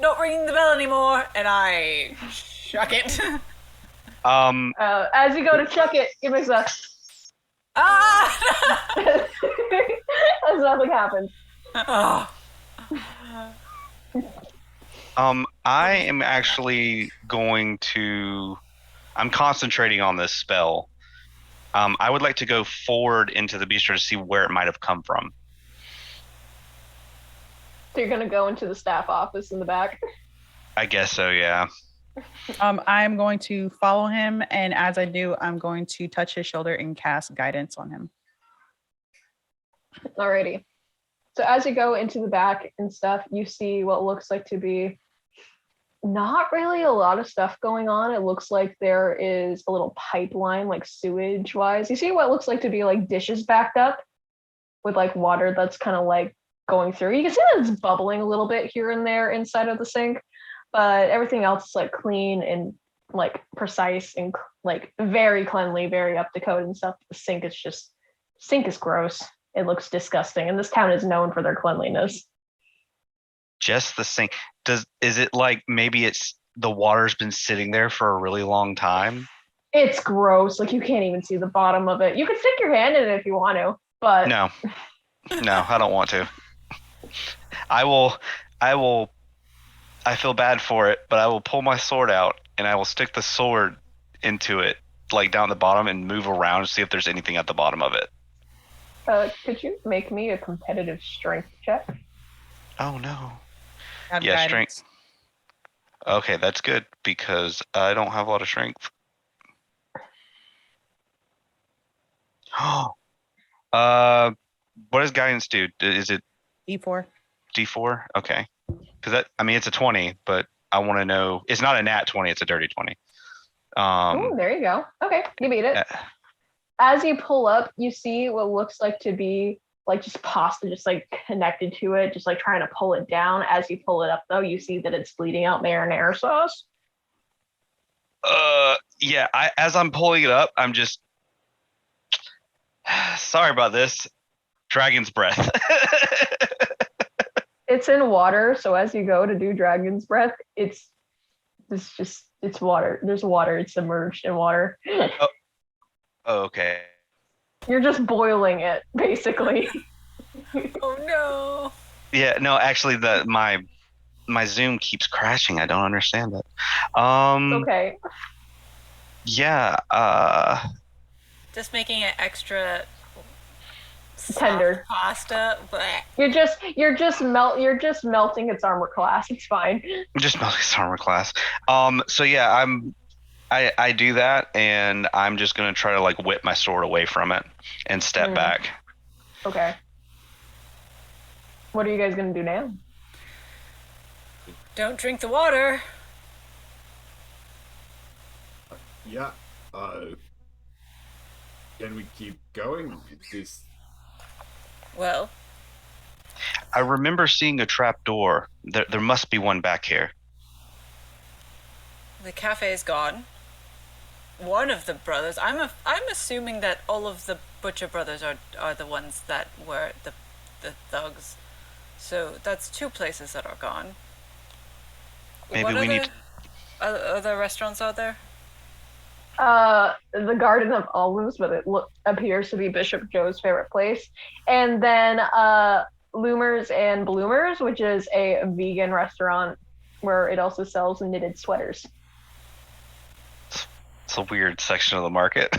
Not ringing the bell anymore, and I chuck it. As you go to chuck it, it makes a Ah! as nothing happens. Oh. I am actually I'm concentrating on this spell. I would like to go forward into the bistro to see where it might have come from. So you're gonna go into the staff office in the back. I guess so, yeah. I'm going to follow him, and as I do, I'm going to touch his shoulder and cast guidance on him. Alrighty. So as you go into the back and stuff, you see what looks like to be not really a lot of stuff going on. It looks like there is a little pipeline, like sewage wise. You see what looks like to be like dishes backed up with like water that's kind of like going through. You can see that it's bubbling a little bit here and there inside of the sink, but everything else is like clean and like precise and like very cleanly, very up to code and stuff. The sink is gross. It looks disgusting, and this town is known for their cleanliness. Just the sink. Is it like maybe the water's been sitting there for a really long time? It's gross. Like you can't even see the bottom of it. You could stick your hand in it if you want to, but No, I don't want to. I feel bad for it, but I will pull my sword out and I will stick the sword into it, like down the bottom, and move around to see if there's anything at the bottom of it. Could you make me a competitive strength check? Oh no. Have Yeah, guidance. strength. Okay, that's good because I don't have a lot of strength. What does guidance do? Is it D4. D4? Okay. Because it's a 20, but I want to know. It's not a nat 20. It's a dirty 20. Oh, there you go. Okay, you beat it. As you pull up, you see what looks like to be like just pasta, just like connected to it, just like trying to pull it down. As you pull it up, though, you see that it's bleeding out marinara sauce. Yeah. As I'm pulling it up, I'm just sorry about this. Dragon's breath. It's in water, so as you go to do dragon's breath, it's water. There's water. It's submerged in water. Oh, okay. You're just boiling it, basically. Oh no. Yeah. No, actually, my Zoom keeps crashing. I don't understand that. Okay. Yeah. Just making it extra Tender pasta. Blech. You're just melting its armor class. It's fine. Just melting armor class. So yeah, I do that, and I'm just gonna try to like whip my sword away from it and step back. Okay. What are you guys gonna do now? Don't drink the water. Yeah. Can we keep going? Well, I remember seeing a trap door. There must be one back here. the cafe's gone. One of the brothers. I'm assuming that all of the Butcher brothers are the ones that were the thugs. So that's 2 places that are gone. Maybe we need. Other restaurants out there? The Garden of Olives, but it appears to be Bishop Joe's favorite place. And then Loomers and Bloomers, which is a vegan restaurant where it also sells knitted sweaters. It's a weird section of the market.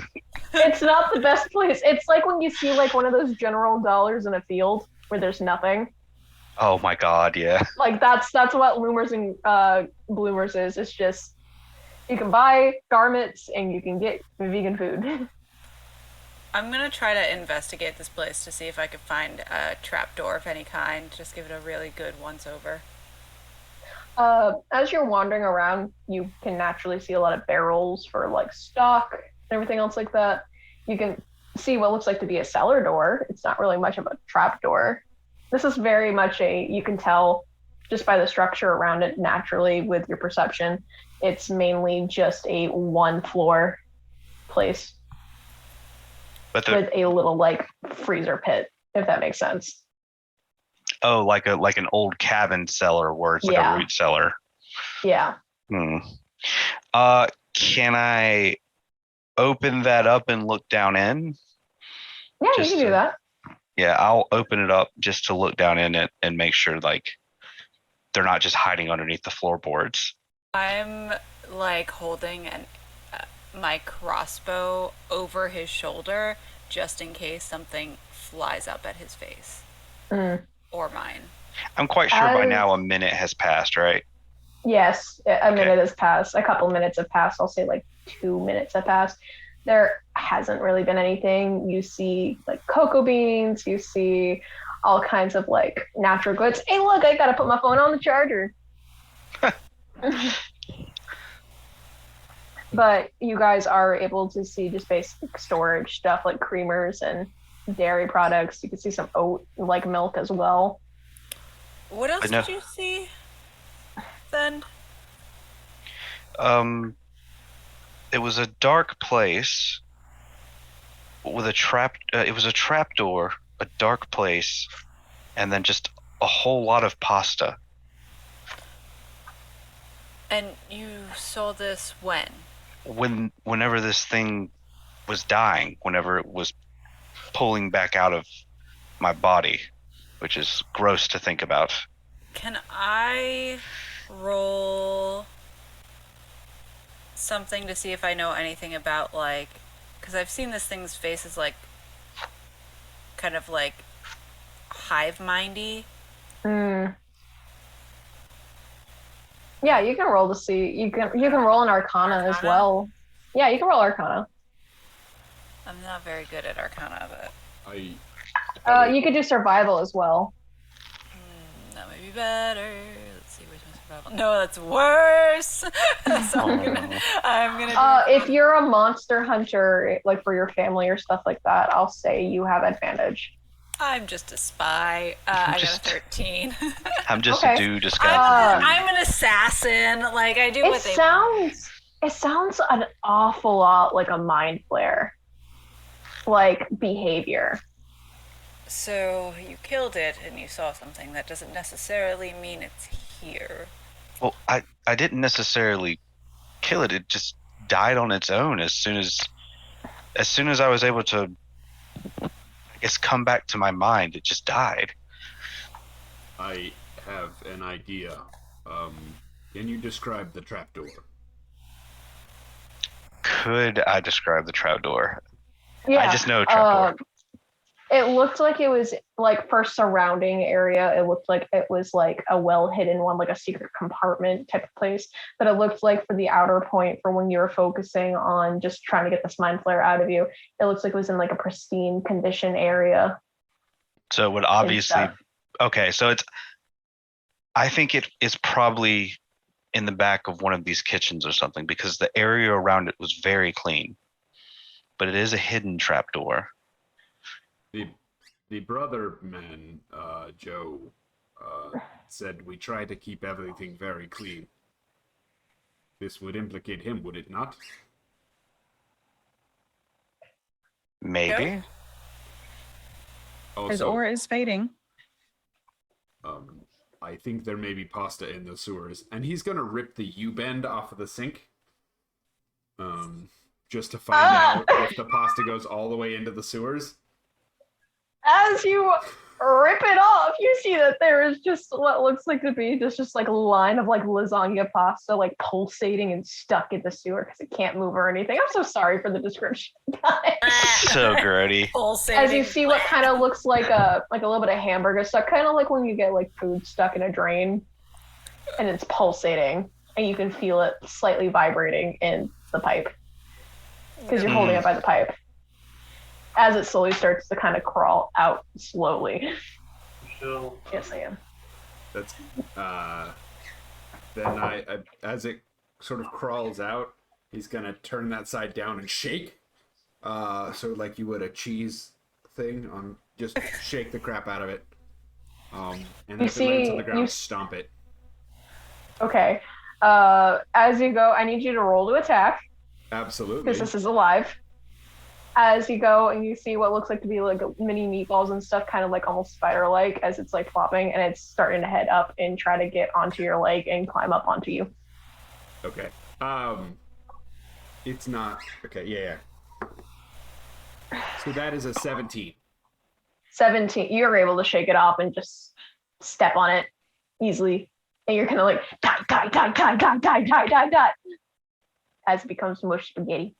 It's not the best place. It's like when you see like one of those General Dollars in a field where there's nothing. Oh my god, yeah. Like that's what Loomers and Bloomers is. It's just you can buy garments and you can get vegan food. I'm gonna try to investigate this place to see if I could find a trapdoor of any kind. Just give it a really good once over. As you're wandering around, you can naturally see a lot of barrels for like stock and everything else like that. You can see what looks like to be a cellar door. It's not really much of a trapdoor. This is very much you can tell just by the structure around it naturally with your perception. It's mainly just a 1-floor place with a little like freezer pit, if that makes sense. Oh, like an old cabin cellar where it's like a root cellar. Yeah. Can I open that up and look down in? Yeah, you can do that. Yeah, I'll open it up just to look down in it and make sure like they're not just hiding underneath the floorboards. I'm like holding my crossbow over his shoulder just in case something flies up at his face. Or mine. I'm quite sure by now a minute has passed, right? Yes, a minute has passed. A couple minutes have passed. I'll say like 2 minutes have passed. There hasn't really been anything. You see like cocoa beans. You see all kinds of like natural goods. Hey, look, I gotta put my phone on the charger. But you guys are able to see just basic storage stuff like creamers and dairy products. You can see some oat, like milk as well. What else did you see then? It was a dark place with a trap. It was a trap door, a dark place, and then just a whole lot of pasta. And you saw this when? Whenever this thing was dying, whenever it was pulling back out of my body, which is gross to think about. Can I roll something to see if I know anything about like, because I've seen this thing's face is like kind of like hive mindy. Yeah, you can roll to see. You can roll an Arcana as well. Yeah, you can roll Arcana. I'm not very good at Arcana, but You could do Survival as well. that may be better. Let's see, where's my survival? No, that's worse. So I'm gonna. If you're a monster hunter, like for your family or stuff like that, I'll say you have advantage. I'm just a spy. I got a 13. I'm just Okay. a dude disguised. I'm an assassin. Like I do what they want. It sounds an awful lot like a mind flare, like behavior. So you killed it and you saw something. That doesn't necessarily mean it's here. Well, I didn't necessarily kill it. It just died on its own as soon as I was able to, I guess, come back to my mind. It just died. I have an idea. Can you describe the trapdoor? Could I describe the trapdoor? Yeah, I just know a trapdoor. It looked like it was like for surrounding area. It looked like it was like a well hidden one, like a secret compartment type of place. But it looked like for the outer point, for when you were focusing on just trying to get this mind flare out of you, it looks like it was in like a pristine condition area. So it would obviously. Okay, so I think it is probably in the back of one of these kitchens or something, because the area around it was very clean. But it is a hidden trapdoor. The brother man, Joe, said we try to keep everything very clean. This would implicate him, would it not? Maybe. His Also, aura is fading. I think there may be pasta in the sewers, and he's gonna rip the U-bend off of the sink. Just to find out if the pasta goes all the way into the sewers. As you rip it off, you see that there is just what looks like to be just like a line of like lasagna pasta like pulsating and stuck in the sewer because it can't move or anything. I'm so sorry for the description, guys. So grody. As you see what kind of looks like a little bit of hamburger stuck, kind of like when you get like food stuck in a drain and it's pulsating and you can feel it slightly vibrating in the pipe because you're holding it by the pipe. As it slowly starts to kind of crawl out slowly. Yes, I am. That's then I as it sort of crawls out, he's gonna turn that side down and shake. So like you would a cheese thing on, just shake the crap out of it. And if it lands on the ground, stomp it. Okay. As you go, I need you to roll to attack. Absolutely. Because this is alive. As you go and you see what looks like to be like mini meatballs and stuff, kind of like almost spider-like, as it's like flopping and it's starting to head up and try to get onto your leg and climb up onto you. Okay. It's not okay. Yeah. So that is a 17. 17. You're able to shake it off and just step on it easily, and you're kind of like die, as it becomes mush spaghetti.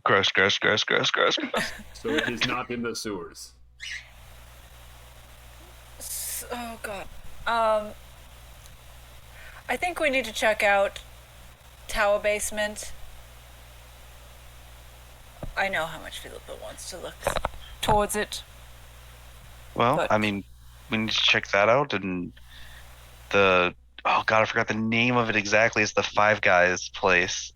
Gross. So it is not in the sewers. Oh god. I think we need to check out Tower Basement. I know how much Phillipa wants to look towards it. Well, But- I mean, we need to check that out. And oh god, I forgot the name of it exactly. It's the Five Guys place.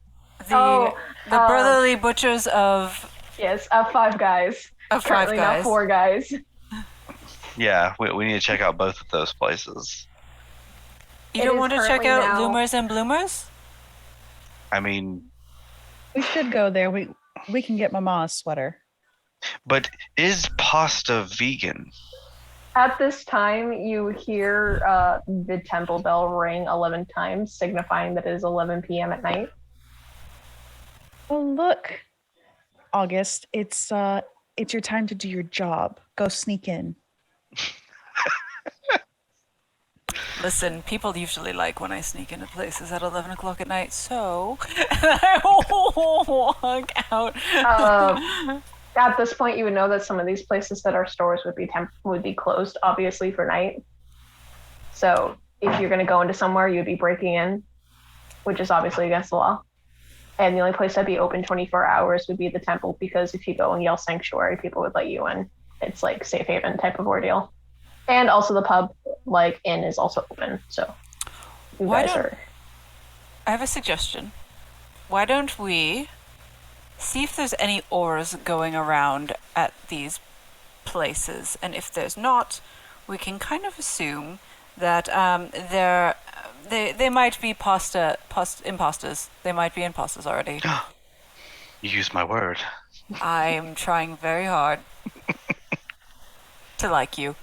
The brotherly butchers of Yes, Five Guys. Currently Five Guys. now 4 guys. Yeah, we need to check out both of those places. You It don't is want to check currently out now- Loomers and Bloomers? I mean, We should go there. We can get Mama a sweater. but is pasta vegan? At this time, you hear the temple bell ring 11 times, signifying that it is 11 p.m. at night. Oh, look, August. It's your time to do your job. Go sneak in. Listen, people usually like when I sneak into places at 11 o'clock at night, so I walk out. At this point, you would know that some of these places that are stores would be closed, obviously, for night. So if you're going to go into somewhere, you'd be breaking in, which is obviously against the law. And the only place that'd be open 24 hours would be the temple, because if you go and yell sanctuary, people would let you in. It's like safe haven type of ordeal. And also the pub, like inn, is also open. So you guys are. I have a suggestion. Why don't we see if there's any auras going around at these places, and if there's not, we can kind of assume that they might be imposters. They might be imposters already. You used my word. I'm trying very hard to like you.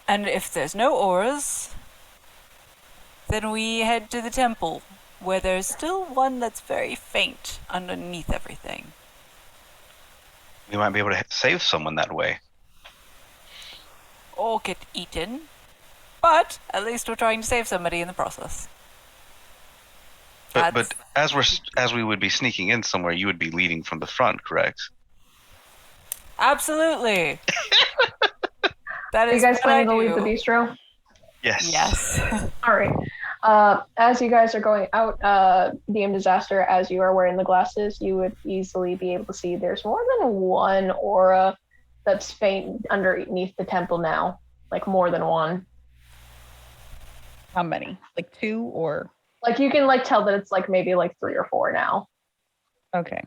And if there's no auras, then we head to the temple, where there's still one that's very faint underneath everything. We might be able to save someone that way. Or get eaten. But at least we're trying to save somebody in the process. But as we would be sneaking in somewhere, you would be leading from the front, correct? Absolutely. That Are is you guys what planning I to leave do. the bistro? Yes. Yes. All right. As you guys are going out, DMDisaster, as you are wearing the glasses, you would easily be able to see there's more than one aura that's faint underneath the temple now. Like more than one. How many? Like 2 or? Like you can like tell that it's like maybe like 3 or 4 now. Okay.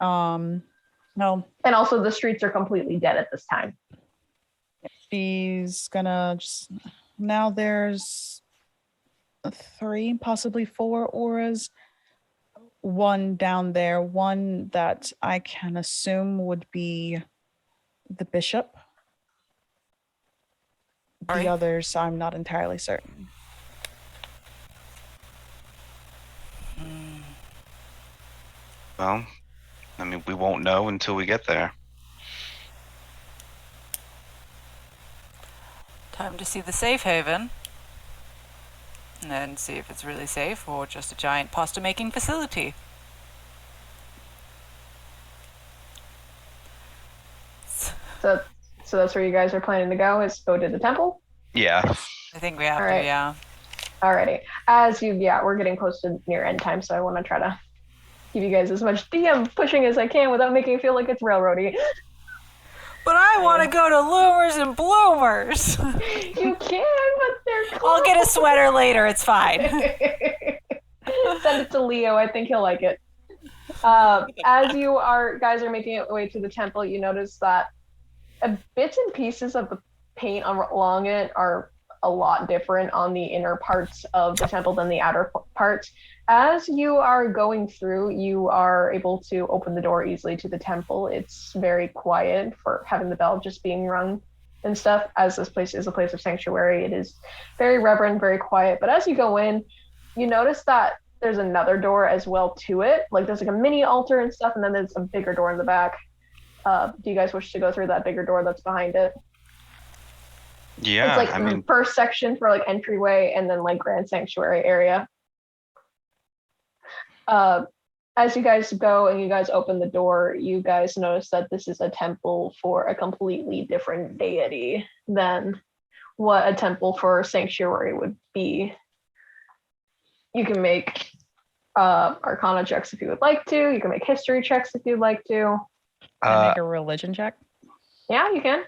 No, And also the streets are completely dead at this time. she's gonna just, now there's 3, possibly 4 auras. One down there, one that I can assume would be the bishop. The Sorry? others, I'm not entirely certain. Well, I mean, we won't know until we get there. Time to see the safe haven. And then see if it's really safe or just a giant pasta making facility. So that's where you guys are planning to go, is go to the temple? Yeah. I think we have All to, right. yeah. Alrighty. We're getting close to near end time, so I want to try to give you guys as much DM pushing as I can without making it feel like it's railroady. But I want to go to Loomers and Bloomers. You can, but they're closed. I'll get a sweater later. It's fine. Send it to Leo. I think he'll like it. As you guys are making your way to the temple, you notice that bits and pieces of the paint along it are a lot different on the inner parts of the temple than the outer parts. As you are going through, you are able to open the door easily to the temple. It's very quiet for having the bell just being rung and stuff. As this place is a place of sanctuary, it is very reverent, very quiet. But as you go in, you notice that there's another door as well to it. Like there's like a mini altar and stuff, and then there's a bigger door in the back. Do you guys wish to go through that bigger door that's behind it? Yeah. It's like the first section for like entryway, and then like grand sanctuary area. As you guys go and you guys open the door, you guys notice that this is a temple for a completely different deity than what a temple for sanctuary would be. You can make arcana checks if you would like to. You can make history checks if you'd like to. Can I make a religion check? Yeah, you can.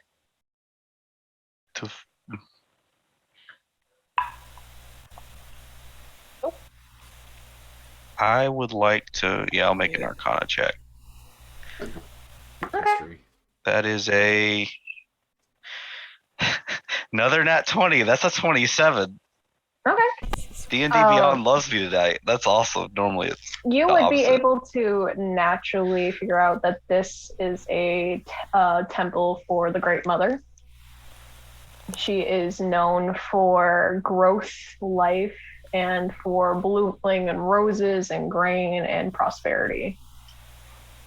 I would like to. Yeah, I'll make an arcana check. Okay. History. That is another nat 20. That's a 27. Okay. D&D Beyond loves me tonight. That's awesome. Normally it's You the would be opposite. able to naturally figure out that this is a temple for the Great Mother. She is known for growth, life, and for blooming and roses and grain and prosperity.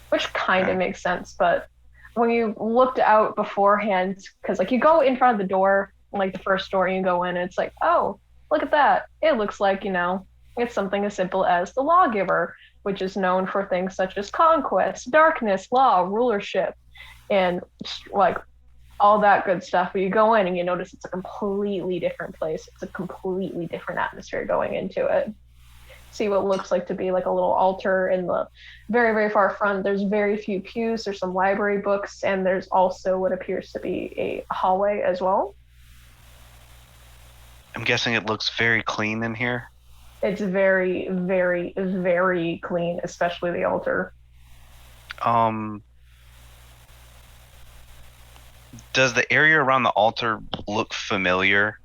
Which kind of makes sense, but when you looked out beforehand, because like you go in front of the door, like the first door, and you go in, and it's like, oh, look at that. It looks like, It's something as simple as the lawgiver, which is known for things such as conquest, darkness, law, rulership, and like all that good stuff. But you go in and you notice it's a completely different place. It's a completely different atmosphere going into it. See what looks like to be like a little altar in the very, very far front. There's very few pews. There's some library books, and there's also what appears to be a hallway as well. I'm guessing it looks very clean in here. It's very, very, very clean, especially the altar. Does the area around the altar look familiar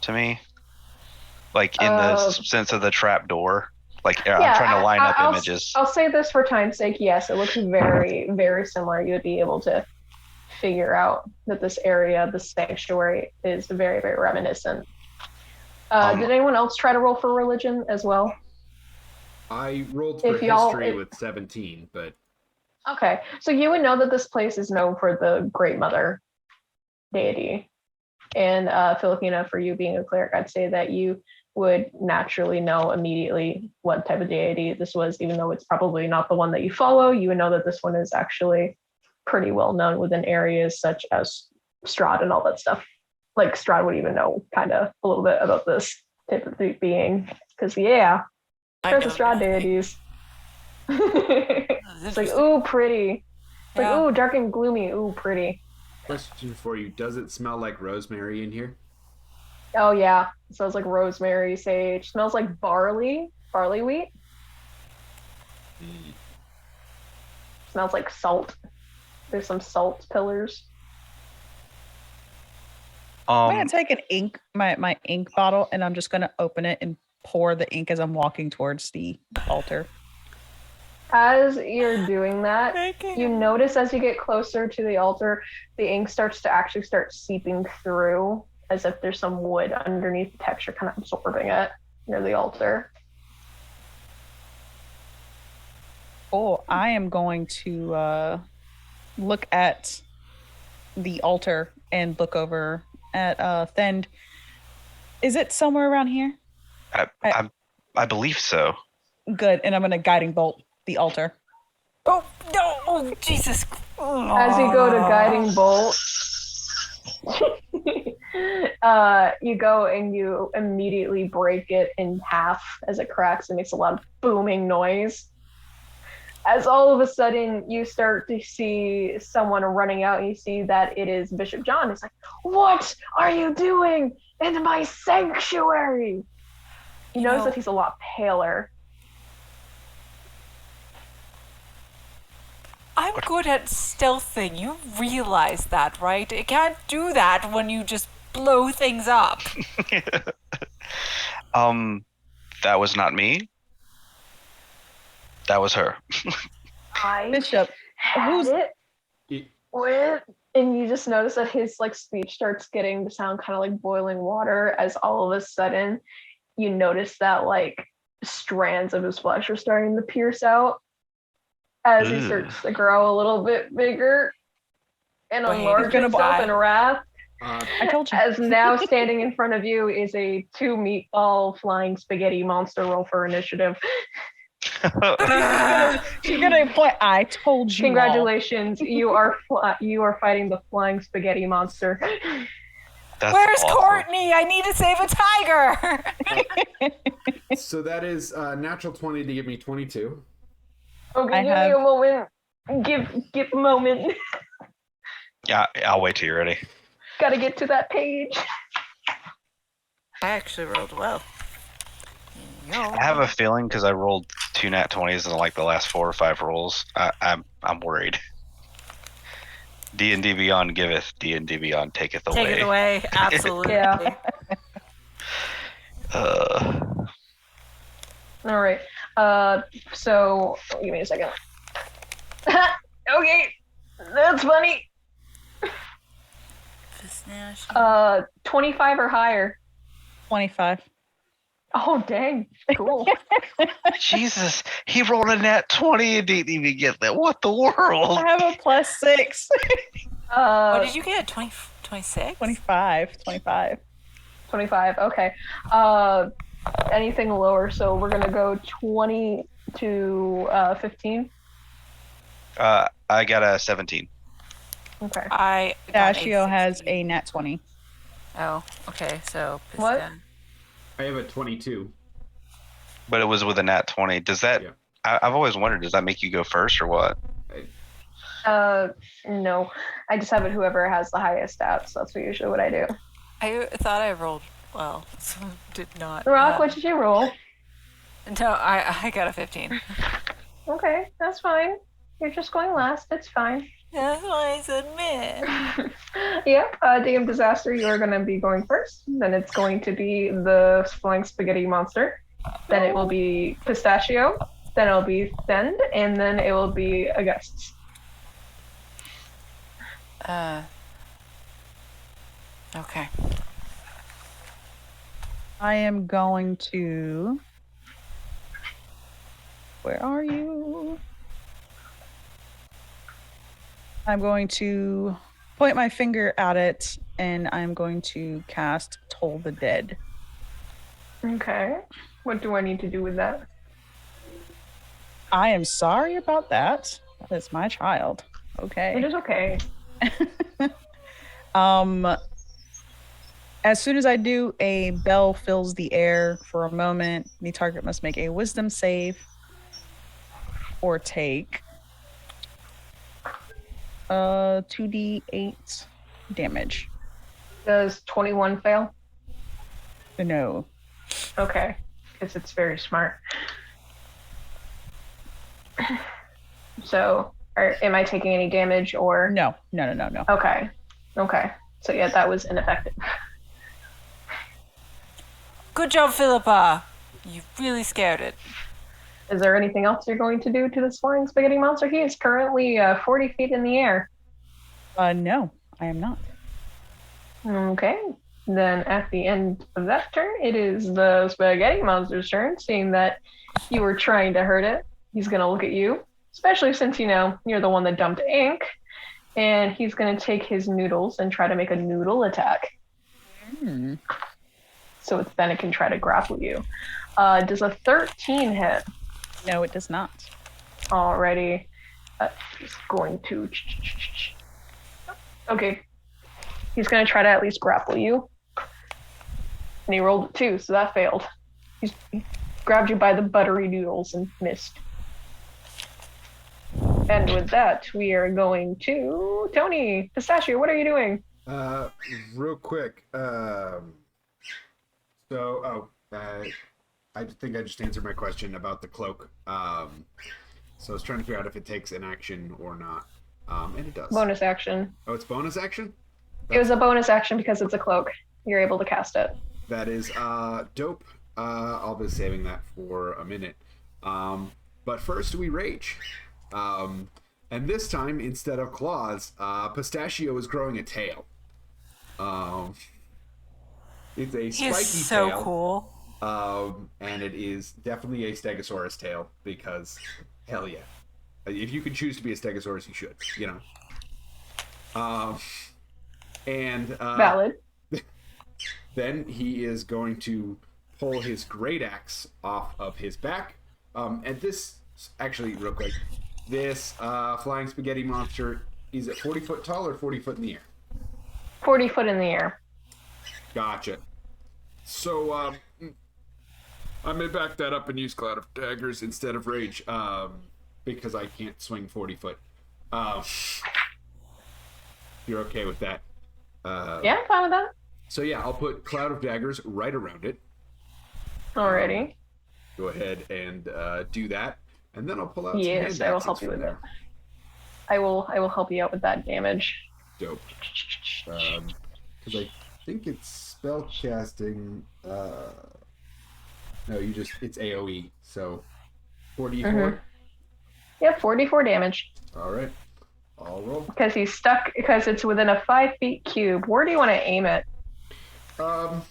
to me? Like in the sense of the trap door? Like I'm trying to line up images. I'll say this for time's sake. Yes, it looks very, very similar. You would be able to figure out that this area, the sanctuary, is very, very reminiscent. Did anyone else try to roll for religion as well? I rolled for history with 17, but... Okay, so you would know that this place is known for the Great Mother deity. And Philipina, for you being a cleric, I'd say that you would naturally know immediately what type of deity this was, even though it's probably not the one that you follow. You would know that this one is actually pretty well known within areas such as Strahd and all that stuff. Like Strahd would even know kind of a little bit about this type of being, because there's the Strahd deities. It's like, ooh, pretty. It's like, ooh, dark and gloomy. Ooh, pretty. Question for you: does it smell like rosemary in here? Oh yeah, it smells like rosemary, sage. Smells like barley wheat. Smells like salt. There's some salt pillars. I'm gonna take my ink bottle, and I'm just gonna open it and pour the ink as I'm walking towards the altar. As you're doing that, you notice as you get closer to the altar, the ink starts to actually start seeping through, as if there's some wood underneath the texture kind of absorbing it near the altar. Oh, I am going to look at the altar and look over at Thend. Is it somewhere around here? I believe so. Good, and I'm going to guiding bolt the altar. Oh no! Oh Jesus! As you go to guiding bolt, you go and you immediately break it in half as it cracks and makes a lot of booming noise. As all of a sudden you start to see someone running out, and you see that it is Bishop John. He's like, "What are you doing in my sanctuary?" You notice that he's a lot paler. I'm good at stealthing. You realize that, right? I can't do that when you just blow things up. That was not me. That was her. Bishop, who's it? What? And you just notice that his speech starts getting to sound kind of like boiling water, as all of a sudden you notice that strands of his flesh are starting to pierce out as he starts to grow a little bit bigger and enlarge himself in wrath. I told you. As now standing in front of you is a 2 meatball flying spaghetti monster. Roll for initiative. She's gonna point. I told you. Congratulations, you are fighting the flying spaghetti monster. Where's awesome. Courtney? I need to save a tiger. So that is natural 20 to give me 22. Okay, give me a moment. Give a moment. Yeah, I'll wait till you're ready. Gotta get to that page. I actually rolled well. I have a feeling because I rolled 2 nat 20s in the last 4 or 5 rolls. I'm worried. D&D Beyond giveth, D&D Beyond taketh away. Take it away, absolutely. Yeah. All right. So give me a second. Okay, that's funny. 25 or higher. 25. Oh dang! Cool. Jesus, he rolled a nat 20 and didn't even get that. What the world? I have a +6. What did you get? 26? 25. 25. 25. Okay. anything lower. So we're gonna go 20 to 15. I got a 17. Okay. I got Pistachio has 16. a nat 20. Oh, okay. So What? I have a 22. But it was with a nat 20. Does that? Yeah. I've always wondered, does that make you go first or what? No. I just have it whoever has the highest stats. That's usually what I do. I thought I rolled well, so did not. Rock, what did you roll? No, I got a 15. Okay, that's fine. You're just going last. It's fine. That's why I said meh. Yeah, DMDisaster, you're going to be going first. Then it's going to be the flying spaghetti monster. Then it will be Pistachio. Then it'll be Thend. And then it will be Augustus. Okay. I am going to. Where are you? I'm going to point my finger at it, and I'm going to cast Toll the Dead. Okay. What do I need to do with that? I am sorry about that. That is my child. Okay. It is okay. As soon as I do, a bell fills the air for a moment. The target must make a wisdom save or take 2d8 damage. Does 21 fail? No. Okay. Because it's very smart. So, am I taking any damage or? No. Okay. So yeah, that was ineffective. Good job, Phillipa. You really scared it. Is there anything else you're going to do to this flying spaghetti monster? He is currently 40 feet in the air. No, I am not. Okay. Then at the end of that turn, it is the spaghetti monster's turn. Seeing that you were trying to hurt it, he's going to look at you, especially since, you're the one that dumped ink. And he's going to take his noodles and try to make a noodle attack. So then it can try to grapple you. Does a 13 hit? No, it does not. Alrighty. He's going to... Okay. He's going to try to at least grapple you. And he rolled a 2, so that failed. He grabbed you by the buttery noodles and missed. And with that, we are going to Tony. Pistachio, what are you doing? Real quick. I think I just answered my question about the cloak. So I was trying to figure out if it takes an action or not. And it does. Bonus action. Oh, it's bonus action? It was a bonus action because it's a cloak. You're able to cast it. That is dope. I'll be saving that for a minute. But first we rage. And this time, instead of claws, Pistachio is growing a tail. It's a spiky He's so tail. cool. And it is definitely a Stegosaurus tail because, hell yeah. If you can choose to be a Stegosaurus, you should, Valid. Then he is going to pull his great axe off of his back. And this, actually, real quick, this flying spaghetti monster, is it 40 foot tall or 40 foot in the air? 40 foot in the air. Gotcha. So, I may back that up and use Cloud of Daggers instead of Rage, because I can't swing 40 foot. You're okay with that? Yeah, I'm fine with that. So yeah, I'll put Cloud of Daggers right around it. Alrighty. Go ahead and do that, and then I'll pull out. Yes, some I will hand help axes you with from it. I will help you out with that damage. Dope. Because I think it's spell casting. No, it's AOE. So 4d4. Mm-hmm. Yeah, 44 damage. All right, I'll roll. Because he's stuck. Because it's within a 5 feet cube. Where do you want to aim it? Um,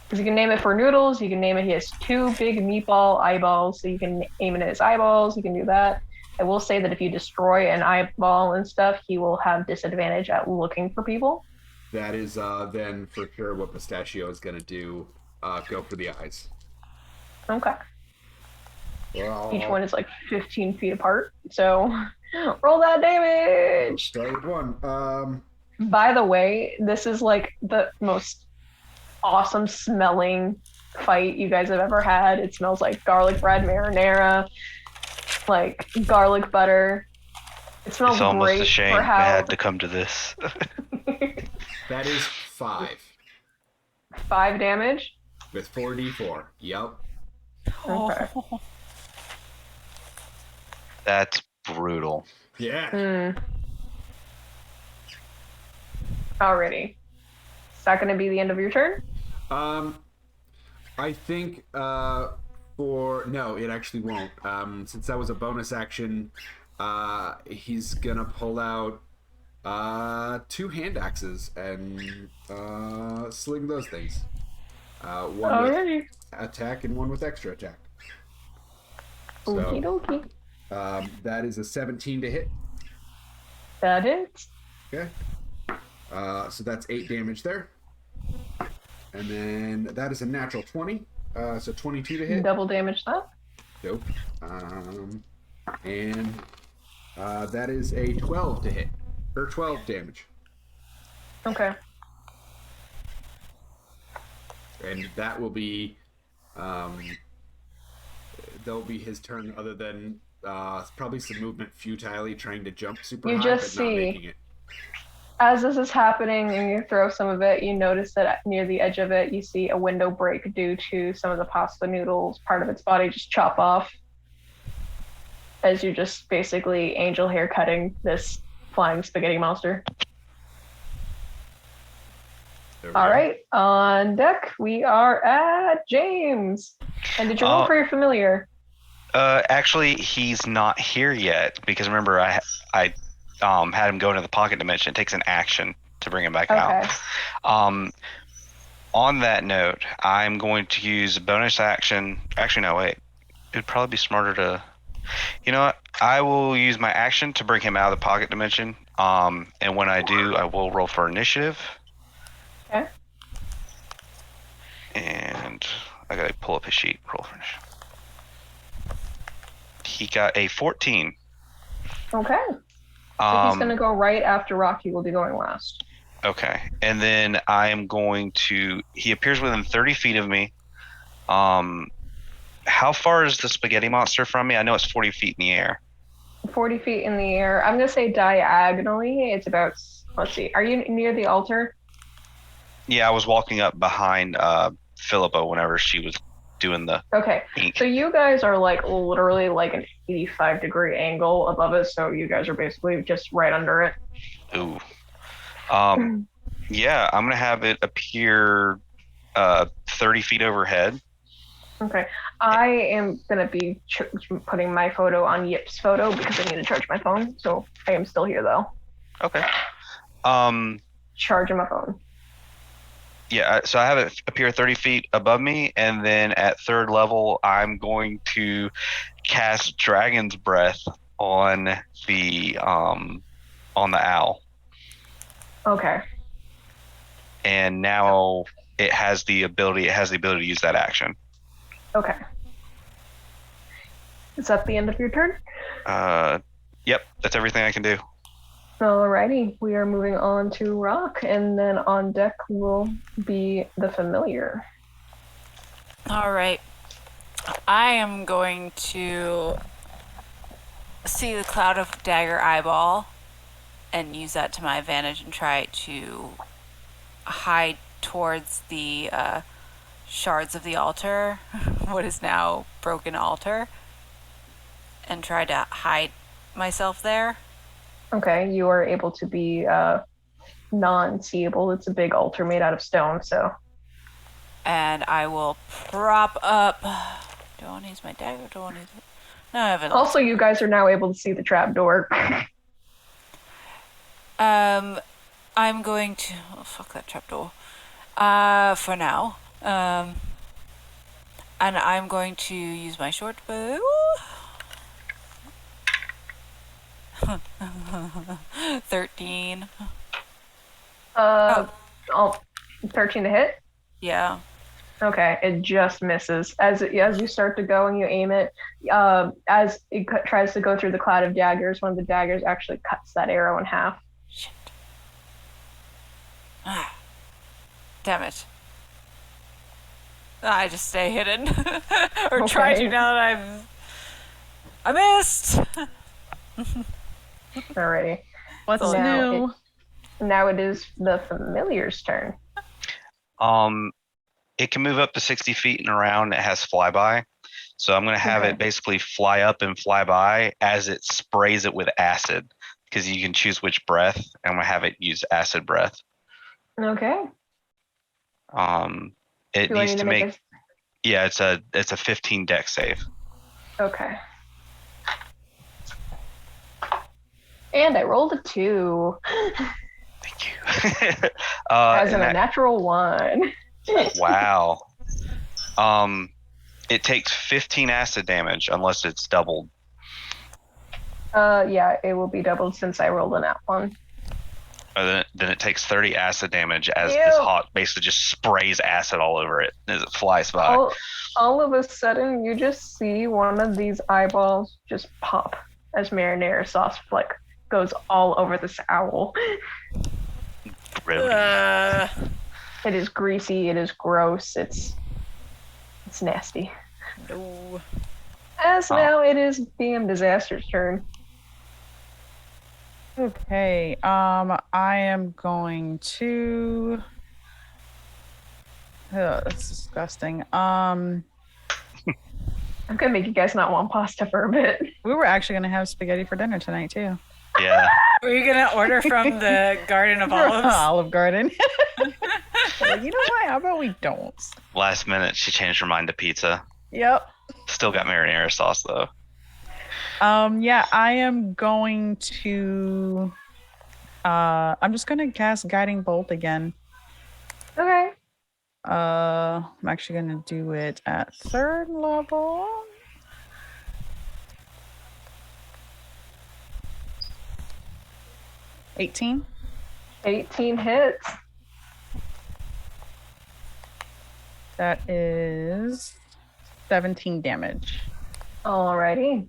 Because you can name it for noodles. You can name it. He has 2 big meatball eyeballs, so you can aim it at his eyeballs. You can do that. I will say that if you destroy an eyeball and stuff, he will have disadvantage at looking for people. that is then for sure what Pistachio is gonna do. go for the eyes. Okay. Well, Each one is like 15 feet apart. So roll that damage. start with one. By the way, this is like the most awesome smelling fight you guys have ever had. It smells like garlic bread marinara, like garlic butter. It smells It's almost great a shame for it how had to come to this. That is 5 5 damage. with 4d4. Yep. Okay. That's brutal. Yeah. Alrighty. Is that going to be the end of your turn? I think no, it actually won't. Since that was a bonus action, he's gonna pull out 2 hand axes and sling those things. One Alrighty. with attack and one with extra attack. So, Okie dokie. that is a 17 to hit. That is. Okay. So that's 8 damage there. And then that is a natural 20. So 22 to hit. Double damage that. Dope. And that is a 12 to hit. Or 12 damage. Okay. And that will be that'll be his turn, other than probably some movement futilely trying to jump super You high, just but not see- making it. As this is happening and you throw some of it, you notice that near the edge of it, you see a window break due to some of the pasta noodles, part of its body just chop off. As you just basically angel hair cutting this flying spaghetti monster. There we All go. right, on deck, we are at James. And did you roll for your familiar? Actually, he's not here yet because remember, I had him go into the pocket dimension. It takes an action to bring him back Okay. out. On that note, I'm going to use a bonus action. Actually, no, wait. It would probably be smarter to. You know what? I will use my action to bring him out of the pocket dimension. And when I do, I will roll for initiative. Okay. And I gotta pull up his sheet. Roll for initiative. He got a 14. Okay. So he's going to go right after Rocky will be going last. Okay. And then I am going to. He appears within 30 feet of me. How far is the spaghetti monster from me? I know it's 40 feet in the air. 40 feet in the air. I'm going to say diagonally. It's about, let's see, are you near the altar? Yeah, I was walking up behind Phillipa whenever she was doing the Okay. ink. So you guys are like literally like an 85-degree angle above it. So you guys are basically just right under it. Ooh. Yeah, I'm going to have it appear 30 feet overhead. Okay. I am going to be putting my photo on Yip's photo because I need to charge my phone. So I am still here though. Okay. Charging my phone. Yeah, so I have it appear 30 feet above me, and then at 3rd level, I'm going to cast Dragon's Breath on the owl, Okay. and now it has the ability. It has the ability to use that action. Okay. Is that the end of your turn? Yep, that's everything I can do. Alrighty, we are moving on to Rock, and then on deck will be the familiar. All right. I am going to see the cloud of dagger eyeball and use that to my advantage and try to hide towards the shards of the altar, what is now broken altar, and try to hide myself there. Okay, you are able to be non-seeable. It's a big altar made out of stone, so. And I will prop up. Do I want to use my dagger? Do I want to use it? No, I have it. Also, you guys are now able to see the trapdoor. I'm going to. Oh, fuck that trapdoor. For now. And I'm going to use my short bow. 13. 13 to hit. Yeah. Okay, it just misses. As you start to go and you aim it, as it tries to go through the cloud of daggers, one of the daggers actually cuts that arrow in half. Shit. Ah. Damn it. I just stay hidden. Or try to now that I missed! Alrighty. What's new? Now it is the familiar's turn. It can move up to 60 feet and around. It has flyby. So I'm going to have it basically fly up and fly by as it sprays it with acid, because you can choose which breath. I'm going to have it use acid breath. Okay. It needs to make yeah, it's a 15 dex save. Okay. And I rolled a 2. Thank you. As in a natural 1. Wow. It takes 15 acid damage unless it's doubled. Yeah, it will be doubled since I rolled a nat 1. Then it takes 30 acid damage as this hawk basically just sprays acid all over it as it flies by. All of a sudden, you just see one of these eyeballs just pop as marinara sauce goes all over this owl. Really? It is greasy. It is gross. It's nasty. No. As now it is DMDisaster's turn. Okay, I am going to... Oh, that's disgusting. I'm gonna make you guys not want pasta for a bit. We were actually gonna have spaghetti for dinner tonight too. Yeah. Were you gonna order from the Garden of Olives? Olive Garden. Like, you know what? How about we don't? Last minute, she changed her mind to pizza. Yep. Still got marinara sauce though. Yeah, I am going to... I'm just gonna cast Guiding Bolt again. Okay. I'm actually gonna do it at 3rd level. $18. 18 hits. That is 17 damage. Alrighty.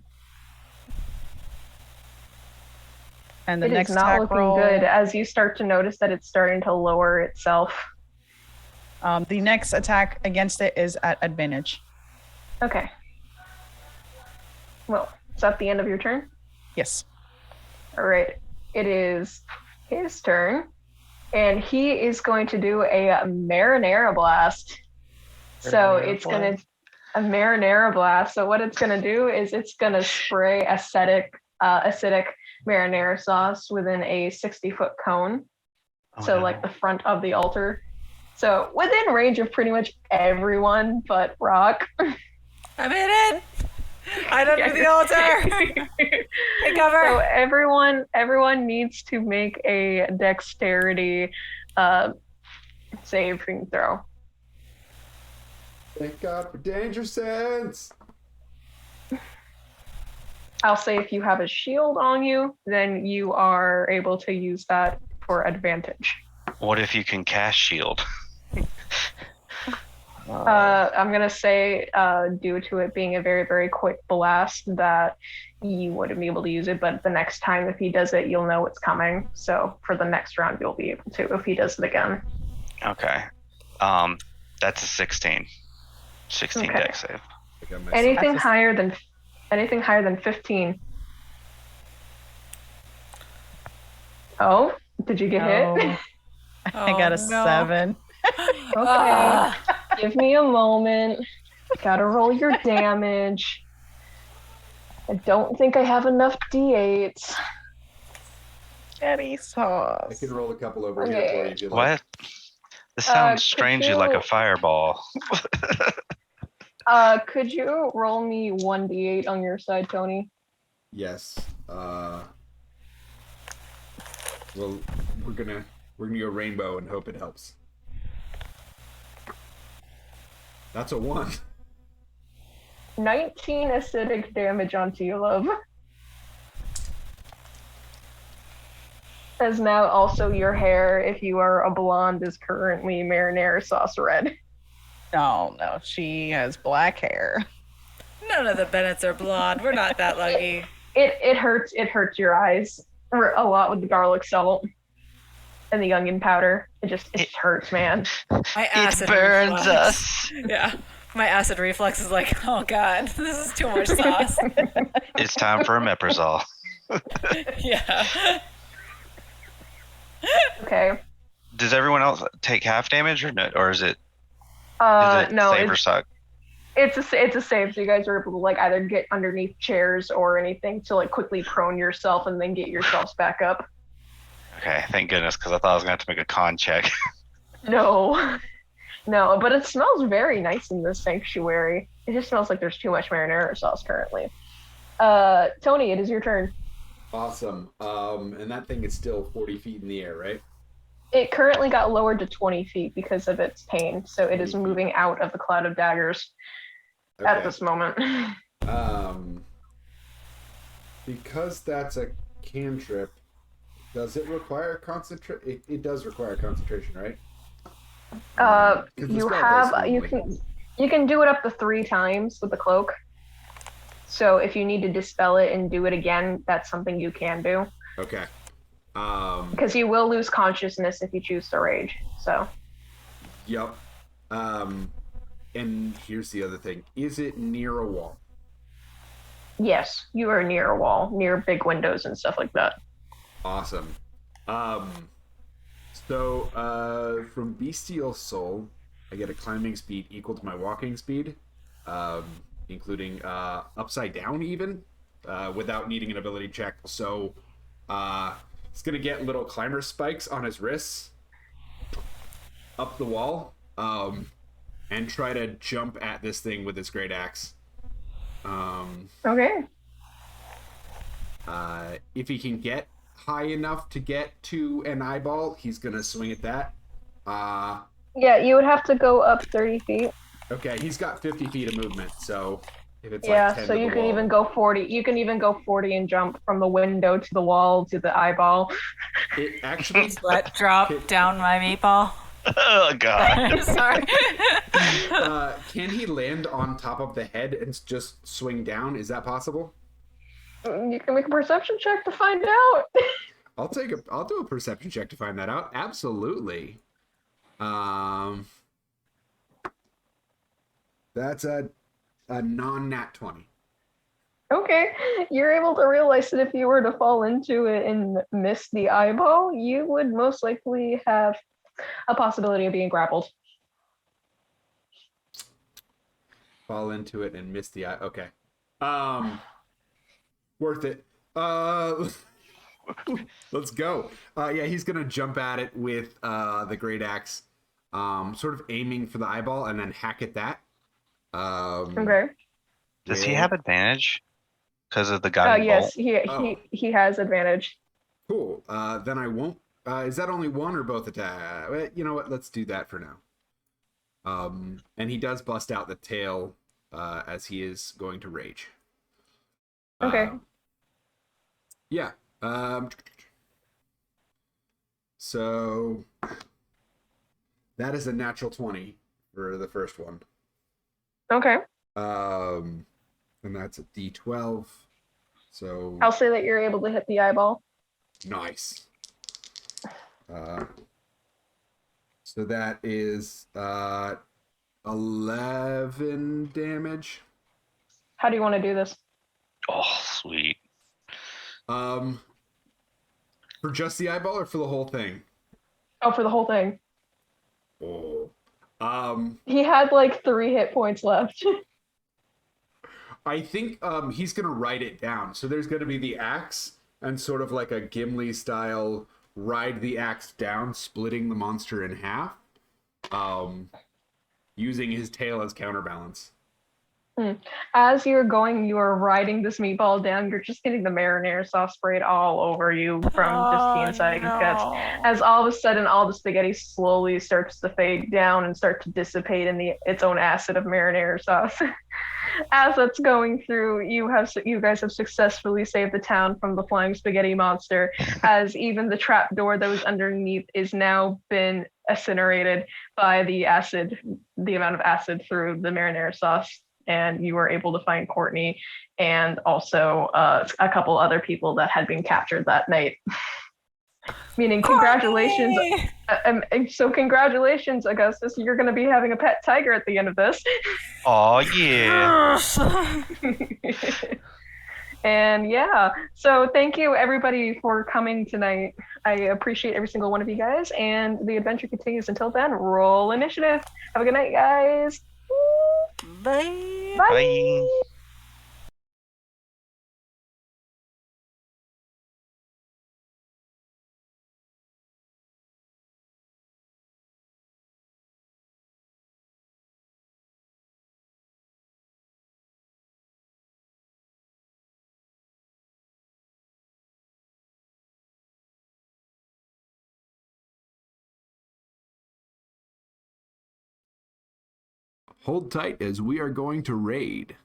And the It next is not attack looking roll, good as you start to notice that it's starting to lower itself. the next attack against it is at advantage. Okay. Well, is that the end of your turn? Yes. All right. It is his turn, and he is going to do a marinara blast. So it's going to a marinara blast. So what it's going to do is it's going to spray acidic marinara sauce within a 60-foot cone. Like the front of the altar. So within range of pretty much everyone but Rock. I'm in it. I don't do the altar. Take cover. So everyone needs to make a dexterity saving throw. Thank God for danger sense. I'll say if you have a shield on you, then you are able to use that for advantage. What if you can cast shield? I'm gonna say, due to it being a very, very quick blast, that you wouldn't be able to use it. But the next time, if he does it, you'll know it's coming. So for the next round, you'll be able to if he does it again. Okay. That's a 16. 16 Okay. dex save. Anything higher than 15. Oh, did you get hit? I got a 7. Okay. Give me a moment. Gotta roll your damage. I don't think I have enough d8s. Spaghetti sauce. I can roll a couple over here for you if you like. What? This sounds could strangely like you- a fireball. Could you roll me 1d8 on your side, Tony? Yes. Well, we're gonna go rainbow and hope it helps. That's a 1. 19 acidic damage onto you, love. As now also your hair, if you are a blonde, is currently marinara sauce red. No, she has black hair. None of the Bennets are blonde. We're not that lucky. It hurts. It hurts your eyes a lot with the garlic salt and the onion powder. It just hurts, man. My acid burns reflux. us. Yeah. My acid reflux is like, oh god, this is too much sauce. It's time for a Meprazole. Yeah. Okay. Does everyone else take half damage or no? Or is it No, save or suck? it's a save. So you guys are able to like either get underneath chairs or anything to like quickly prone yourself and then get yourselves back up. Okay, thank goodness, because I thought I was going to have to make a con check. No, but it smells very nice in this sanctuary. It just smells like there's too much marinara sauce currently. Tony, it is your turn. Awesome. And that thing is still 40 feet in the air, right? It currently got lowered to 20 feet because of its pain, so it is moving out of the cloud of daggers at this moment. Because that's a cantrip, does it require concentration? It does require concentration, right? You can do it up to 3 times with the cloak. So if you need to dispel it and do it again, that's something you can do. Okay. Because you will lose consciousness if you choose to rage. So. Yep. And here's the other thing: is it near a wall? Yes, you are near a wall, near big windows and stuff like that. Awesome. So from Bestial Soul, I get a climbing speed equal to my walking speed, including upside down even, without needing an ability check. So he's gonna get little climber spikes on his wrists up the wall, and try to jump at this thing with his great axe. Okay. If he can get high enough to get to an eyeball, he's gonna swing at that. Yeah, you would have to go up 30 feet. Okay, he's got 50 feet of movement, so if it's Yeah, like 10 so to you the can wall, even go 40. You can even go 40 and jump from the window to the wall to the eyeball. it actually Sweat drop down my meatball. Oh, God. Sorry. can he land on top of the head and just swing down? Is that possible? You can make a perception check to find out. I'll do a perception check to find that out. Absolutely. That's a non-nat 20. Okay, you're able to realize that if you were to fall into it and miss the eyeball, you would most likely have a possibility of being grappled. Fall into it and miss the eye. Okay. Worth it. Let's go. Yeah, he's gonna jump at it with the great axe, sort of aiming for the eyeball and then hack at that. Okay. Does he have advantage because of the guiding Yes, bolt? he has advantage. Cool. Then I won't. Is that only one or both attack? Well, you know what? Let's do that for now. And he does bust out the tail as he is going to rage. Okay. Yeah. So that is a natural 20 for the first one. Okay. And that's a D12. So I'll say that you're able to hit the eyeball. nice. So that is 11 damage. How do you want to do this? Oh, sweet. For just the eyeball or for the whole thing? Oh, for the whole thing. Oh. He had like 3 hit points left. I think he's gonna write it down. So there's gonna be the axe and sort of like a Gimli style ride the axe down, splitting the monster in half, using his tail as counterbalance. As you're going, you are riding this meatball down. You're just getting the marinara sauce sprayed all over you from just the inside guts. As all of a sudden, all the spaghetti slowly starts to fade down and start to dissipate in its own acid of marinara sauce. As that's going through, you guys have successfully saved the town from the flying spaghetti monster. As even the trap door that was underneath is now been incinerated by the amount of acid through the marinara sauce. And you were able to find Courtney and also a couple other people that had been captured that night. Meaning, congratulations. So congratulations, Augustus. You're going to be having a pet tiger at the end of this. Oh yeah. And yeah, so thank you everybody for coming tonight. I appreciate every single one of you guys, and the adventure continues. Until then, roll initiative. Have a good night, guys. Bye. Bye. Bye. Hold tight as we are going to raid.